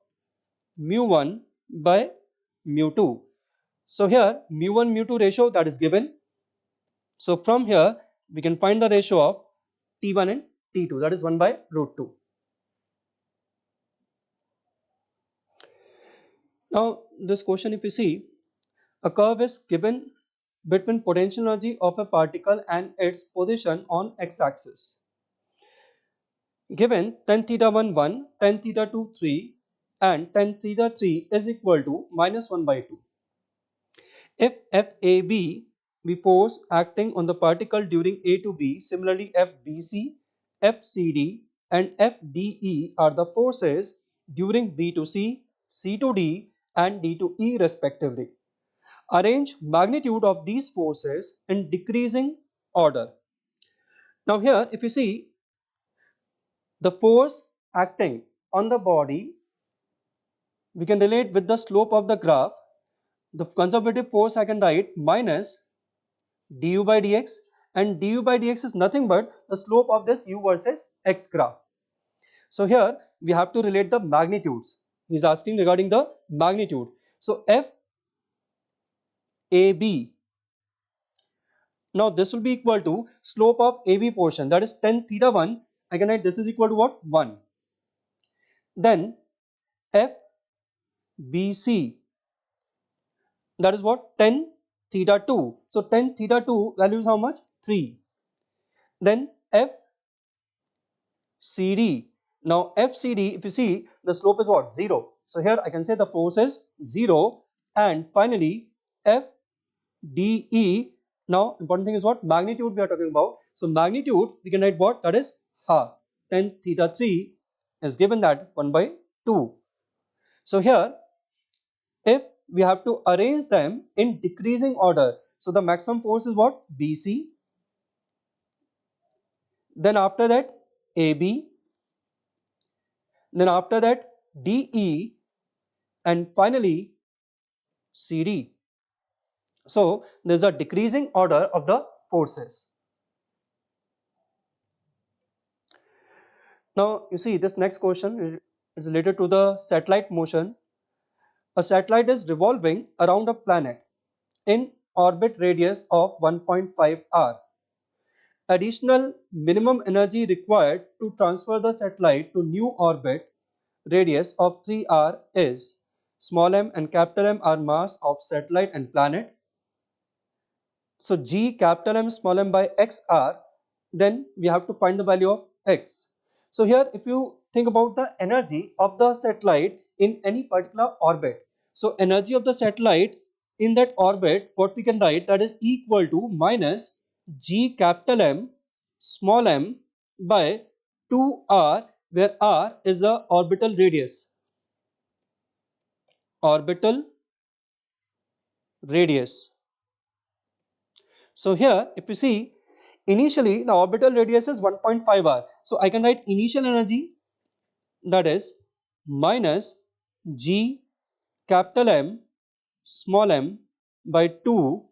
mu1 by mu2. So here mu1 mu2 ratio that is given. So from here we can find the ratio of T1 and T2, that is 1 by root 2. Now this question, if you see, a curve is given between potential energy of a particle and its position on x-axis. Given tan theta 1 1, tan theta 2 3 and tan theta 3 is equal to minus 1 by 2. If FAB be force acting on the particle during A to B, similarly FBC, FCD and FDE are the forces during B to C, C to D and D to E respectively. Arrange magnitude of these forces in decreasing order. Now here if you see the force acting on the body, we can relate with the slope of the graph. The conservative force I can write minus du by dx, and du by dx is nothing but the slope of this u versus x graph. So here we have to relate the magnitudes. He is asking regarding the magnitude. So F AB, now this will be equal to slope of AB portion, that is tan theta 1, I can write this is equal to what? 1. Then FBC, that is what? Tan theta 2. So tan theta 2 value is how much? 3. Then FCD. Now FCD, if you see, the slope is what? 0. So here I can say the force is 0. And finally FDE. Now important thing is what? Magnitude we are talking about. So magnitude we can write what? That is half. Tan theta 3 is given that 1 by 2. So here if we have to arrange them in decreasing order, so the maximum force is what? BC. Then after that AB. Then after that DE. And finally CD. So there is a decreasing order of the forces. Now you see this next question is related to the satellite motion. A satellite is revolving around a planet in orbit radius of 1.5 r. Additional minimum energy required to transfer the satellite to new orbit radius of 3 r is small m and capital M are mass of satellite and planet. So G capital M small m by x r, then we have to find the value of x. So here if you think about the energy of the satellite in any particular orbit, so energy of the satellite in that orbit, what we can write, that is equal to minus G capital M small m by 2r, where r is a orbital radius. Orbital radius. So here if you see, initially the orbital radius is 1.5 r. So I can write initial energy, that is minus G capital M small m by 2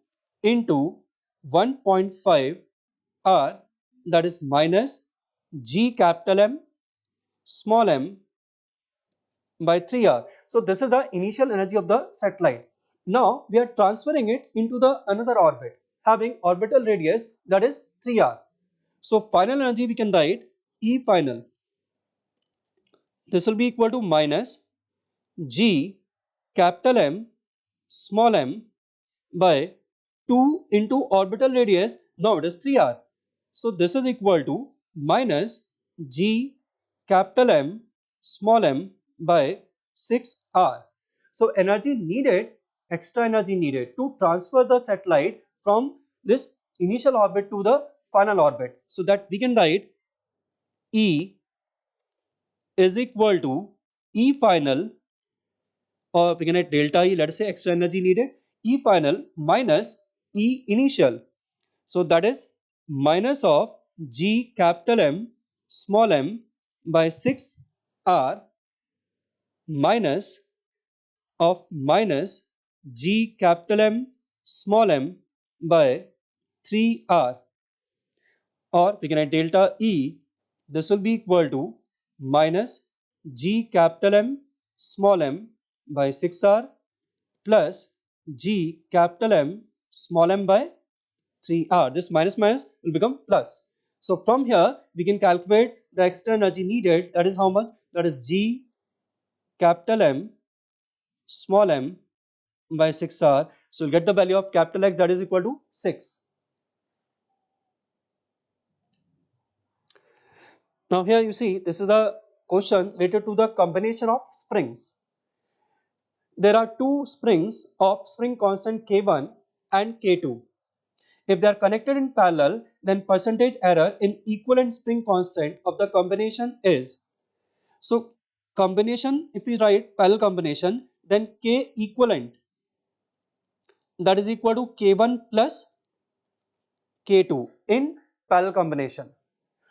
into 1.5 r, that is minus G capital M small m by 3r. So this is the initial energy of the satellite. Now we are transferring it into the another orbit having orbital radius, that is 3r. So final energy we can write E final. This will be equal to minus G capital M small m by 2 into orbital radius, now it is 3r. So this is equal to minus g capital M small m by 6r. So energy needed, extra energy needed to transfer the satellite from this initial orbit to the final orbit. So that we can write E is equal to E final, or we can write delta E, let us say extra energy needed, E final minus E initial. So that is minus of G capital M small m by 6r minus of minus G capital M small m by 3r, or we can write delta E, this will be equal to minus G capital M small m by 6r plus G capital M small m by 3r. This minus minus will become plus. So from here we can calculate the extra energy needed, that is how much, that is G capital M small m by 6r. So we'll get the value of capital X, that is equal to 6. Now here you see, this is the question related to the combination of springs. There are two springs of spring constant K1 and K2. If they are connected in parallel, then percentage error in equivalent spring constant of the combination is. So combination, if we write parallel combination, then K equivalent, that is equal to K1 plus K2 in parallel combination.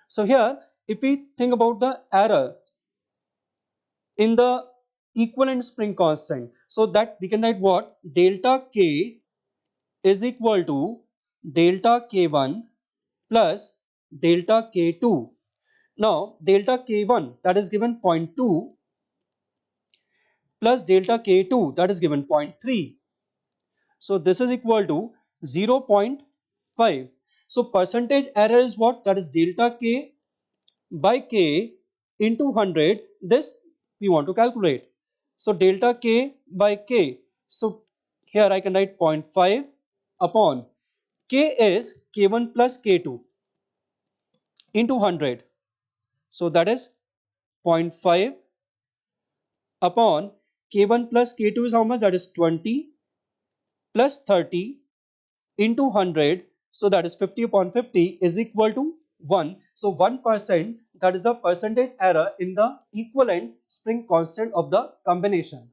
So here if we think about the error in the equivalent spring constant, so that we can write what, delta K is equal to delta K1 plus delta K2. Now delta K1, that is given 0.2 plus delta K2, that is given 0.3. So this is equal to 0.5. So percentage error is what, that is delta K by K into 100. This we want to calculate. So delta K by K, so here I can write 0.5 upon K is K1 plus K2 into 100. So that is 0.5 upon K1 plus K2 is how much, that is 20 plus 30 into 100. So that is 50 upon 50 is equal to 1. So 1%, that is the percentage error in the equivalent spring constant of the combination.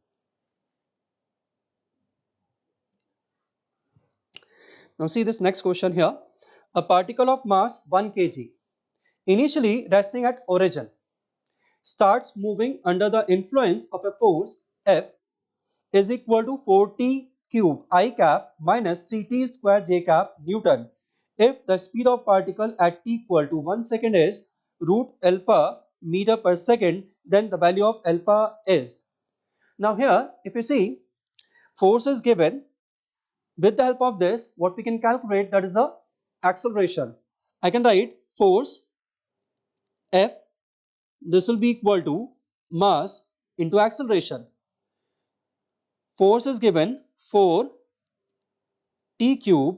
Now see this next question here. A particle of mass 1 kg, initially resting at origin, starts moving under the influence of a force F is equal to 4t cube I cap minus 3t square j cap Newton. If the speed of particle at t equal to 1 second is root alpha meter per second, then the value of alpha is. Now here if you see, force is given. With the help of this, what we can calculate, that is the acceleration. I can write force F, this will be equal to mass into acceleration. Force is given 4 t cube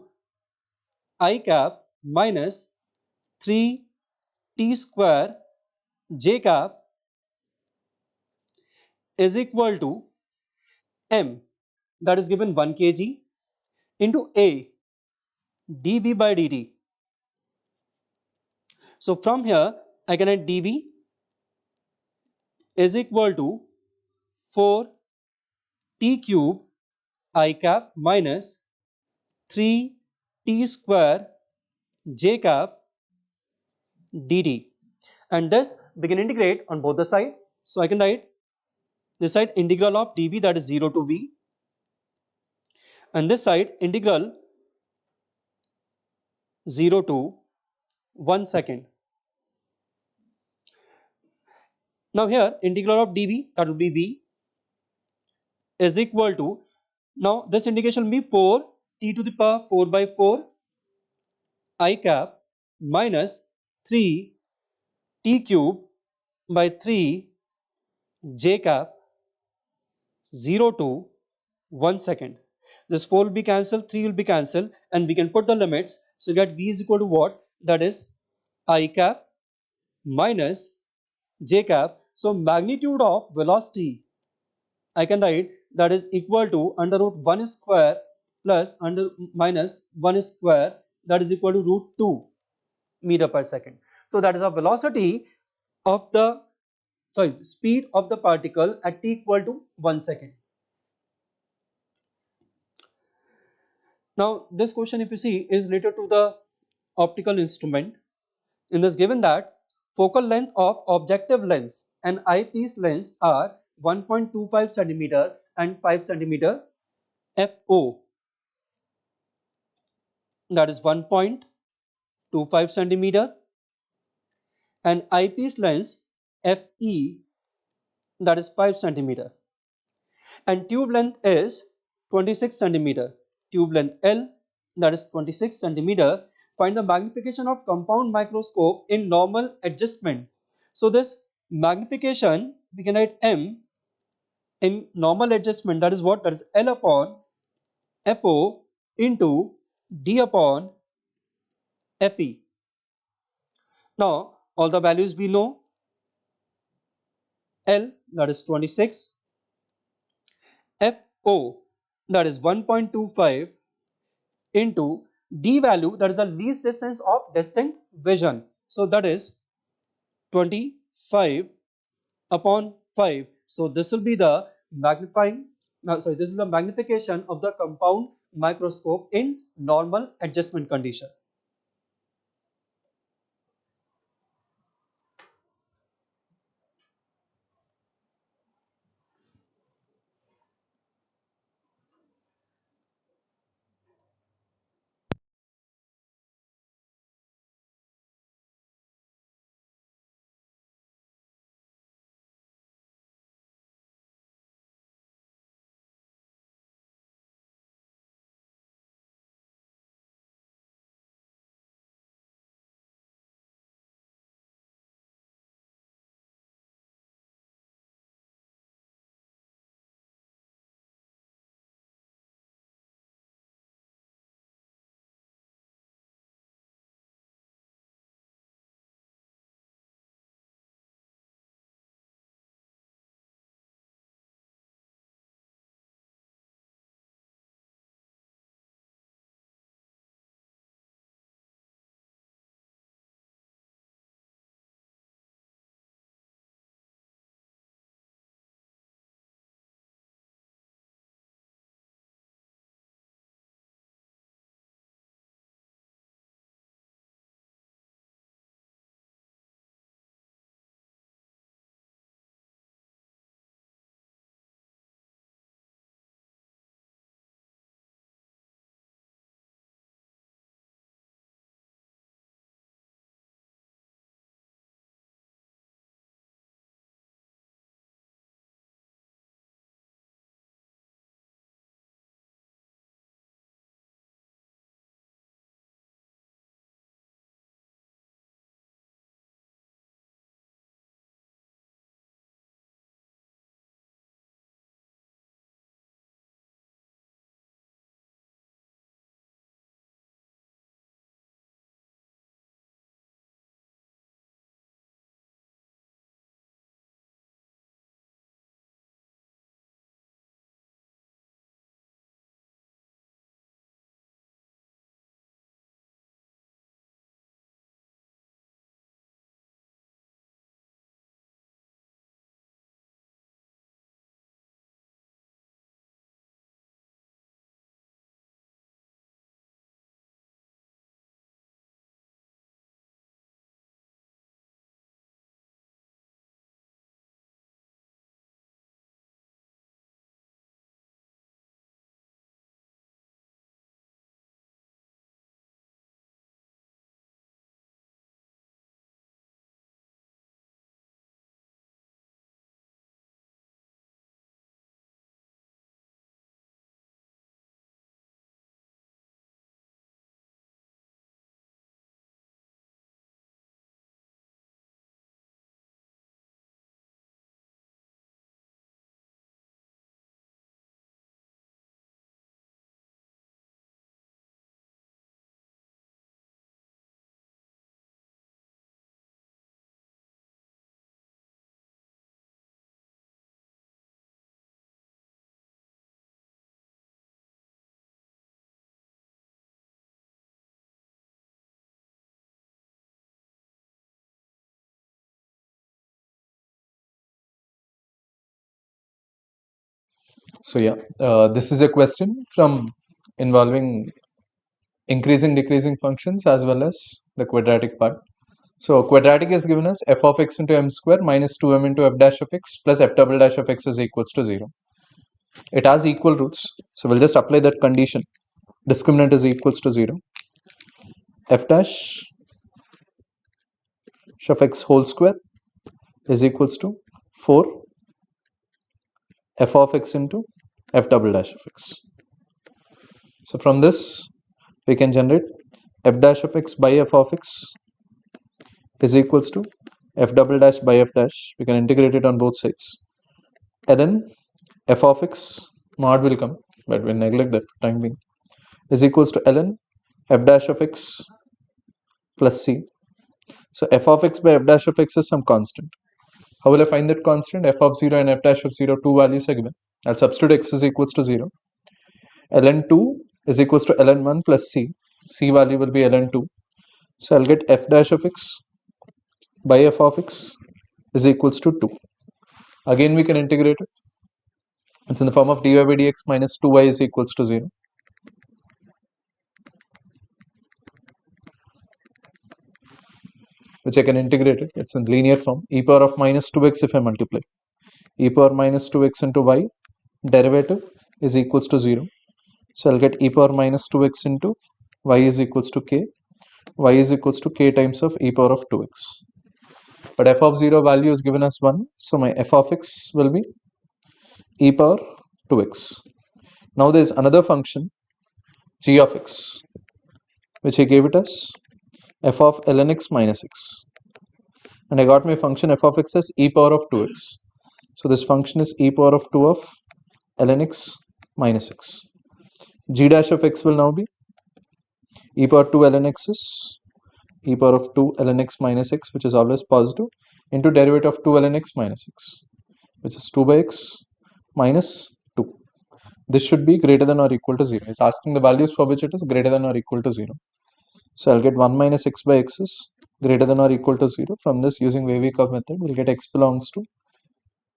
I cap minus 3 t square j cap is equal to m, that is given 1 kg, into a dv by dt. So from here I can write dv is equal to 4 t cube I cap minus 3 t square j cap dt, and this we can integrate on both the side. So I can write this side integral of dv, that is 0 to v, and this side integral 0 to 1 second. Now here integral of dv, that will be v, is equal to, now this integration will be 4 t to the power 4 by 4 I cap minus 3 t cube by 3 j cap 0 to 1 second. This 4 will be cancelled, 3 will be cancelled, and we can put the limits. So get v is equal to what? That is I cap minus j cap. So magnitude of velocity I can write that is equal to under root 1 square plus under minus 1 square, that is equal to root 2 meter per second. So that is a velocity of the speed of the particle at t equal to 1 second. Now this question, if you see, is related to the optical instrument. In this, given that focal length of objective lens and eyepiece lens are 1.25 centimeter and 5 centimeter FO, that is 1.25 centimeter, and eyepiece lens FE, that is 5 centimeter, and tube length is 26 centimeter. Tube length L, that is 26 centimeter. Find the magnification of compound microscope in normal adjustment. So this magnification we can write M in normal adjustment, that is what? That is L upon FO into D upon FE. Now all the values we know. L, that is 26, FO, that is 1.25 into D value, that is the least distance of distinct vision. So that is 25 upon 5. So this will be the this is the magnification of the compound microscope in normal adjustment condition. So yeah, this is a question from involving increasing decreasing functions as well as the quadratic part. So quadratic is given as f of x into m square minus 2m into f dash of x plus f double dash of x is equals to 0. It has equal roots, so we'll just apply that condition. Discriminant is equals to 0. F dash of x whole square is equals to 4 f of x into f double dash of x. So from this we can generate f dash of x by f of x is equals to f double dash by f dash. We can integrate it on both sides. Ln f of x mod will come, but we'll neglect that for time being, is equals to ln f dash of x plus c. So f of x by f dash of x is some constant. How will I find that constant? F of 0 and f dash of 0, two values are given. I'll substitute x is equals to 0. ln 2 is equals to ln 1 plus c. C value will be ln 2. So I'll get f dash of x by f of x is equals to 2. Again we can integrate it. It's in the form of dy by dx minus 2y is equals to 0. Which I can integrate it. It's in linear form. E power of minus 2x if I multiply. E power minus 2x into y derivative is equals to 0. So I'll get e power minus 2x into y is equals to k. Y is equals to k times of e power of 2x. But f of 0 value is given as 1. So my f of x will be e power 2x. Now there is another function g of x, which I gave it as f of ln x minus x. And I got my function f of x as e power of 2x. So this function is e power of 2 of ln x minus x. G dash of x will now be e power 2 ln x is e power of 2 ln x minus x, which is always positive, into derivative of 2 ln x minus x, which is 2 by x minus 2. This should be greater than or equal to 0. It's asking the values for which it is greater than or equal to 0. So I'll get 1 minus x by x is greater than or equal to 0. From this, using wavy curve method, we'll get x belongs to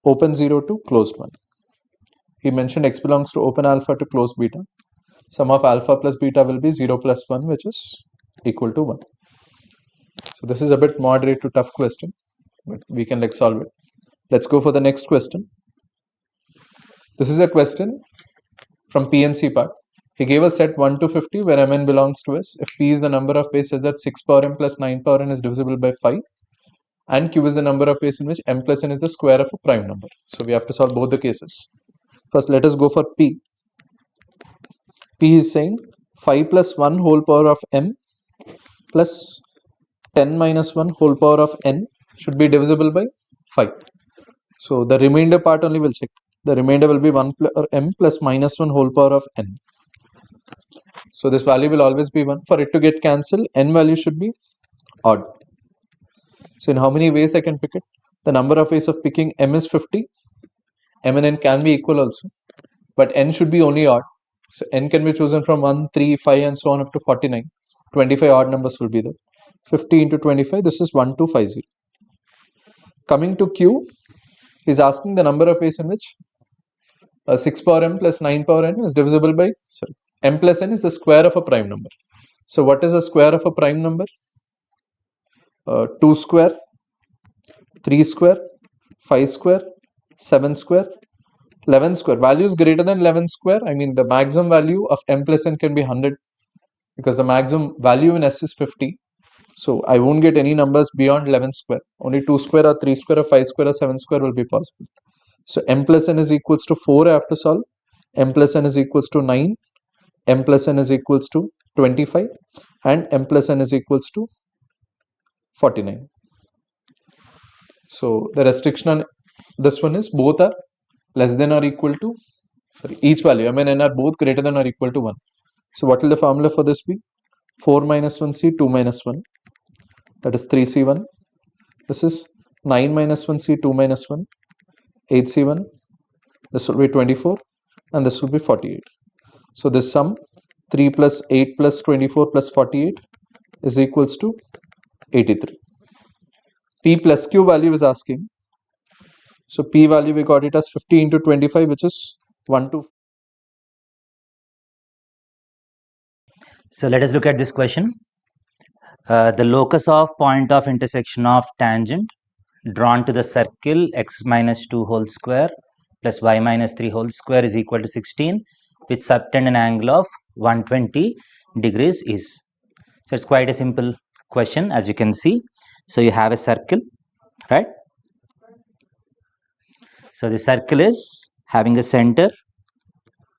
open 0 to closed 1. He mentioned x belongs to open alpha to closed beta. Sum of alpha plus beta will be 0 plus 1, which is equal to 1. So this is a bit moderate to tough question, but we can solve it. Let's go for the next question. This is a question from PNC part. He gave a set 1 to 50 where Mn belongs to S. If P is the number of ways such that 6 power m plus 9 power n is divisible by 5, and Q is the number of ways in which m plus n is the square of a prime number. So we have to solve both the cases. First, let us go for P. P is saying 5 plus 1 whole power of m plus 10 minus 1 whole power of n should be divisible by 5. So the remainder part only will check. The remainder will be 1 m plus minus 1 whole power of n. So this value will always be 1. For it to get cancelled, n value should be odd. So in how many ways I can pick it? The number of ways of picking m is 50. M and n can be equal also, but n should be only odd. So n can be chosen from 1, 3, 5 and so on up to 49. 25 odd numbers will be there. 50 into 25, this is 1250. Coming to Q, he is asking the number of ways in which 6 power m plus 9 power n is divisible by, m plus n is the square of a prime number. So what is the square of a prime number? 2 square, 3 square, 5 square, 7 square, 11 square. Values greater than 11 square, I mean the maximum value of m plus n can be 100, because the maximum value in S is 50. So I won't get any numbers beyond 11 square. Only 2 square or 3 square or 5 square or 7 square will be possible. So m plus n is equals to 4 I have to solve. M plus n is equals to 9. M plus n is equals to 25. And m plus n is equals to 49. So the restriction on this one is both are less than or equal to, each value m and n are both greater than or equal to 1. So what will the formula for this be? 4 minus 1c, 2 minus 1. That is 3c1. This is 9 minus 1c, 2 minus 1. 8c1. This will be 24. And this will be 48. So this sum 3 plus 8 plus 24 plus 48 is equals to 83. P plus Q value is asking. So P value we got it as 50 into 25, which is 1 to. So let us look at this question. The locus of point of intersection of tangent drawn to the circle x minus 2 whole square plus y minus 3 whole square is equal to 16, which subtend an angle of 120 degrees is. So it's quite a simple question, as you can see. So you have a circle, right? So the circle is having a center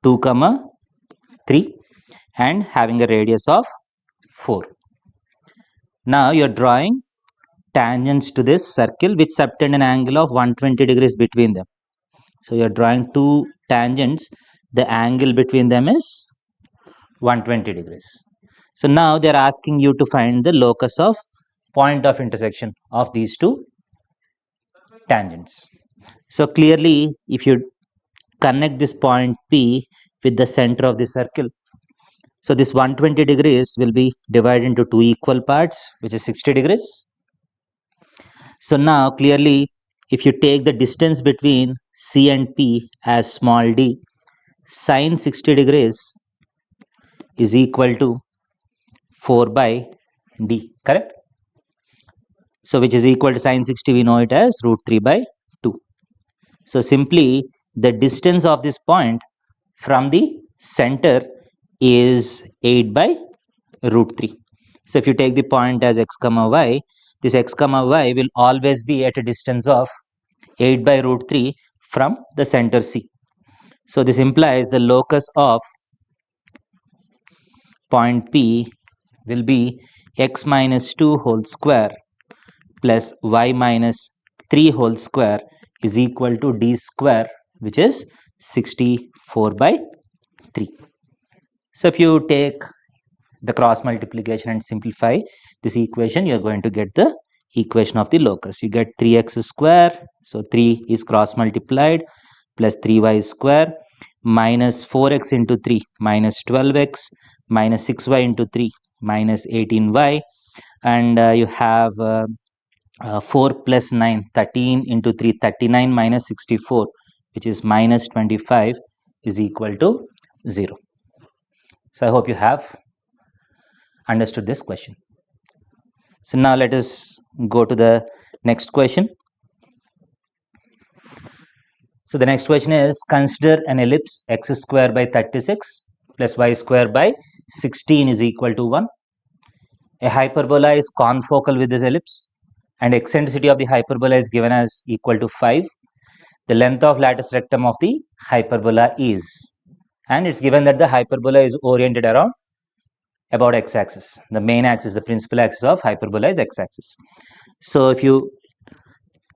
2, 3 and having a radius of 4. Now you are drawing tangents to this circle which subtend an angle of 120 degrees between them. So you are drawing two tangents, the angle between them is 120 degrees. So now they are asking you to find the locus of point of intersection of these two tangents. So clearly, if you connect this point P with the center of the circle, so this 120 degrees will be divided into two equal parts, which is 60 degrees. So now clearly, if you take the distance between C and P as small d, sine 60 degrees is equal to 4 by d, correct? So which is equal to sine 60, we know it as root 3 by 2. So simply the distance of this point from the center is 8 by root 3. So if you take the point as x comma y, this x comma y will always be at a distance of 8 by root 3 from the center C. So this implies the locus of point P will be x minus 2 whole square plus y minus 3 whole square is equal to d square, which is 64 by 3. So if you take the cross multiplication and simplify this equation, you are going to get the equation of the locus. You get 3x square, so 3 is cross multiplied, plus 3y square minus 4x into 3 minus 12x minus 6y into 3 minus 18y, and you have 4 plus 9, 13 into 3, 39 minus 64, which is minus 25 is equal to 0. So I hope you have understood this question. So now let us go to the next question. So the next question is, consider an ellipse x square by 36 plus y square by 16 is equal to 1. A hyperbola is confocal with this ellipse and eccentricity of the hyperbola is given as equal to 5. The length of latus rectum of the hyperbola is, and it's given that the hyperbola is oriented around about x-axis. The main axis, the principal axis of hyperbola is x-axis. So if you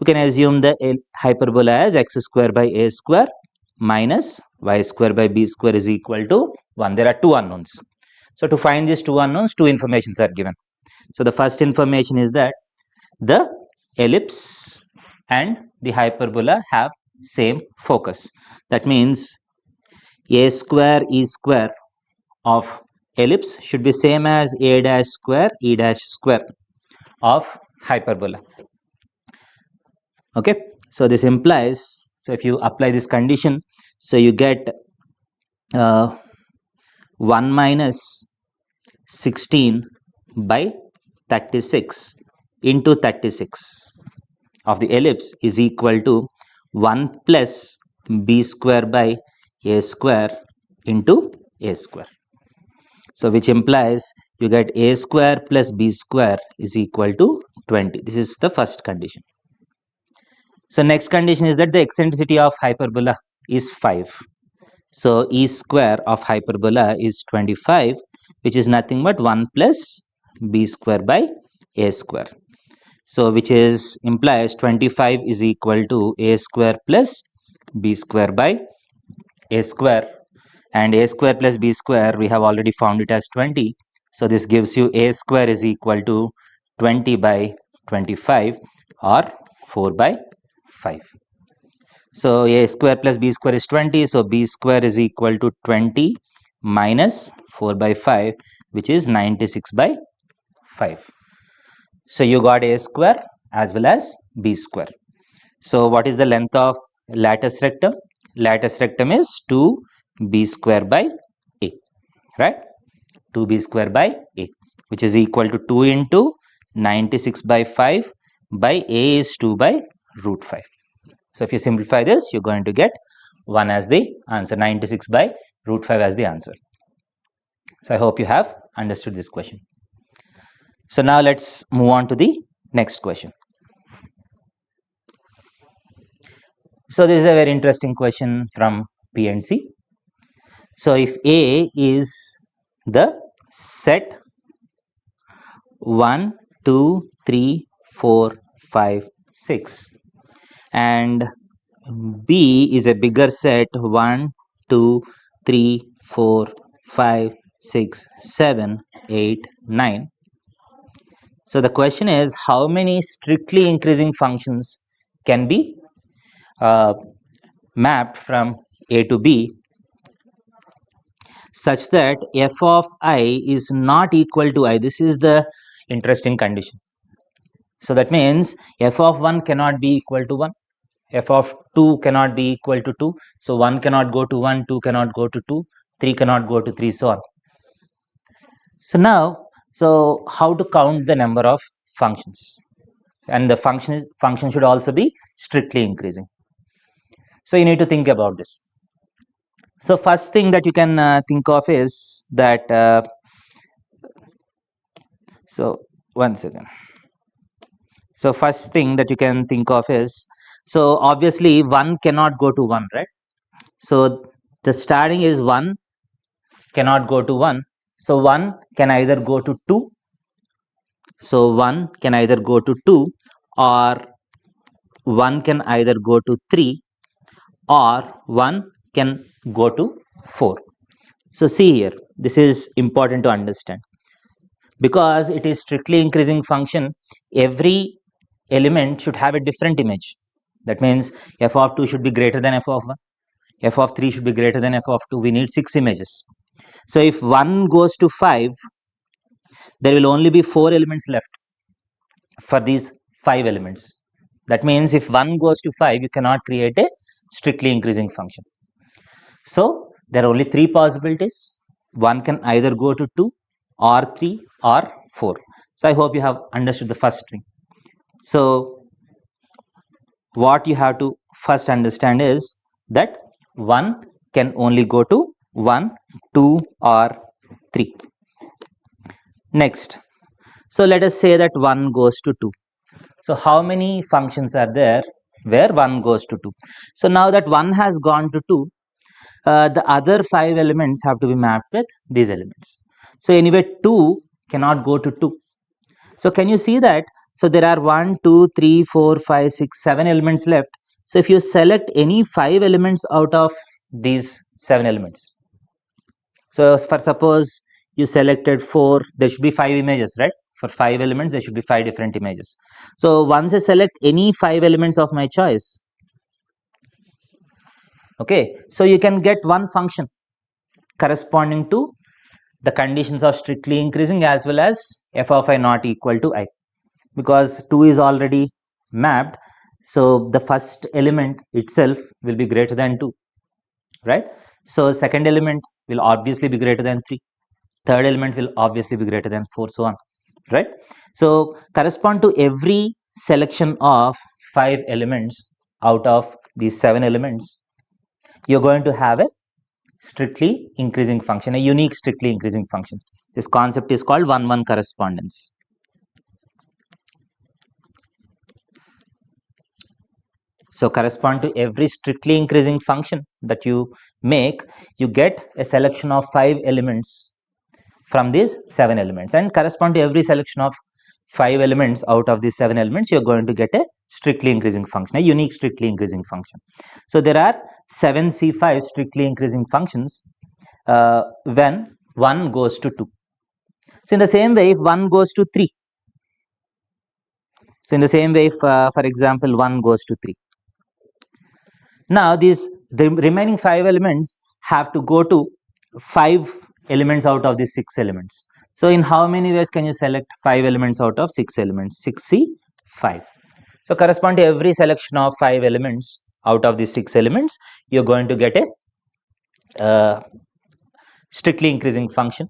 can assume the hyperbola as x square by a square minus y square by b square is equal to 1. There are two unknowns. So to find these two unknowns, two informations are given. So the first information is that the ellipse and the hyperbola have same focus. That means a square e square of ellipse should be same as a dash square e dash square of hyperbola. Okay, so this implies, so if you apply this condition, so you get 1 minus 16 by 36 into 36 of the ellipse is equal to 1 plus b square by a square into a square. So which implies you get a square plus b square is equal to 20. This is the first condition. So next condition is that the eccentricity of hyperbola is 5. So e square of hyperbola is 25, which is nothing but 1 plus b square by a square. So which is implies 25 is equal to a square plus b square by a square, and a square plus b square we have already found it as 20. So this gives you a square is equal to 20 by 25 or 4 by 5. So a square plus b square is 20. So b square is equal to 20 minus 4 by 5, which is 96 by 5. So you got a square as well as b square. So what is the length of latus rectum? lattice rectum is 2b square by a, right? 2b square by a, which is equal to 2 into 96 by 5 by a is 2 by root 5. So if you simplify this, you're going to get 1 as the answer, 96 by root 5 as the answer. So I hope you have understood this question. So now let's move on to the next question. So this is a very interesting question from P&C. So if A is the set 1, 2, 3, 4, 5, 6 and B is a bigger set 1, 2, 3, 4, 5, 6, 7, 8, 9. So the question is, how many strictly increasing functions can be mapped from A to B such that f of I is not equal to I? This is the interesting condition. So that means f of 1 cannot be equal to 1, f of 2 cannot be equal to 2. So 1 cannot go to 1, 2 cannot go to 2, 3 cannot go to 3, so on. So now, so how to count the number of functions? And the function should also be strictly increasing. So you need to think about this. So first thing that you can think of is that, so one second. So first thing that you can think of is, so obviously 1 cannot go to 1, right? So the starting is 1 cannot go to 1. So 1 can either go to 2. So 1 can either go to 2, or 1 can either go to 3, or 1 can go to 4. So see here, this is important to understand. Because it is strictly increasing function, every element should have a different image. That means f of 2 should be greater than f of 1. F of 3 should be greater than f of 2. We need 6 images. So if 1 goes to 5, there will only be 4 elements left for these 5 elements. That means if 1 goes to 5, you cannot create a strictly increasing function. So there are only 3 possibilities. 1 can either go to 2 or 3 or 4. So I hope you have understood the first thing. So what you have to first understand is that 1 can only go to 1, 2 or 3. Next, so let us say that 1 goes to 2. So how many functions are there where 1 goes to 2? So now that 1 has gone to 2, the other 5 elements have to be mapped with these elements. So anyway, 2 cannot go to 2. So can you see that? So there are 1, 2, 3, 4, 5, 6, 7 elements left. So if you select any 5 elements out of these 7 elements, so for suppose you selected 4, there should be 5 images, right? For 5 elements, there should be 5 different images. So once I select any 5 elements of my choice, okay, so you can get one function corresponding to the conditions of strictly increasing as well as f of I not equal to I, because 2 is already mapped. So the first element itself will be greater than 2, right? So second element will obviously be greater than 3. Third element will obviously be greater than 4, so on, right? So correspond to every selection of 5 elements out of these 7 elements, you're going to have a strictly increasing function, a unique strictly increasing function. This concept is called 1-1 correspondence. So correspond to every strictly increasing function that you make, you get a selection of 5 elements from these 7 elements, and correspond to every selection of 5 elements out of these 7 elements, you're going to get a strictly increasing function, a unique strictly increasing function. So there are 7 C5 strictly increasing functions when 1 goes to 2. So in the same way, if 1 goes to 3, so in the same way, if for example 1 goes to 3, now the remaining 5 elements have to go to 5 elements out of these 6 elements. So in how many ways can you select 5 elements out of 6 elements? 6C5. So correspond to every selection of 5 elements out of these 6 elements, you're going to get a strictly increasing function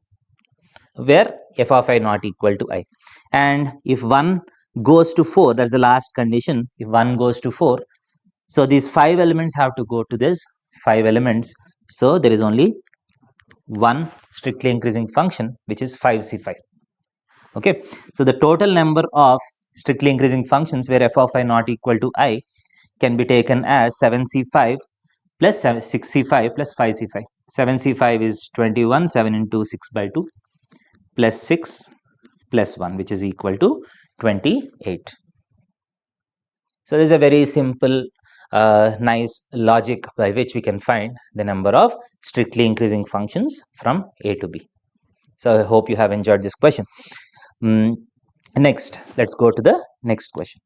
where f of I not equal to I. And if 1 goes to 4, that's the last condition. If 1 goes to 4, so these 5 elements have to go to this 5 elements. So there is only one strictly increasing function, which is 5c5. Okay, so the total number of strictly increasing functions where f of I not equal to I can be taken as 7c5 plus 6c5 plus 5c5. 7c5 is 21, 7 into 6 by 2 plus 6 plus 1, which is equal to 28. So there's a very simple nice logic by which we can find the number of strictly increasing functions from A to B. So I hope you have enjoyed this question. Next, let's go to the next question.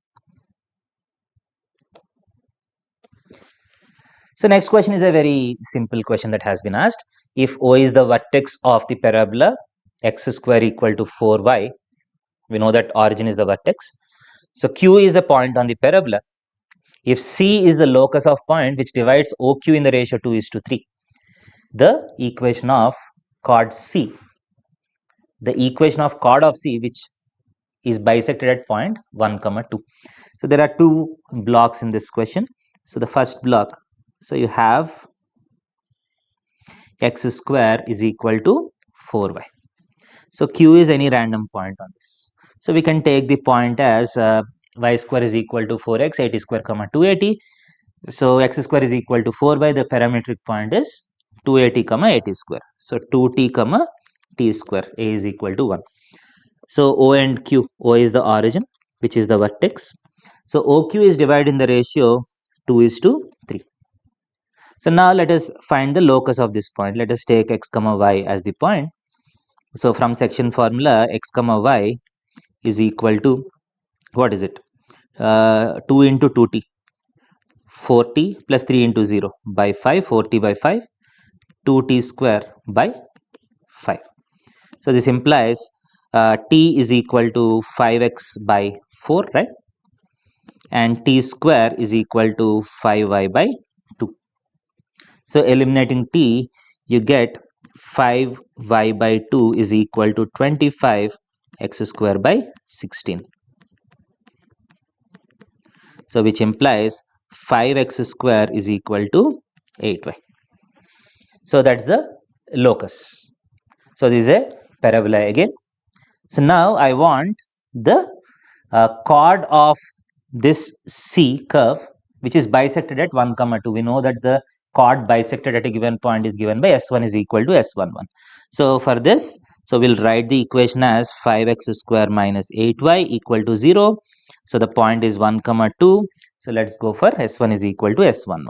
So next question is a very simple question that has been asked. If O is the vertex of the parabola x square equal to 4y, we know that origin is the vertex. So Q is the point on the parabola. If C is the locus of point which divides OQ in the ratio 2:3, the equation of chord C, the equation of chord of C which is bisected at point 1, 2. So there are 2 blocks in this question. So the first block, so you have x square is equal to 4y. So Q is any random point on this. So we can take the point as y square is equal to 4x, 80 square, 280. So x square is equal to 4y. The parametric point is 280, 80 square. So 2t, t square. A is equal to 1. So O and Q. O is the origin, which is the vertex. So OQ is divided in the ratio 2:3. So now let us find the locus of this point. Let us take x, y as the point. So from section formula, x, y is equal to, what is it? 2 into 2t. 4t plus 3 into 0 by 5, 4t by 5, 2t square by 5. So this implies t is equal to 5x by 4, right? And t square is equal to 5y by 2. So eliminating t, you get 5y by 2 is equal to 25 x square by 16. So which implies 5x square is equal to 8y. So that's the locus. So this is a parabola again. So now I want the chord of this C curve which is bisected at 1, 2. We know that the chord bisected at a given point is given by S1 is equal to S11. So for this, so we'll write the equation as 5x square minus 8y equal to 0. So the point is 1, 2. So let's go for S1 is equal to S11.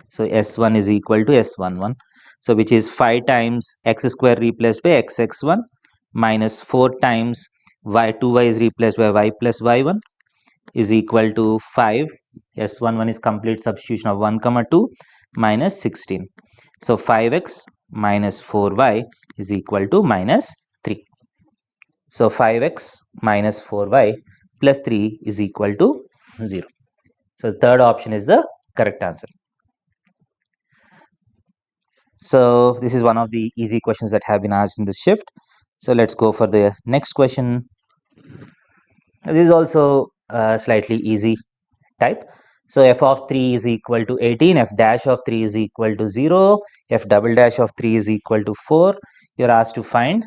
So S1 is equal to S11. So which is 5 times x square replaced by xx1 minus 4 times y, 2y is replaced by y plus y1 is equal to 5. S11 is complete substitution of 1, 2 minus 16. So 5x minus 4y is equal to minus 3. So 5x minus 4y plus 3 is equal to 0. So the third option is the correct answer. So this is one of the easy questions that have been asked in this shift. So let's go for the next question. This is also slightly easy type. So f of 3 is equal to 18, f dash of 3 is equal to 0, f double dash of 3 is equal to 4. You're asked to find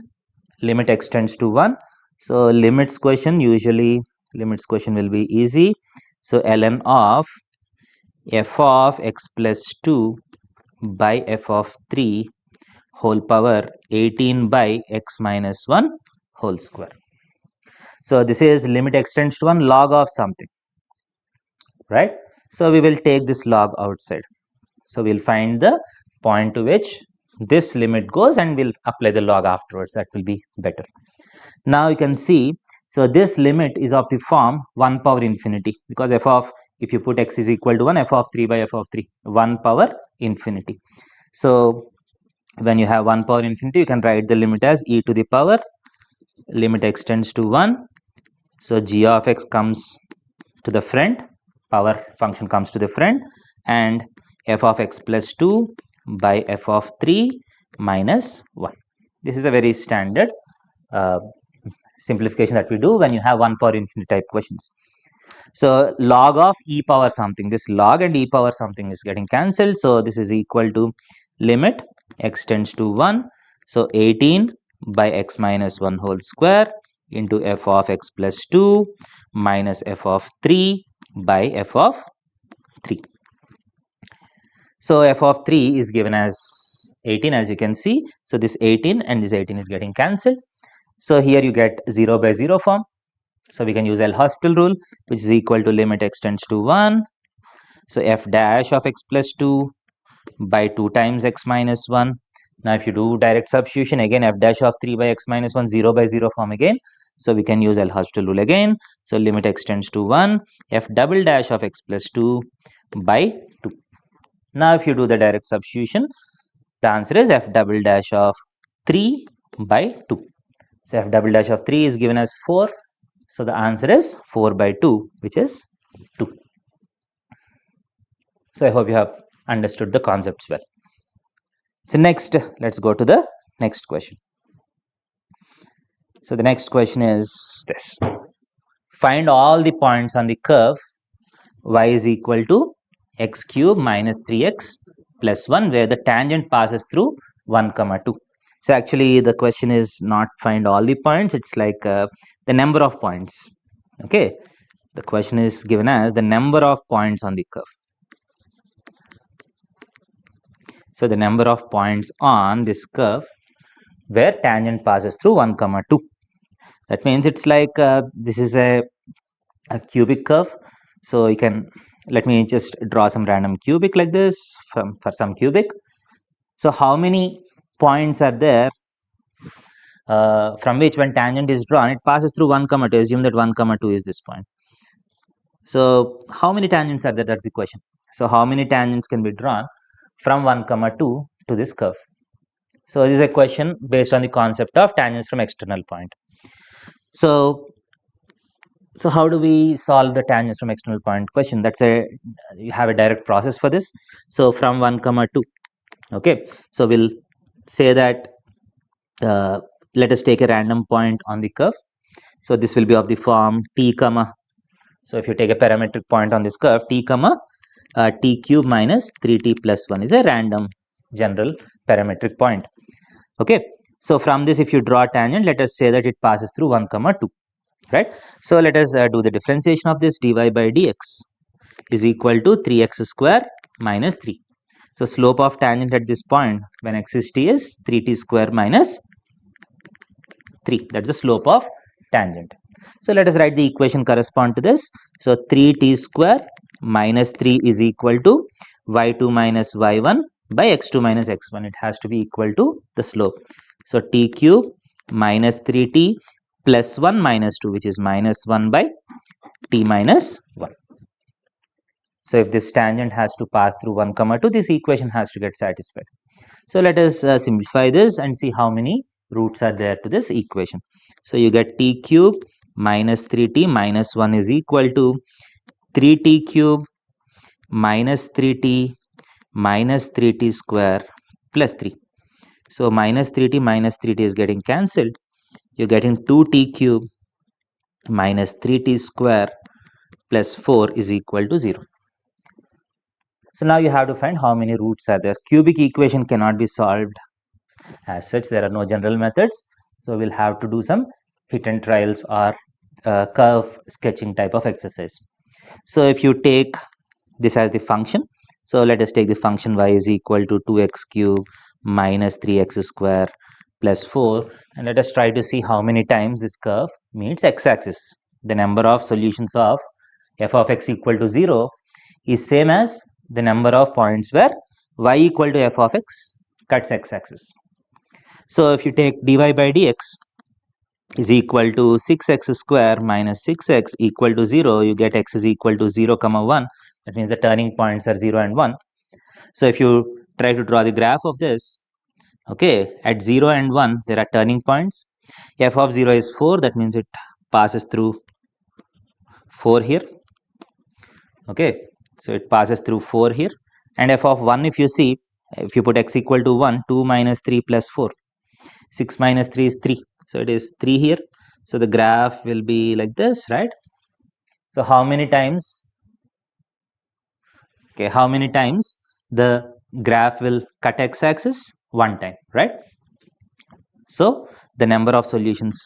limit extends to 1. So limits question, usually limits question will be easy. So ln of f of x plus 2 by f of 3 whole power 18 by x minus 1 whole square. So this is limit extends to 1 log of something, right? So we will take this log outside. So we'll find the point to which this limit goes and we'll apply the log afterwards. That will be better. Now you can see, so this limit is of the form 1 power infinity because f of, if you put x is equal to 1, f of 3 by f of 3, 1 power infinity. So when you have 1 power infinity, you can write the limit as e to the power, limit extends to 1. So g of x comes to the front, power function comes to the front, and f of x plus 2 by f of 3 minus 1. This is a very standard simplification that we do when you have 1 power infinity type questions. So log of e power something, this log and e power something is getting cancelled. So this is equal to limit x tends to 1. So 18 by x minus 1 whole square into f of x plus 2 minus f of 3 by f of 3. So f of 3 is given as 18, as you can see. So this 18 and this 18 is getting cancelled. So here you get 0 by 0 form. So we can use L'Hospital rule, which is equal to limit x tends to 1. So f dash of x plus 2 by 2 times x minus 1. Now if you do direct substitution, again f dash of 3 by x minus 1, 0 by 0 form again. So we can use L'Hospital rule again. So limit x tends to 1, f double dash of x plus 2 by 2. Now if you do the direct substitution, the answer is f double dash of 3 by 2. So f double dash of 3 is given as 4. So the answer is 4 by 2, which is 2. So I hope you have understood the concepts well. So next, let's go to the next question. So the next question is this. Find all the points on the curve y is equal to x cube minus 3x plus 1, where the tangent passes through 1, 2. So actually the question is not find all the points, it's like the number of points. Okay, the question is given as the number of points on the curve. So the number of points on this curve where tangent passes through 1, 2. That means it's like this is a cubic curve. So you can, let me just draw some random cubic like this for some cubic. So how many points are there from which when tangent is drawn, it passes through 1, 2. Assume that 1, 2 is this point. So how many tangents are there? That's the question. So how many tangents can be drawn from 1, 2 to this curve? So this is a question based on the concept of tangents from external point. So how do we solve the tangents from external point question? That's you have a direct process for this. So from 1, 2. Okay. So we'll say that let us take a random point on the curve. So this will be of the form t comma. So if you take a parametric point on this curve, t comma t cube minus 3t plus 1 is a random general parametric point. Okay. So from this, if you draw a tangent, let us say that it passes through 1, 2. Right. So let us do the differentiation of this. Dy by dx is equal to 3x square minus 3. So slope of tangent at this point when x is t is 3t square minus 3. That's the slope of tangent. So let us write the equation correspond to this. So 3t square minus 3 is equal to y2 minus y1 by x2 minus x1. It has to be equal to the slope. So t cube minus 3t plus 1 minus 2, which is minus 1 by t minus 1. So if this tangent has to pass through 1, 2, this equation has to get satisfied. So let us simplify this and see how many roots are there to this equation. So you get t cube minus 3t minus 1 is equal to 3t cube minus 3t minus 3t square plus 3. So minus 3t is getting cancelled. You're getting 2t cube minus 3t square plus 4 is equal to 0. So now you have to find how many roots are there. Cubic equation cannot be solved as such. There are no general methods. So we'll have to do some hit and trials or curve sketching type of exercise. So if you take this as the function, so let us take the function y is equal to 2x cube minus 3x square plus 4, and let us try to see how many times this curve meets x-axis. The number of solutions of f of x equal to 0 is same as the number of points where y equal to f of x cuts x-axis. So if you take dy by dx is equal to 6x square minus 6x equal to 0, you get x is equal to 0, 1. That means the turning points are 0 and 1. So if you try to draw the graph of this, okay, at 0 and 1, there are turning points. F of 0 is 4, that means it passes through 4 here. Okay, so it passes through 4 here, and f of 1, if you see, if you put x equal to 1, 2 minus 3 plus 4, 6 minus 3 is 3, so it is 3 here. So the graph will be like this, right? So how many times, okay, how many times the graph will cut x-axis? 1 time, right? So the number of solutions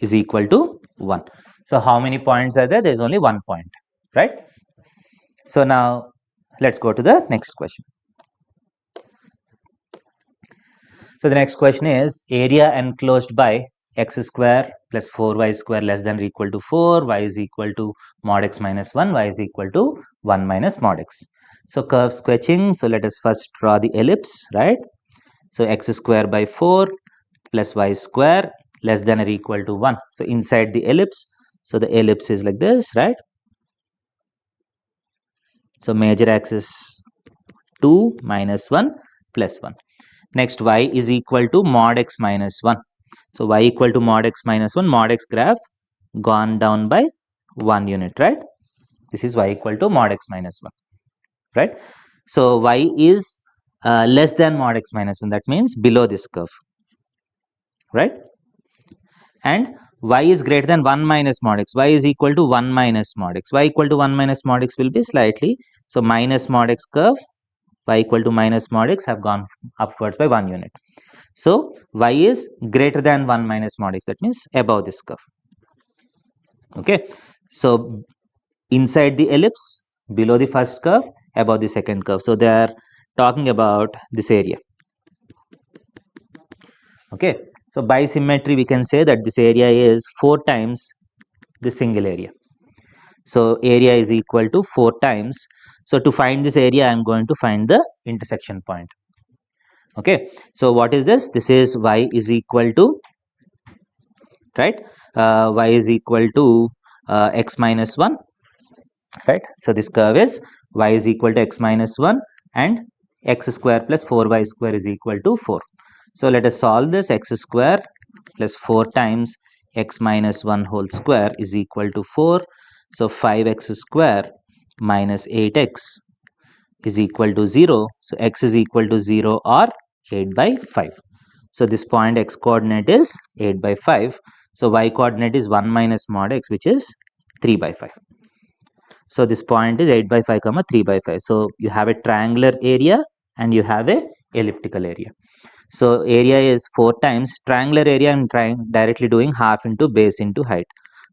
is equal to 1. So how many points are there? There is only 1 point, right? So now let's go to the next question. So the next question is area enclosed by x square plus 4y square less than or equal to 4, y is equal to mod x minus 1, y is equal to 1 minus mod x. So curve sketching, so let us first draw the ellipse, right? So x square by 4 plus y square less than or equal to 1. So inside the ellipse, so the ellipse is like this, right? So major axis 2 minus 1 plus 1. Next, y is equal to mod x minus 1. So y equal to mod x minus 1, mod x graph gone down by 1 unit, right? This is y equal to mod x minus 1, right? So y is less than mod x minus 1, that means below this curve, right? And y is greater than 1 minus mod x, y is equal to 1 minus mod x, y equal to 1 minus mod x will be slightly, so minus mod x curve, y equal to minus mod x have gone upwards by 1 unit. So y is greater than 1 minus mod x, that means above this curve. Okay, so inside the ellipse, below the first curve, above the second curve. So they are talking about this area. Okay, so by symmetry we can say that this area is 4 times the single area. So area is equal to 4 times. So to find this area, I am going to find the intersection point. Okay, so what is this? This is y is equal to, right? Y is equal to x minus 1, right? So this curve is y is equal to x minus 1 and x square plus 4y square is equal to 4. So let us solve this. X square plus 4 times x minus 1 whole square is equal to 4. So 5x square minus 8x is equal to 0. So x is equal to 0 or 8 by 5. So this point x coordinate is 8 by 5. So y coordinate is 1 minus mod x, which is 3 by 5. So this point is 8 by 5 comma 3 by 5. So you have a triangular area and you have a elliptical area. So area is 4 times triangular area. I'm directly doing half into base into height.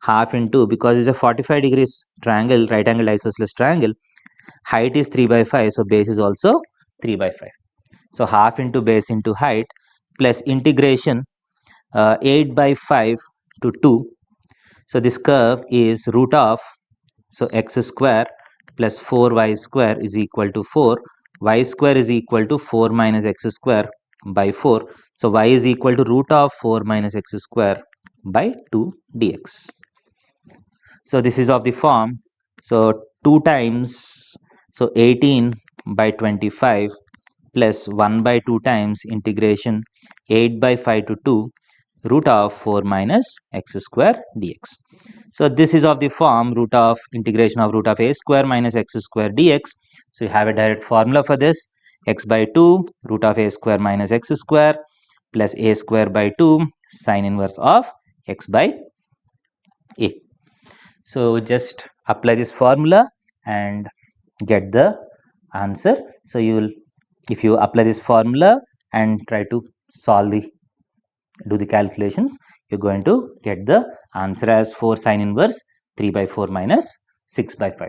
Half into, because it's a 45 degrees triangle, right angle isosceles triangle, height is 3 by 5. So base is also 3 by 5. So half into base into height plus integration 8 by 5 to 2. So this curve is root of, so x square plus 4y square is equal to 4. Y square is equal to 4 minus x square by 4. So y is equal to root of 4 minus x square by 2 dx. So this is of the form, so 2 times, so 18 by 25 plus 1 by 2 times integration 8 by 5 to 2 root of 4 minus x square dx. So this is of the form root of integration of root of a square minus x square dx. So you have a direct formula for this, x by 2 root of a square minus x square plus a square by 2 sine inverse of x by a. So just apply this formula and get the answer. So you will, if you apply this formula and try to solve the, do the calculations, you're going to get the answer as 4 sine inverse 3 by 4 minus 6 by 5.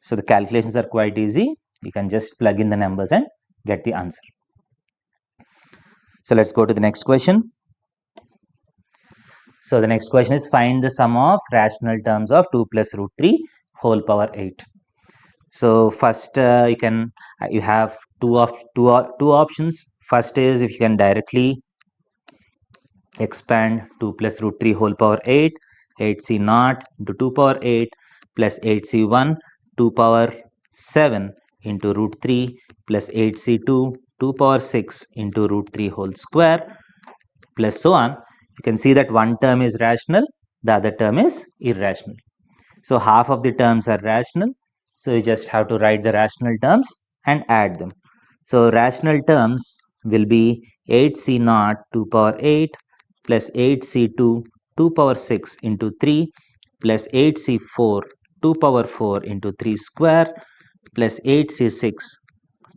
So the calculations are quite easy. You can just plug in the numbers and get the answer. So let's go to the next question. So the next question is find the sum of rational terms of 2 plus root 3 whole power 8. So first you have two options. First is if you can directly expand 2 plus root 3 whole power 8, 8c naught into 2 power 8 plus 8c1 2 power 7 into root 3 plus 8c2 2 power 6 into root 3 whole square plus so on. You can see that one term is rational, the other term is irrational. So half of the terms are rational. So you just have to write the rational terms and add them. So rational terms will be 8c0 2 power 8 plus 8c2 2 power 6 into 3 plus 8c4 2 power 4 into 3 square plus 8c6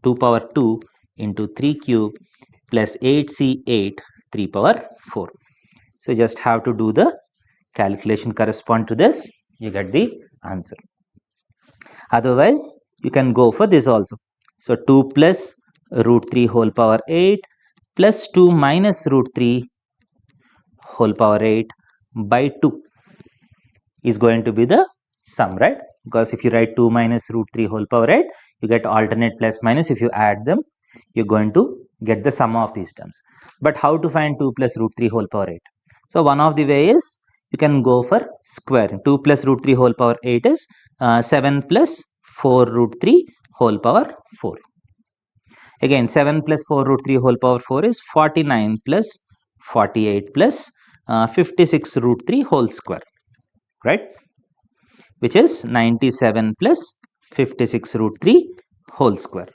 2 power 2 into 3 cube plus 8c8 3 power 4. So you just have to do the calculation correspond to this, you get the answer. Otherwise, you can go for this also. So 2 plus root 3 whole power 8 plus 2 minus root 3 whole power 8 by 2 is going to be the sum, right? Because if you write 2 minus root 3 whole power 8, you get alternate plus minus. If you add them, you're going to get the sum of these terms. But how to find 2 plus root 3 whole power 8? So one of the way is you can go for squaring. 2 plus root 3 whole power 8 is 7 plus 4 root 3 whole power 4. Again, 7 plus 4 root 3 whole power 4 is 49 plus 48 plus 56 root 3 whole square, right? Which is 97 plus 56 root 3 whole square.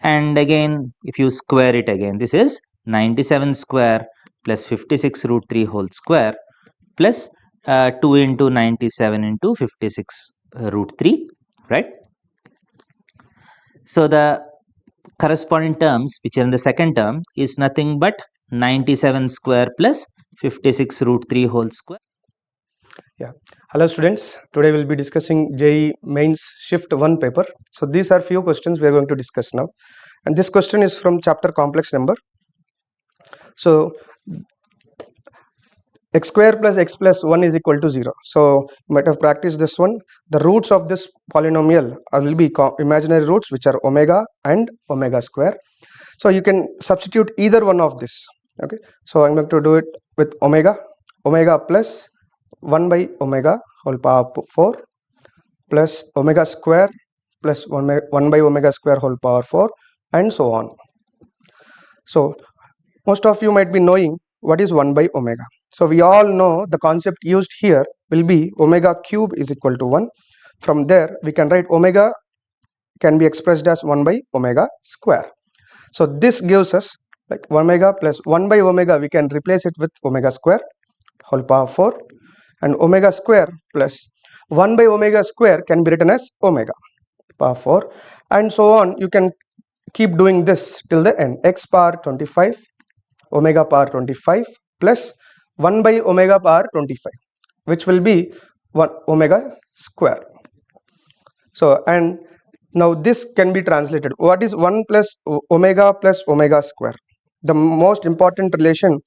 And again, if you square it again, this is 97 square plus 56 root 3 whole square plus 2 into 97 into 56 root 3, right? So the corresponding terms which are in the second term is nothing but 97 square plus 56 root 3 whole square. Yeah. Hello students. Today we'll be discussing JEE Mains Shift 1 paper. So these are few questions we are going to discuss now. And this question is from chapter complex number. So x square plus x plus 1 is equal to 0. So you might have practiced this one. The roots of this polynomial will be imaginary roots, which are omega and omega square. So you can substitute either one of this. Okay. So I'm going to do it with omega plus 1 by omega whole power 4 plus omega square plus 1 by omega square whole power 4 and so on. So most of you might be knowing what is 1 by omega. So we all know the concept used here will be omega cube is equal to 1. From there we can write omega can be expressed as 1 by omega square. So this gives us like omega plus 1 by omega, we can replace it with omega square whole power 4, and omega square plus 1 by omega square can be written as omega power 4, and so on. You can keep doing this till the end. X power 25 omega power 25 plus 1 by omega power 25, which will be 1 omega square. So and now this can be translated. What is 1 plus omega square? The most important relation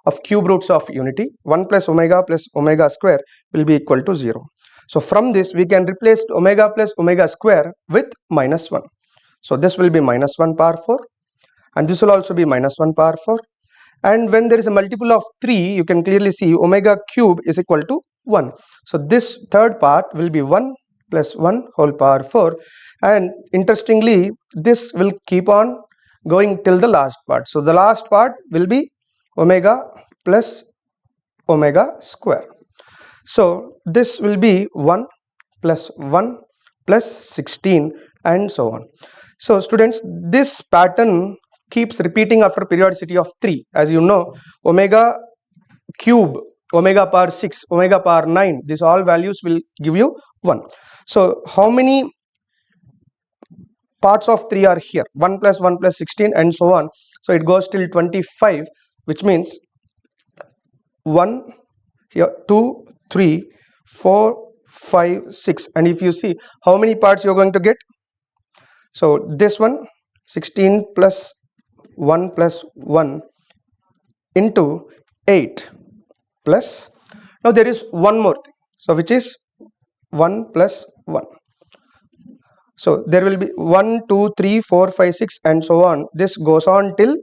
of cube roots of unity. 1 plus omega square will be equal to 0. So from this we can replace omega plus omega square with minus 1. So this will be minus 1 power 4, and this will also be minus 1 power 4. And when there is a multiple of 3, you can clearly see omega cube is equal to 1. So this third part will be 1 plus 1 whole power 4. And interestingly, this will keep on going till the last part. So the last part will be omega plus omega square. So this will be 1 plus 1 plus 16 and so on. So students, this pattern keeps repeating after periodicity of 3. As you know, omega cube, omega power 6, omega power 9, these all values will give you 1. So how many parts of 3 are here? 1 plus 1 plus 16 and so on. So it goes till 25, which means 1 here, 2, 3, 4, 5, 6. And if you see how many parts you're going to get, so this one 16 plus 1 plus 1 into 8 plus, now there is one more thing, so which is 1 plus 1. So there will be 1, 2, 3, 4, 5, 6 and so on. This goes on till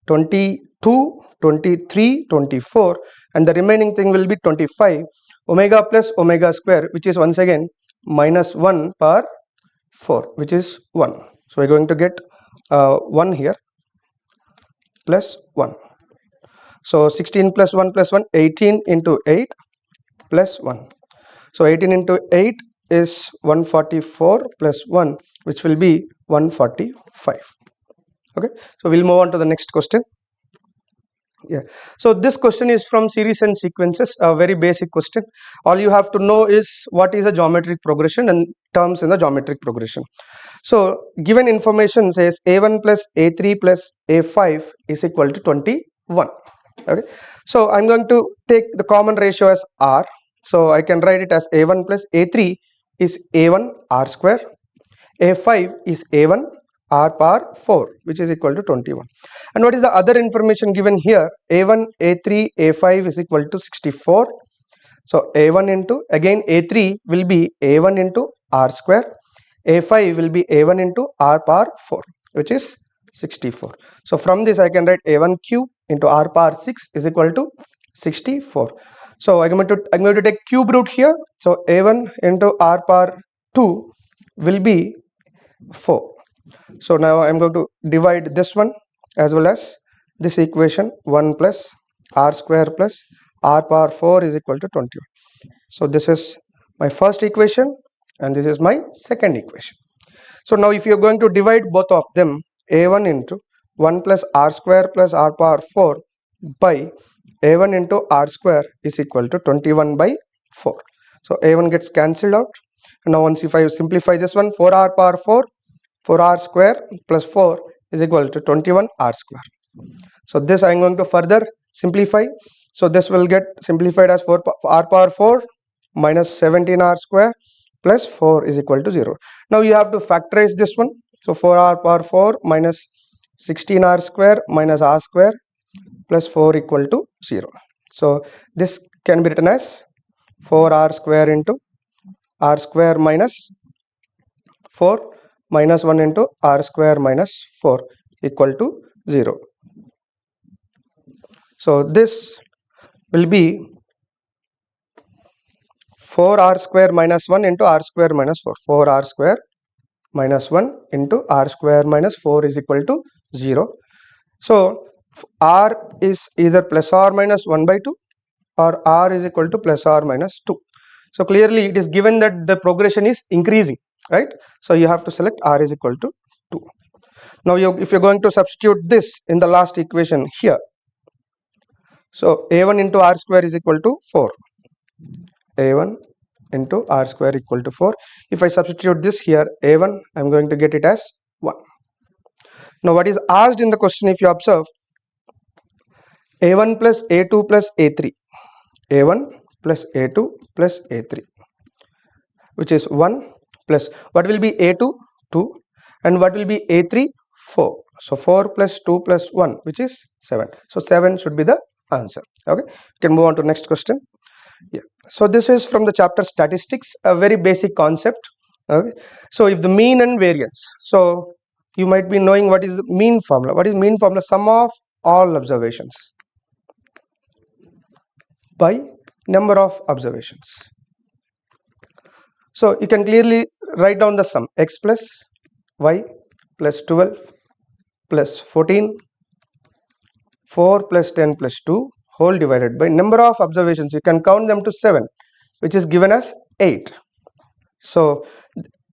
22, 23, 24, and the remaining thing will be 25. Omega plus omega square, which is once again minus 1 power 4, which is 1. So we're going to get 1 here plus 1. So 16 plus 1 plus 1, 18 into 8 plus 1. So 18 into 8 is 144 plus 1, which will be 145. Okay, so we'll move on to the next question. Yeah, so this question is from series and sequences, a very basic question. All you have to know is what is a geometric progression and terms in the geometric progression. So given information says a1 plus a3 plus a5 is equal to 21. Okay, so I'm going to take the common ratio as r, so I can write it as a1 plus a3 is a1 r square, a5 is a1 r power 4, which is equal to 21. And what is the other information given here? A1, A3, A5 is equal to 64. So A1 into, again A3 will be A1 into r square, A5 will be A1 into r power 4, which is 64. So from this I can write A1 cube into r power 6 is equal to 64. So I'm going to take cube root here. So A1 into r power 2 will be 4. So now I'm going to divide this one as well as this equation. 1 plus r square plus r power 4 is equal to 21. So this is my first equation and this is my second equation. So now if you're going to divide both of them, a1 into 1 plus r square plus r power 4 by a1 into r square is equal to 21 by 4. So a1 gets cancelled out. And now once if I simplify this one, 4r power 4, 4r square plus 4 is equal to 21r square. So this I am going to further simplify. So this will get simplified as 4r power 4 minus 17r square plus 4 is equal to 0. Now you have to factorize this one. So 4r power 4 minus 16r square minus r square plus 4 equal to 0. So this can be written as 4r square into r square minus 4 minus 1 into r square minus 4 equal to 0. So this will be 4r square minus 1 into r square minus 4. 4r square minus 1 into r square minus 4 is equal to 0. So r is either plus or minus 1 by 2 or r is equal to plus or minus 2. So clearly it is given that the progression is increasing, right? So you have to select r is equal to 2. Now if you're going to substitute this in the last equation here, so a1 into r square is equal to 4. a1 into r square equal to 4. If I substitute this here, a1, I'm going to get it as 1. Now what is asked in the question, if you observe, a1 plus a2 plus a3, a1 plus a2 plus a3, which is 1 plus, what will be a2? 2, and what will be a3? 4. So 4 plus 2 plus 1, which is 7. So 7 should be the answer. Okay, you can move on to next question. Yeah, so this is from the chapter statistics, a very basic concept. Okay, so if the mean and variance, so you might be knowing what is the mean formula. What is mean formula? Sum of all observations by number of observations. So you can clearly write down the sum: x plus y plus 12 plus 14, 4 plus 10 plus 2 whole divided by number of observations. You can count them to 7, which is given as 8. So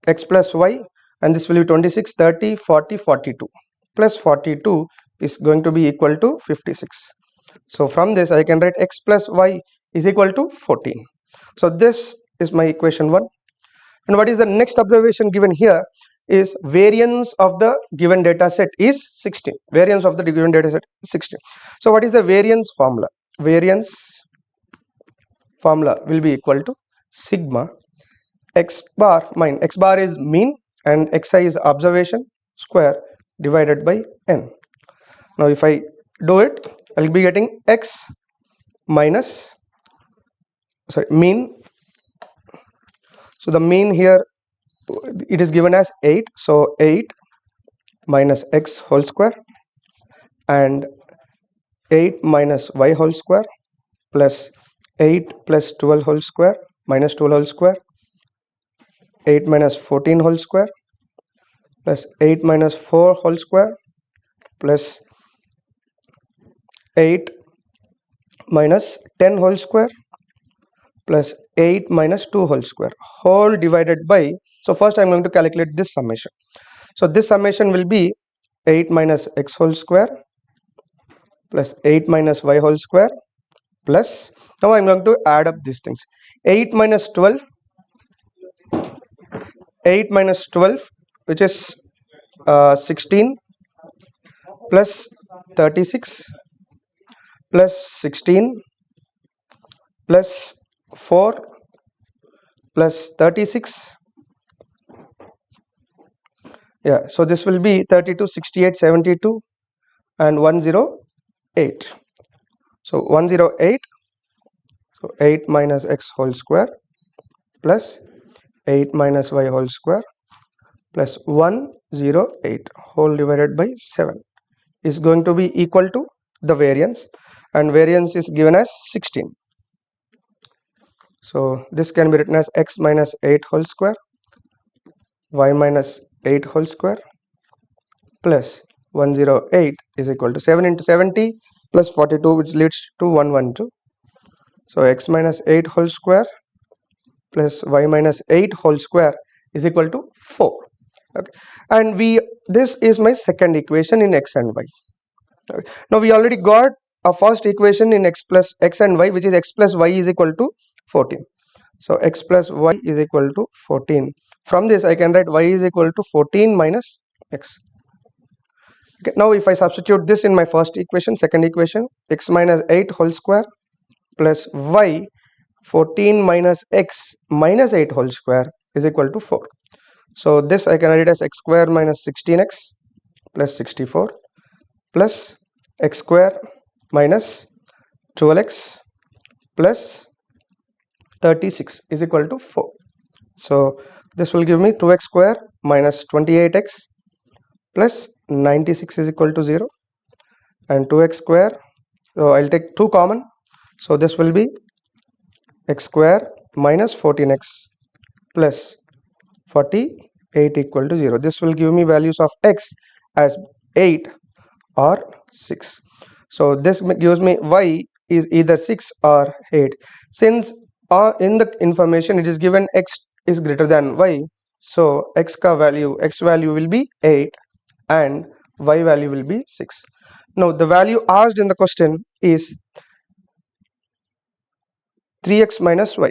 x plus y, and this will be 26, 30, 40, 42 plus 42 is going to be equal to 56. So from this I can write x plus y is equal to 14. So this is my equation 1. And what is the next observation given here is variance of the given data set is 16. Variance of the given data set is 16. So what is the variance formula? Variance formula will be equal to sigma x bar, x bar is mean and xi is observation square divided by n. Now if I do it, I will be getting x minus, mean. So the mean here, it is given as 8. So 8 minus x whole square and 8 minus y whole square plus 8 plus 12 whole square minus 12 whole square, 8 minus 14 whole square plus 8 minus 4 whole square plus 8 minus 10 whole square plus 8 minus 2 whole square whole divided by, so first I'm going to calculate this summation. So this summation will be 8 minus x whole square plus 8 minus y whole square plus, now I'm going to add up these things. 8 minus 12, 8 minus 12, which is 16 plus 36 plus 16 plus 4 plus 36. Yeah, so this will be 32, 68, 72 and 108. So 108, so 8 minus x whole square plus 8 minus y whole square plus 108 whole divided by 7 is going to be equal to the variance, and variance is given as 16. So this can be written as x minus 8 whole square, y minus 8 whole square plus 108 is equal to 7 into 70 plus 42, which leads to 112. So x minus 8 whole square plus y minus 8 whole square is equal to 4. Okay. And this is my second equation in x and y. Okay. Now we already got a first equation in x and y, which is x plus y is equal to 14. So x plus y is equal to 14. From this I can write y is equal to 14 minus x. Okay. Now if I substitute this in my first equation, second equation, x minus 8 whole square plus y 14 minus x minus 8 whole square is equal to 4. So this I can write it as x square minus 16x plus 64 plus x square minus 12x plus 36 is equal to 4. So this will give me 2x square minus 28x plus 96 is equal to 0, and 2x square, so I'll take 2 common, so this will be x square minus 14x plus 48 equal to 0. This will give me values of x as 8 or 6. So this gives me y is either 6 or 8. Since in the information it is given x is greater than y, so x value will be 8 and y value will be 6. Now the value asked in the question is 3x minus y.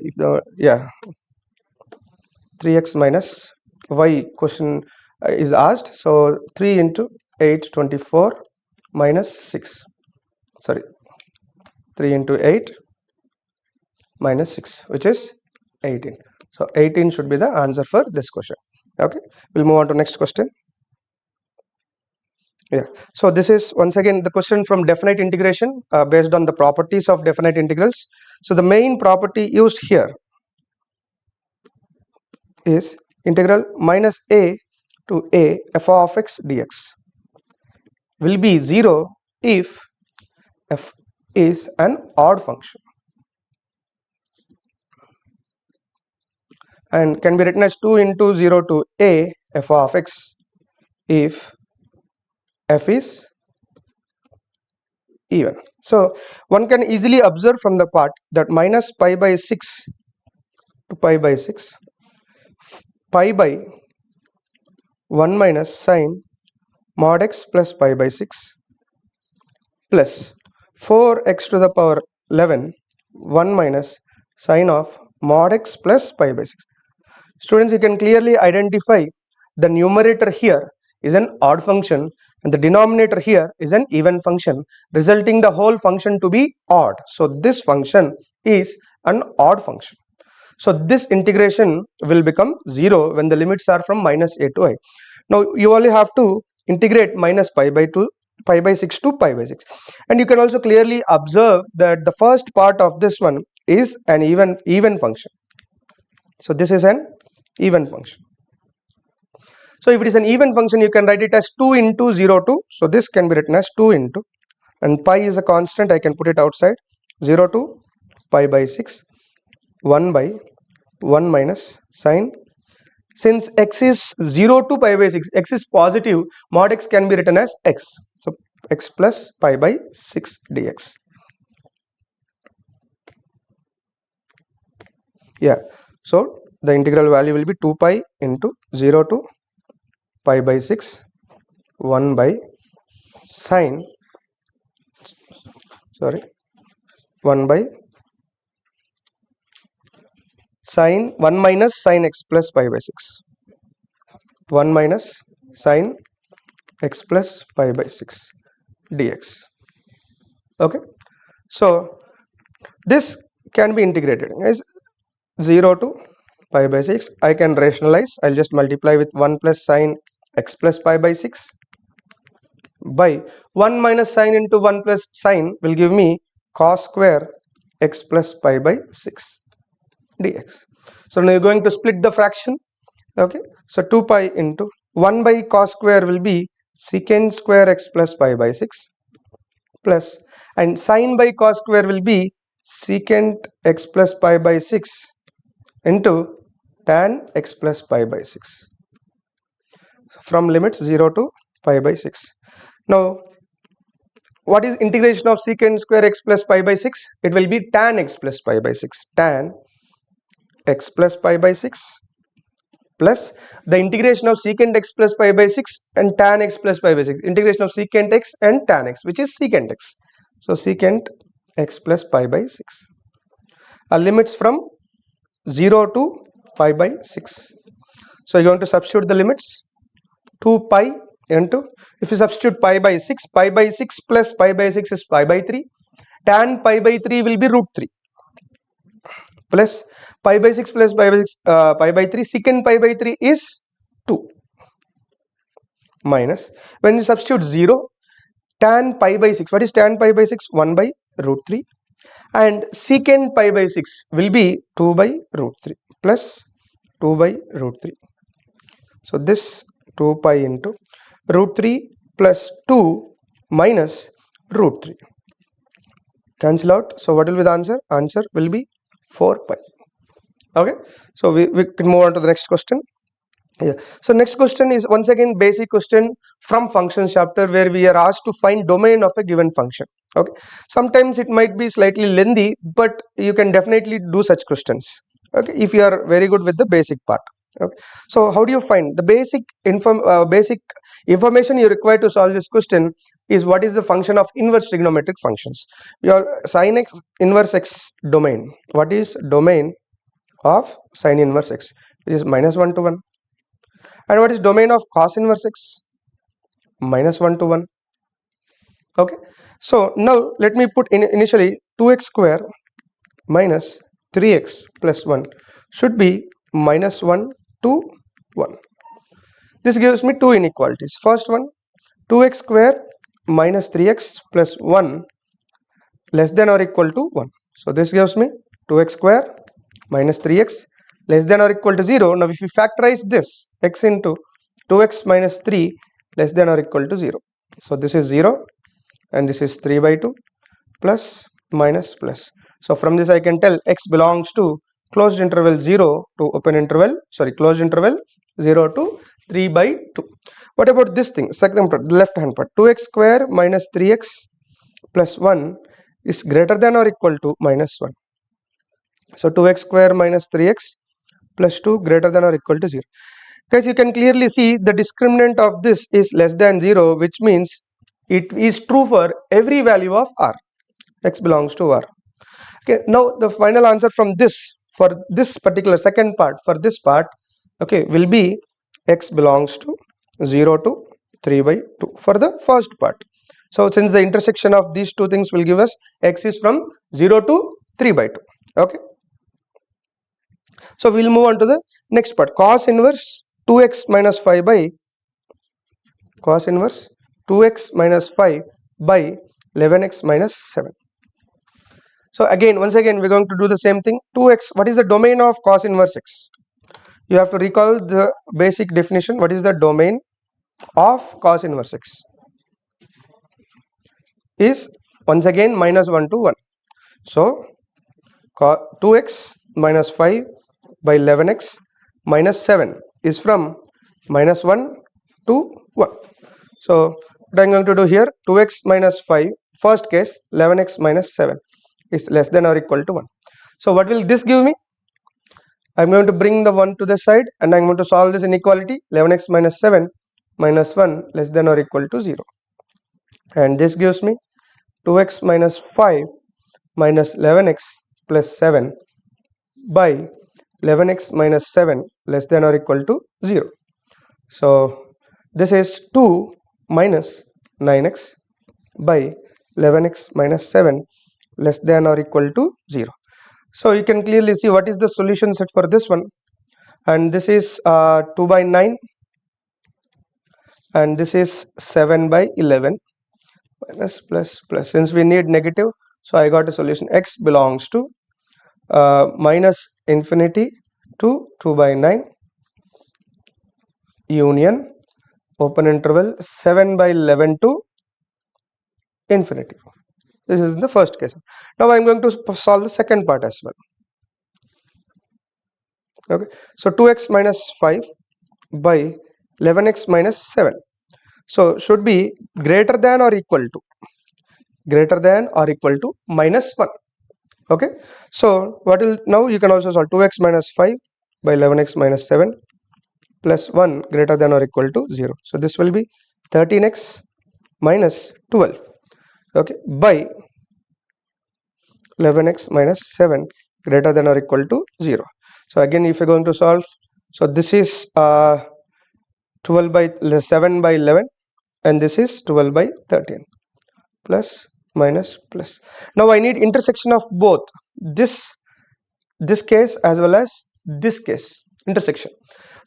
3x minus y question is asked. So 3 into 8, 24 minus 6. Sorry, 3 into 8 minus 6, which is 18. So 18 should be the answer for this question. Okay, we'll move on to next question. Yeah, so this is once again the question from definite integration based on the properties of definite integrals. So the main property used here is integral minus a to a f of x dx will be 0 if f is an odd function, and can be written as 2 into 0 to a f of x if f is even. So one can easily observe from the part that minus pi by 6 to pi by 6, pi by 1 minus sine mod x plus pi by 6 plus 4x to the power 11 1 minus sine of mod x plus pi by 6. Students, you can clearly identify the numerator here is an odd function and the denominator here is an even function, resulting the whole function to be odd. So this function is an odd function. So this integration will become 0 when the limits are from minus a to I. Now you only have to integrate minus pi by 6 to pi by 6, and you can also clearly observe that the first part of this one is an even function. So this is an even function. So if it is an even function, you can write it as 2 into 0 to, so this can be written as 2 into, and pi is a constant, I can put it outside, 0 to pi by 6 1 by 1 minus sine. Since x is 0 to pi by 6, x is positive, mod x can be written as x, so x plus pi by 6 dx. Yeah. So the integral value will be 2 pi into 0 to pi by 6 1 by sine 1 by sine 1 minus sine x plus pi by 6 1 minus sine x plus pi by 6 dx. Okay, so this can be integrated as 0 to pi by 6. I can rationalize. I'll just multiply with 1 plus sine x plus pi by 6 by 1 minus sine into 1 plus sine will give me cos square x plus pi by 6 dx. So now you're going to split the fraction. Okay, so 2 pi into 1 by cos square will be secant square x plus pi by 6 plus, and sine by cos square will be secant x plus pi by 6 into tan x plus pi by 6 from limits 0 to pi by 6. Now what is integration of secant square x plus pi by 6? It will be tan x plus pi by 6, tan x plus pi by 6 plus the integration of secant x plus pi by 6 and tan x plus pi by 6, integration of secant x and tan x, which is secant x. So secant x plus pi by 6 are limits from 0 to pi by 6. So you're going to substitute the limits. 2 pi into, if you substitute pi by 6 plus pi by 6 is pi by 3, tan pi by 3 will be root 3 plus pi by 6 plus pi by 6 pi by 3 secant pi by 3 is 2 minus, when you substitute 0, tan pi by 6, what is tan pi by 6? 1 by root 3, and secant pi by 6 will be 2 by root 3 plus 2 by root 3. So this 2 pi into root 3 plus 2 minus root 3 cancel out. So what will be the answer? Answer will be 4 pi. Okay, so we can move on to the next question. Yeah, so next question is once again basic question from functions chapter, where we are asked to find domain of a given function. Okay, sometimes it might be slightly lengthy, but you can definitely do such questions, okay, if you are very good with the basic part. Okay, so how do you find the basic information you require to solve this question is what is the function of inverse trigonometric functions. Your sin x inverse x domain, what is domain of sin inverse x, which is minus 1 to 1, and what is domain of cos inverse x? Minus 1 to 1. Okay, so now let me put in initially 2x square minus 3x plus 1 should be minus 1 to 1. This gives me two inequalities. First one, 2x square minus 3x plus 1 less than or equal to 1. So this gives me 2x square minus 3x less than or equal to 0. Now if we factorize this, x into 2x minus 3 less than or equal to 0. So this is 0 and this is 3 by 2 plus minus plus. So from this I can tell x belongs to closed interval 0 to open interval, closed interval 0 to 3 by 2. What about this thing, second part, left hand part, 2x square minus 3x plus 1 is greater than or equal to minus 1. So 2x square minus 3x plus 2 greater than or equal to 0. Guys, you can clearly see the discriminant of this is less than 0, which means it is true for every value of r. X belongs to r. Okay, now the final answer from this, for this particular second part, for this part, okay, will be x belongs to 0 to 3 by 2 for the first part. So since the intersection of these two things will give us x is from 0 to 3 by 2. Okay, so we'll move on to the next part, cos inverse 2x minus 5 by cos inverse 2x minus 5 by 11x minus 7. So again, once again we're going to do the same thing. 2x, what is the domain of cos inverse x? You have to recall the basic definition. What is the domain of cos inverse x? Is once again minus 1 to 1. So 2x minus 5 by 11x minus 7 is from minus 1 to 1. So what I'm going to do here, 2x minus 5, first case 11x minus 7 is less than or equal to 1. So what will this give me? I'm going to bring the 1 to the side and I'm going to solve this inequality. 11x minus 7 minus 1 less than or equal to 0. And this gives me 2x minus 5 minus 11x plus 7 by 11x minus 7 less than or equal to 0. So this is 2 minus 9x by 11x minus 7 less than or equal to 0. So you can clearly see what is the solution set for this one, and this is 2 by 9 and this is 7 by 11 minus plus plus. Since we need negative, so I got a solution. X belongs to minus infinity to 2 by 9 union open interval 7 by 11 to infinity. This is the first case. Now I am going to solve the second part as well. Okay, so 2x minus 5 by 11x minus 7. So should be greater than or equal to minus 1. Okay, so what will now you can also solve 2x minus 5 by 11x minus 7 plus 1 greater than or equal to 0. So this will be 13x minus 12, okay, by 11x minus 7 greater than or equal to 0. So again, if you're going to solve, so this is 12 by 7 by 11 and this is 12 by 13 plus minus plus. Now I need intersection of both this case as well as this case, intersection.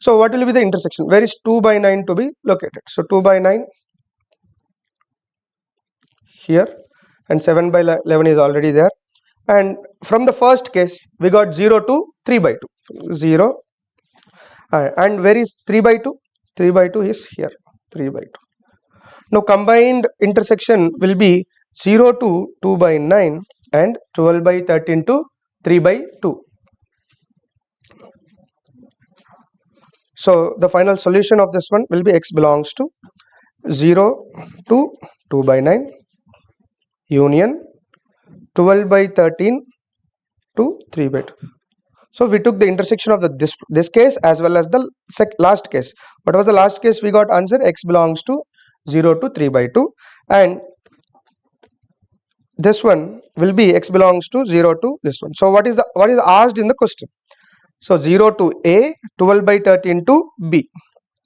So what will be the intersection? Where is 2 by 9 to be located? So 2 by 9 here and 7 by 11 is already there. And from the first case we got 0 to 3 by 2, 0, and where is 3 by 2? 3 by 2 is here, 3 by 2. Now combined intersection will be 0 to 2 by 9 and 12 by 13 to 3 by 2. So the final solution of this one will be x belongs to 0 to 2 by 9 union 12 by 13 to 3 by 2. So we took the intersection of this case as well as the last case. What was the last case? We got answer x belongs to 0 to 3 by 2, and this one will be x belongs to 0 to this one. So what is asked in the question? So 0 to A, 12 by 13 to B.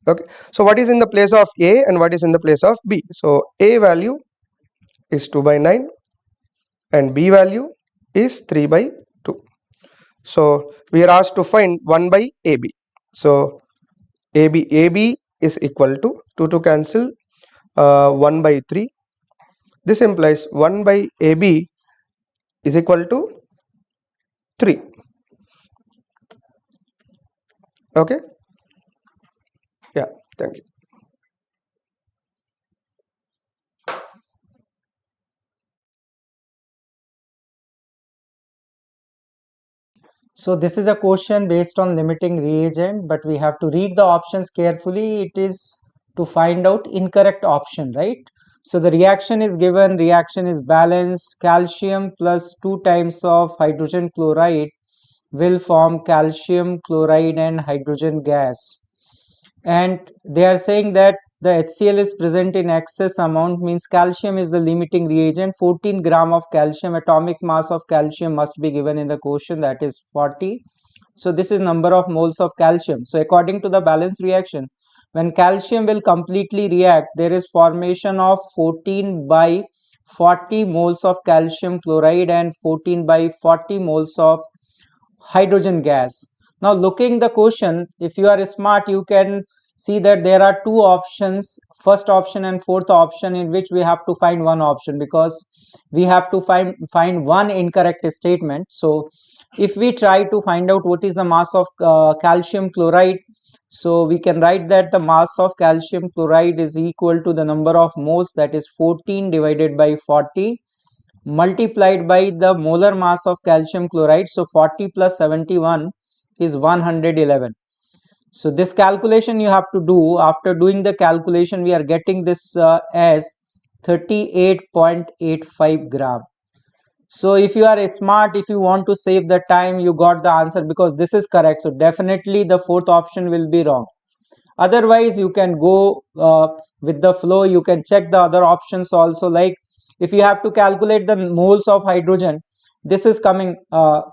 Okay, so what is in the place of A and what is in the place of B? So A value is 2 by 9 and B value is 3 by 2. So we are asked to find 1 by AB. So AB is equal to 2 cancel, 1 by 3. This implies 1 by AB is equal to 3. Okay, yeah, thank you. So this is a question based on limiting reagent, but we have to read the options carefully. It is to find out incorrect option, right? So the reaction is given, reaction is balanced, calcium plus 2 times of hydrogen chloride will form calcium chloride and hydrogen gas. And they are saying that the HCl is present in excess amount, means calcium is the limiting reagent. 14 gram of calcium, atomic mass of calcium must be given in the question, that is 40. So this is number of moles of calcium. So according to the balanced reaction, when calcium will completely react, there is formation of 14 by 40 moles of calcium chloride and 14 by 40 moles of hydrogen gas. Now looking the question, if you are smart, you can see that there are two options, first option and fourth option, in which we have to find one option because we have to find one incorrect statement. So if we try to find out what is the mass of calcium chloride, so we can write that the mass of calcium chloride is equal to the number of moles, that is 14 divided by 40 multiplied by the molar mass of calcium chloride. So 40 plus 71 is 111. So this calculation you have to do. After doing the calculation, we are getting this as 38.85 gram. So if you are smart, if you want to save the time, you got the answer because this is correct. So definitely the fourth option will be wrong. Otherwise you can go with the flow. You can check the other options also, like if you have to calculate the moles of hydrogen, this is coming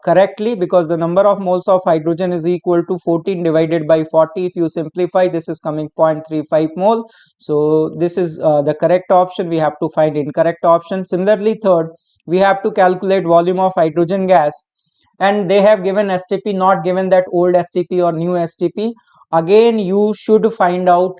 correctly because the number of moles of hydrogen is equal to 14 divided by 40. If you simplify, this is coming 0.35 mole. So this is the correct option. We have to find incorrect option. Similarly, third, we have to calculate volume of hydrogen gas, and they have given STP, not given that old STP or new STP. Again, you should find out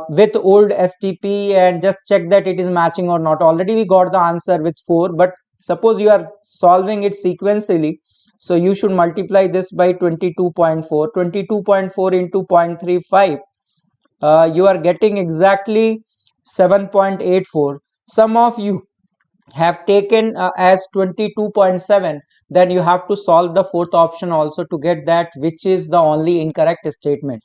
with old STP and just check that it is matching or not. Already we got the answer with 4, but suppose you are solving it sequentially, so you should multiply this by 22.4. 22.4 into 0.35, you are getting exactly 7.84. Some of you have taken as 22.7, then you have to solve the fourth option also to get that, which is the only incorrect statement.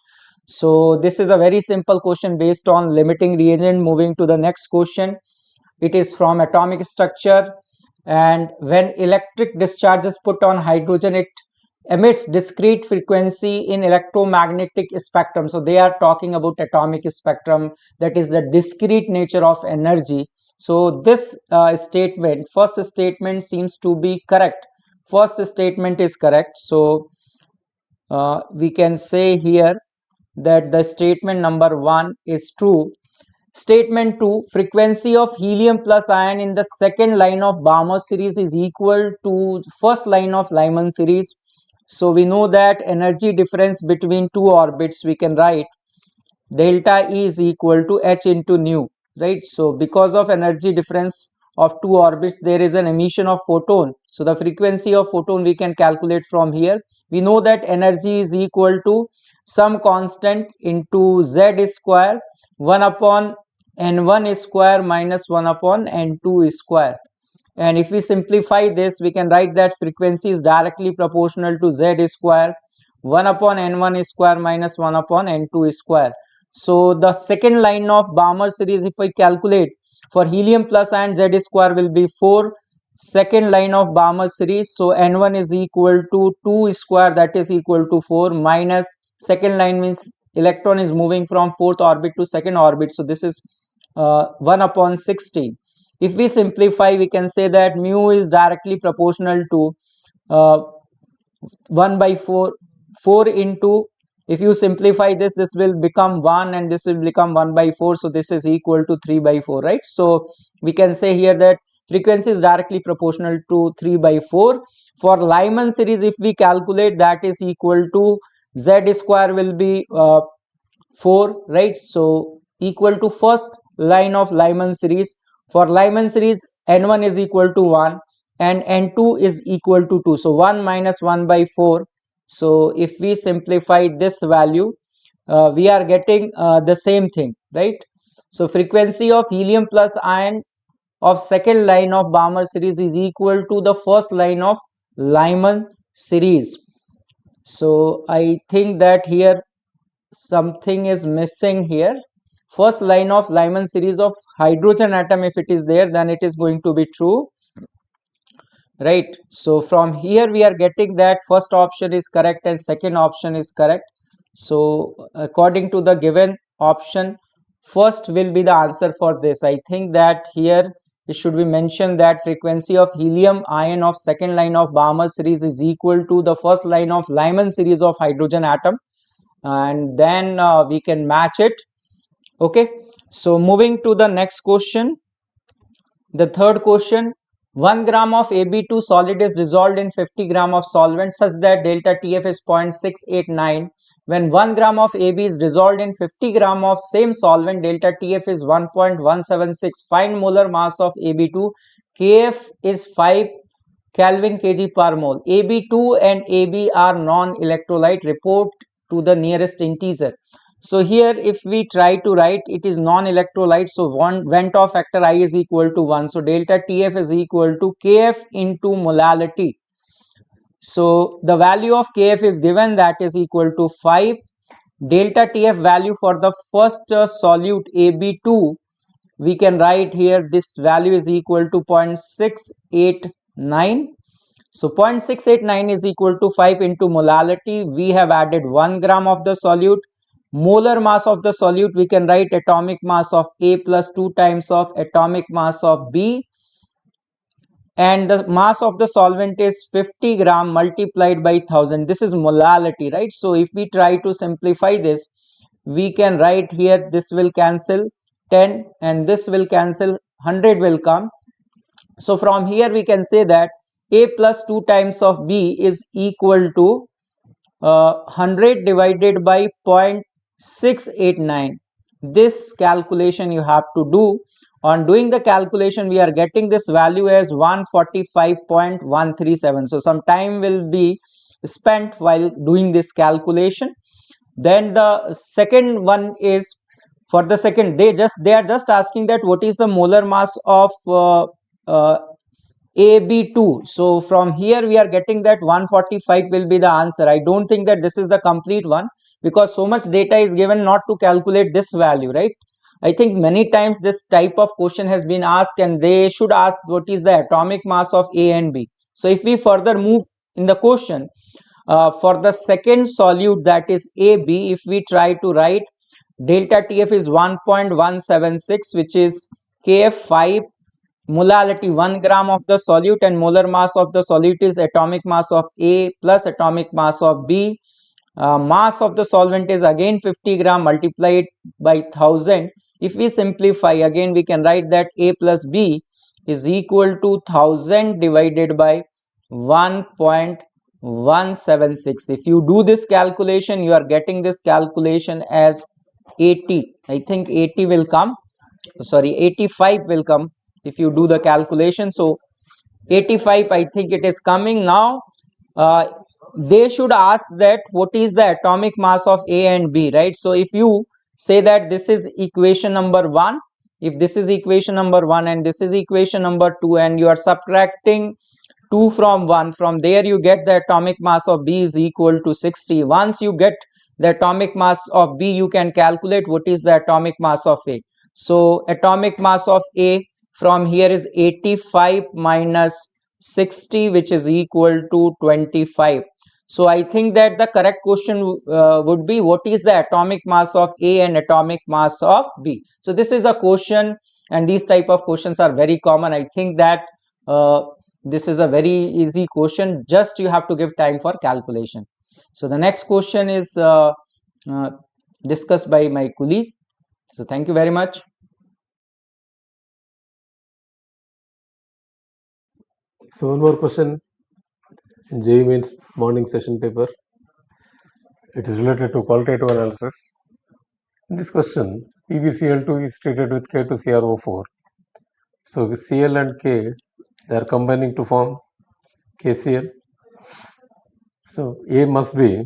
So this is a very simple question based on limiting reagent. Moving to the next question, it is from atomic structure. And when electric discharge is put on hydrogen, it emits discrete frequency in electromagnetic spectrum. So they are talking about atomic spectrum, that is the discrete nature of energy. So this statement, first statement seems to be correct. First statement is correct. So we can say here that the statement number 1 is true. Statement 2, frequency of helium plus ion in the second line of Balmer series is equal to first line of Lyman series. So we know that energy difference between two orbits, we can write delta E is equal to H into nu, right? So because of energy difference of two orbits, there is an emission of photon. So the frequency of photon we can calculate from here. We know that energy is equal to some constant into Z square 1 upon N1 square minus 1 upon N2 square. And if we simplify this, we can write that frequency is directly proportional to Z square 1 upon N1 square minus 1 upon N2 square. So the second line of Balmer series, if I calculate for helium plus ion, Z square will be 4. Second line of Balmer series, so N1 is equal to 2 square, that is equal to 4, minus second line means electron is moving from fourth orbit to second orbit, so this is 1 upon 16. If we simplify, we can say that mu is directly proportional to 1 by 4 into, if you simplify this, this will become 1 and this will become 1 by 4, so this is equal to 3 by 4, right? So we can say here that frequency is directly proportional to 3 by 4. For Lyman series, if we calculate, that is equal to Z square will be 4, right? So equal to first line of Lyman series. For Lyman series, N1 is equal to 1 and N2 is equal to 2. So 1 minus 1 by 4. So if we simplify this value, we are getting the same thing, right? So frequency of helium plus ion of second line of Balmer series is equal to the first line of Lyman series. So I think that here something is missing here. First line of Lyman series of hydrogen atom, if it is there, then it is going to be true, right? So from here we are getting that first option is correct and second option is correct. So according to the given option, first will be the answer for this. I think that here it should be mentioned that frequency of helium ion of second line of Balmer series is equal to the first line of Lyman series of hydrogen atom, and then we can match it. Okay, so moving to the next question, the third question, 1 gram of AB2 solid is dissolved in 50 gram of solvent such that delta TF is 0.689. When 1 gram of AB is dissolved in 50 gram of same solvent, delta TF is 1.176. Find molar mass of AB2. Kf is 5 Kelvin kg per mole. AB2 and AB are non-electrolyte. Report to the nearest integer. So here if we try to write, it is non-electrolyte, so Van't Hoff factor I is equal to 1. So delta TF is equal to Kf into molality. So the value of Kf is given, that is equal to 5. Delta TF value for the first solute AB2, we can write here this value is equal to 0.689. 9. So 0.689 is equal to 5 into molality. We have added 1 gram of the solute. Molar mass of the solute, we can write atomic mass of A plus 2 times of atomic mass of B. And the mass of the solvent is 50 gram multiplied by 1000. This is molality, right? So if we try to simplify this, we can write here, this will cancel 10 and this will cancel, 100 will come. So from here we can say that A plus 2 times of B is equal to 100 divided by 0.689. This calculation you have to do. On doing the calculation, we are getting this value as 145.137. So some time will be spent while doing this calculation. Then the second one is, for the second, they are just asking that what is the molar mass of AB2. So from here we are getting that 145 will be the answer. I don't think that this is the complete one, because so much data is given not to calculate this value, right? I think many times this type of question has been asked and they should ask what is the atomic mass of A and B. So if we further move in the question, for the second solute, that is AB, if we try to write, delta TF is 1.176, which is KF5, molality 1 gram of the solute, and molar mass of the solute is atomic mass of A plus atomic mass of B. Mass of the solvent is again 50 gram multiplied by 1000. If we simplify, again we can write that A plus B is equal to 1000 divided by 1.176. If you do this calculation, you are getting this calculation as 80. I think 80 will come, sorry, 85 will come if you do the calculation. So 85, I think it is coming now. They should ask that what is the atomic mass of A and B, right? So if you say that this is equation number 1, if this is equation number 1 and this is equation number 2, and you are subtracting 2 from 1, from there you get the atomic mass of B is equal to 60. Once you get the atomic mass of B, you can calculate what is the atomic mass of A. So atomic mass of A from here is 85 minus 60, which is equal to 25. So I think that the correct question would be, what is the atomic mass of A and atomic mass of B? So this is a question, and these type of questions are very common. I think that this is a very easy question, just you have to give time for calculation. So the next question is discussed by my colleague. So thank you very much. So one more question in JEE Main's morning session paper. It is related to qualitative analysis. In this question, PbCl2 is treated with K2CrO4. So Cl and K, they are combining to form KCl. So A must be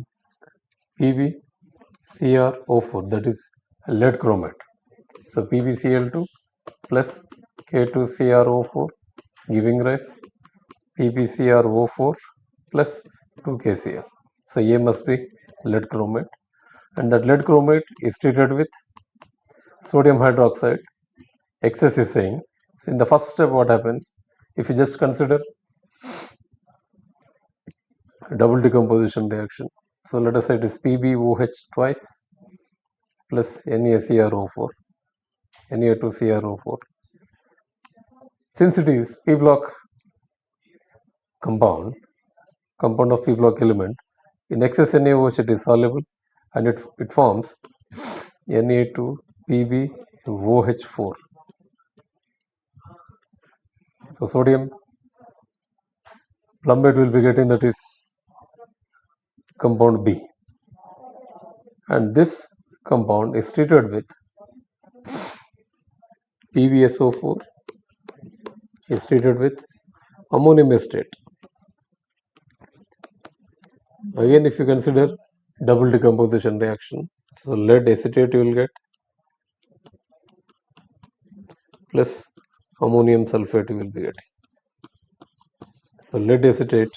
PbCrO4, that is lead chromate. So PbCl2 plus K2CrO4 giving rise PbCrO4 plus 2KCl. So A must be lead chromate, and that lead chromate is treated with sodium hydroxide. Excess is saying. So in the first step, what happens? If you just consider double decomposition reaction. So let us say it is PbOH twice plus NaCrO4, Na2CrO4. Since it is P block compound of P block element, in excess NaOH it is soluble and it forms Na2PbOH4. So sodium plumbate will be getting, that is compound B, and this compound is treated with PbSO4 is treated with ammonium acetate. Again, if you consider double decomposition reaction, so lead acetate you will get plus ammonium sulfate you will be getting. So lead acetate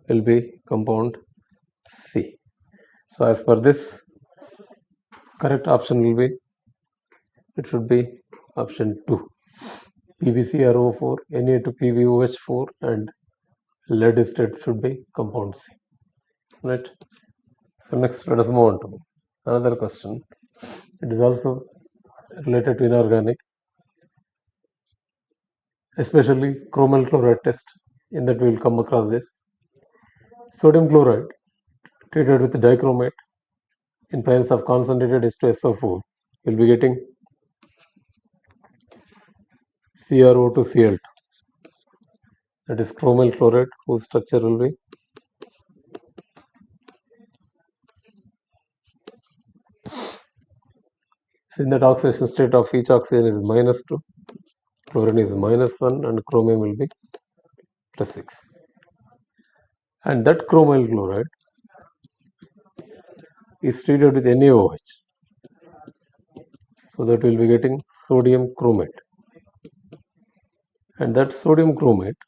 will be compound C. So as per this, correct option will be, it should be option 2. PbCrO4, Na2PbOH4, and lead state should be compound C. Right. So next, let us move on to another question. It is also related to inorganic, especially chromyl chloride test. In that we will come across this. Sodium chloride treated with dichromate in presence of concentrated H2SO4, you will be getting CrO to Cl2. That is chromyl chloride, whose structure will be so in that oxidation state of each oxygen is -2, chlorine is -1, and chromium will be +6. And that chromyl chloride is treated with NaOH. So that we will be getting sodium chromate. And that sodium chromate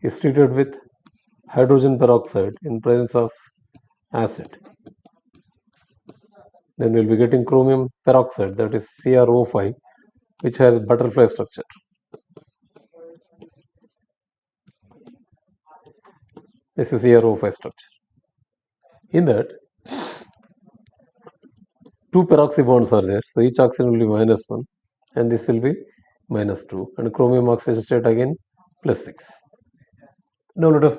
is treated with hydrogen peroxide in presence of acid. Then we will be getting chromium peroxide, that is CrO5, which has butterfly structure. This is CrO5 structure. In that, two peroxy bonds are there, so each oxygen will be -1, and this will be -2, and chromium oxidation state again +6. Now let us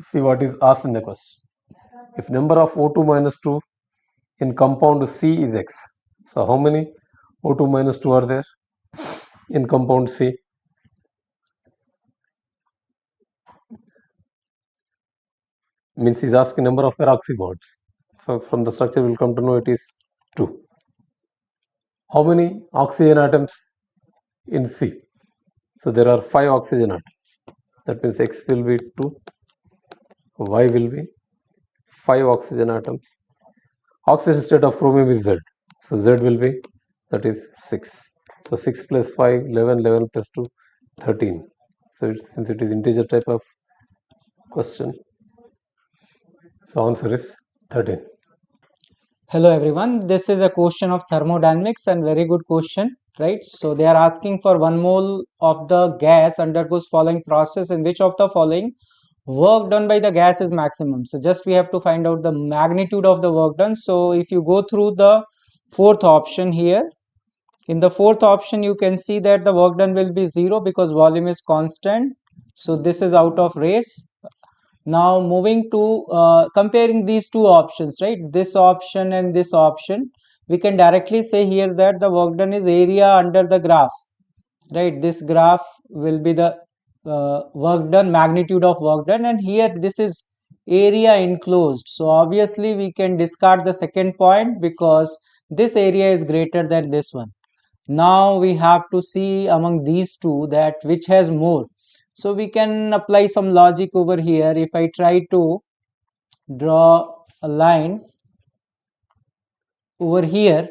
see what is asked in the question. If number of O2 minus 2 in compound C is X, so how many O2 minus 2 are there in compound C? Means he is asking number of peroxy bonds. So from the structure we will come to know it is 2. How many oxygen atoms in C? So there are 5 oxygen atoms. That means X will be 2, Y will be 5 oxygen atoms. Oxidation state of chromium is Z. So Z will be, that is 6. So 6 plus 5, 11, 11 plus 2, 13. So since it is integer type of question, so answer is 13. Hello everyone, this is a question of thermodynamics and very good question, right? So they are asking for 1 mole of the gas undergoes following process, in which of the following work done by the gas is maximum. So just we have to find out the magnitude of the work done. So if you go through the fourth option here, in the fourth option you can see that the work done will be 0 because volume is constant. So this is out of race. Now moving to comparing these two options, right, this option and this option, we can directly say here that the work done is area under the graph, right? This graph will be the work done, magnitude of work done, and here this is area enclosed. So obviously we can discard the second point because this area is greater than this one. Now we have to see among these two that which has more. So we can apply some logic over here. If I try to draw a line over here,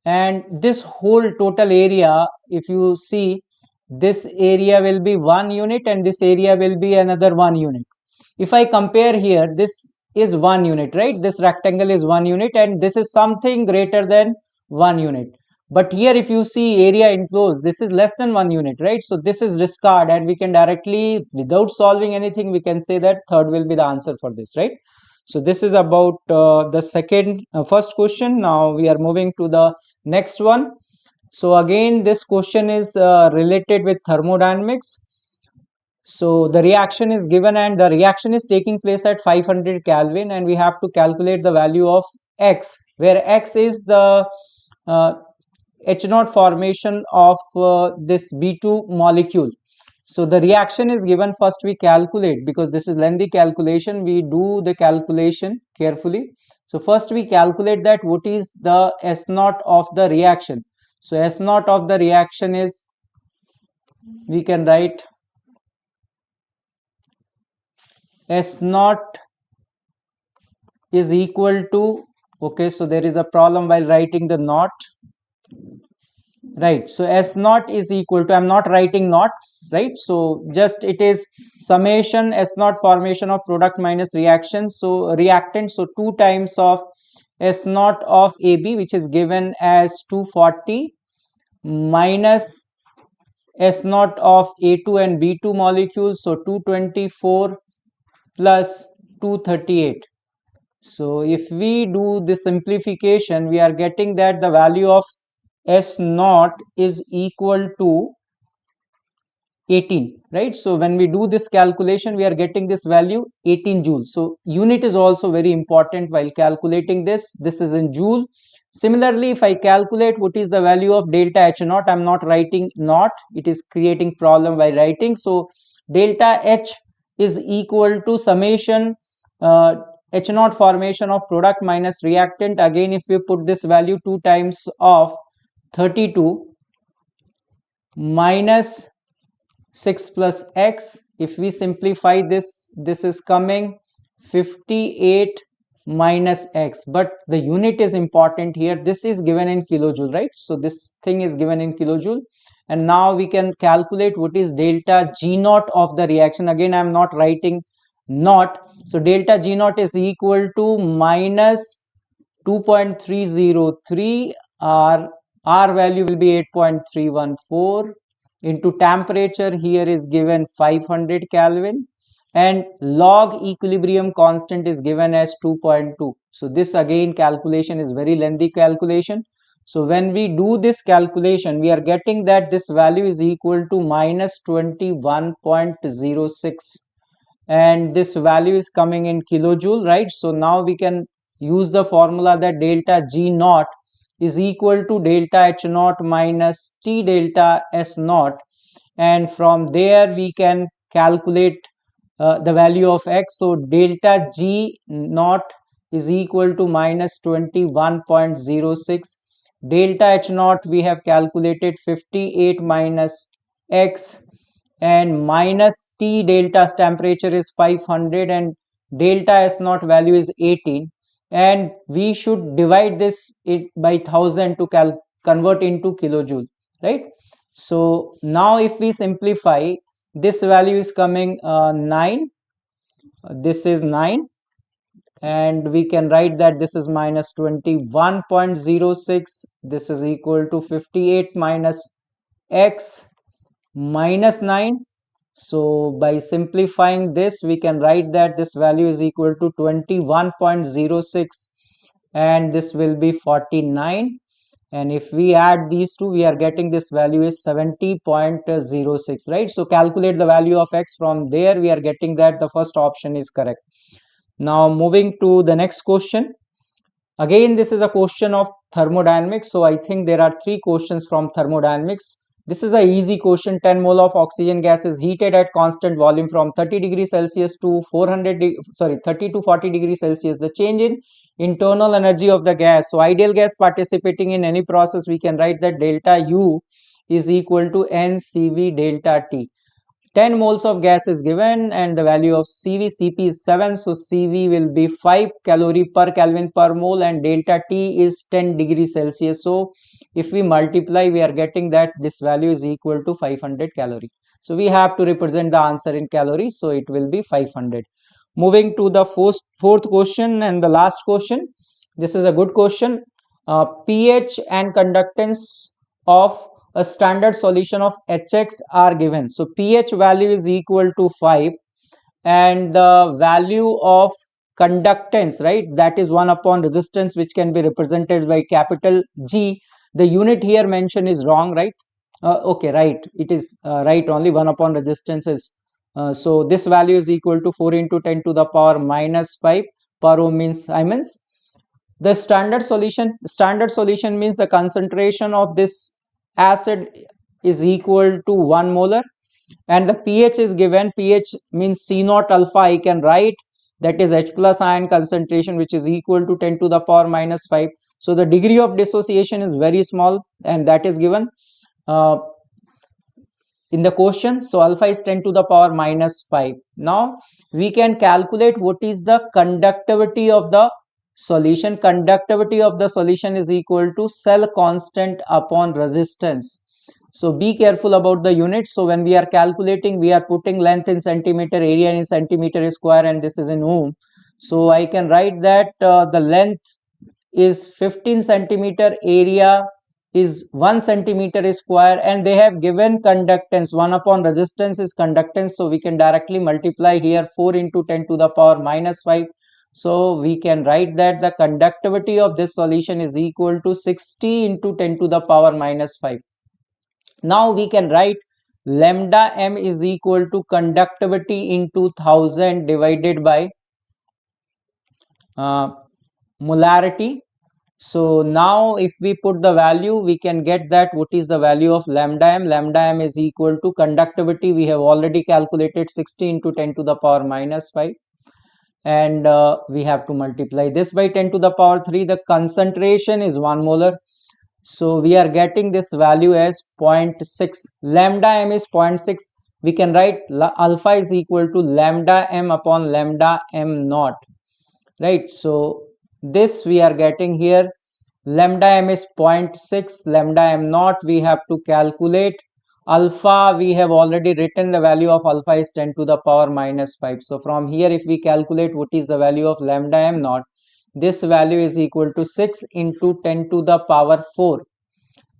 and this whole total area, if you see, this area will be 1 unit and this area will be another 1 unit. If I compare here, this is 1 unit, right? This rectangle is 1 unit and this is something greater than 1 unit. But here if you see area enclosed, this is less than 1 unit, right? So this is discard, and we can directly, without solving anything, we can say that third will be the answer for this, right? So this is about the first question. Now we are moving to the next one. So again this question is related with thermodynamics. So the reaction is given and the reaction is taking place at 500 Kelvin, and we have to calculate the value of X, where X is the H0 formation of this B2 molecule. So the reaction is given. First we calculate, because this is lengthy calculation, we do the calculation carefully. So first we calculate that what is the S0 of the reaction. So S0 of the reaction is, we can write S0 is equal to, okay, so there is a problem while writing the not, right? So S0 is equal to, I'm not writing not, right? So just it is summation S0 formation of product minus reaction, so reactant, so 2 times of S0 of AB, which is given as 240 minus S naught of A2 and B2 molecules. So 224 plus 238. So if we do the simplification, we are getting that the value of S naught is equal to 18, right? So when we do this calculation, we are getting this value 18 joules. So unit is also very important while calculating this. This is in joule. Similarly, if I calculate what is the value of delta H naught, I'm not writing naught. It is creating problem by writing. So delta H is equal to summation H naught formation of product minus reactant. Again, if we put this value 2 times of 32 minus 6 plus x, if we simplify this, this is coming 58 minus x, but the unit is important here. This is given in kilojoule, right? So this thing is given in kilojoule, and now we can calculate what is delta G naught of the reaction. Again, I am not writing naught, so delta G naught is equal to minus 2.303, R value will be 8.314 into temperature here is given 500 Kelvin, and log equilibrium constant is given as 2.2. So this again calculation is very lengthy calculation. So when we do this calculation, we are getting that this value is equal to minus 21.06, and this value is coming in kilojoule, right? So now we can use the formula that delta G naught is equal to delta H naught minus T delta S naught, and from there we can calculate the value of x. So delta G naught is equal to minus 21.06. Delta H naught we have calculated 58 minus x, and minus T delta temperature is 500, and delta S naught value is 18, and we should divide this by 1000 to convert into kilojoule, right? So now if we simplify, this value is coming 9, this is 9, and we can write that this is minus 21.06, this is equal to 58 minus x minus 9. So by simplifying this, we can write that this value is equal to 21.06, and this will be 49, and if we add these two, we are getting this value is 70.06, right? So calculate the value of x. From there we are getting that the first option is correct. Now moving to the next question. Again, this is a question of thermodynamics, so I think there are 3 questions from thermodynamics. This is an easy question. 10 mole of oxygen gas is heated at constant volume from 30 degrees Celsius to 30 to 40 degrees Celsius. The change in internal energy of the gas. So ideal gas participating in any process, we can write that delta U is equal to NCV delta T. 10 moles of gas is given, and the value of Cp is 7. So Cv will be 5 calorie per Kelvin per mole, and delta T is 10 degrees Celsius. So if we multiply, we are getting that this value is equal to 500 calorie. So we have to represent the answer in calories, so it will be 500. Moving to the fourth question and the last question. This is a good question. pH and conductance of a standard solution of HX are given. So pH value is equal to 5, and the value of conductance, right, that is 1 upon resistance, which can be represented by capital G. The unit here mentioned is wrong, right? Okay, right, it is right, only 1 upon resistance is so this value is equal to 4 into 10 to the power minus 5 per ohm means Siemens. The standard solution means the concentration of this acid is equal to 1 molar, and the pH is given. pH means C naught alpha. I can write that is H plus ion concentration, which is equal to 10 to the power minus 5. So the degree of dissociation is very small, and that is given in the question. So alpha is 10 to the power minus 5. Now we can calculate what is the conductivity of the solution. Conductivity of the solution is equal to cell constant upon resistance. So be careful about the units. So when we are calculating, we are putting length in centimeter, area in centimeter square, and this is in ohm. So I can write that the length is 15 centimeter, area is 1 centimeter square, and they have given conductance. 1 upon resistance is conductance, so we can directly multiply here 4 into 10 to the power minus 5. So we can write that the conductivity of this solution is equal to 60 into 10 to the power minus 5. Now we can write lambda m is equal to conductivity into 1000 divided by molarity. So now if we put the value, we can get that what is the value of lambda m. Lambda m is equal to conductivity. We have already calculated 60 into 10 to the power minus 5. And we have to multiply this by 10 to the power 3. The concentration is 1 molar. So we are getting this value as 0.6. Lambda m is 0.6. We can write alpha is equal to lambda m upon lambda m naught. Right. So this we are getting here. Lambda m is 0.6. Lambda m naught we have to calculate. Alpha, we have already written the value of alpha is 10 to the power minus 5. So from here, if we calculate what is the value of lambda m naught, this value is equal to 6 into 10 to the power 4.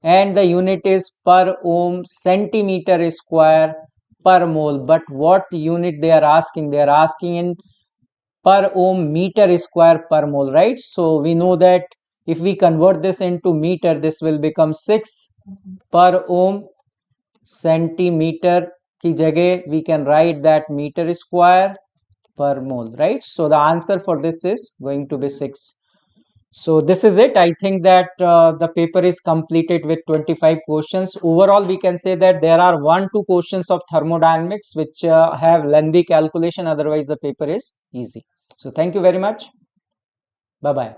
And the unit is per ohm centimeter square per mole. But what unit they are asking? They are asking in per ohm meter square per mole, right? So we know that if we convert this into meter, this will become 6 per ohm centimeter ki jagah we can write that meter square per mole, right? So the answer for this is going to be 6. So this is it. I think that the paper is completed with 25 questions. Overall, we can say that there are 1-2 questions of thermodynamics which have lengthy calculation. Otherwise, the paper is easy. So thank you very much. Bye-bye.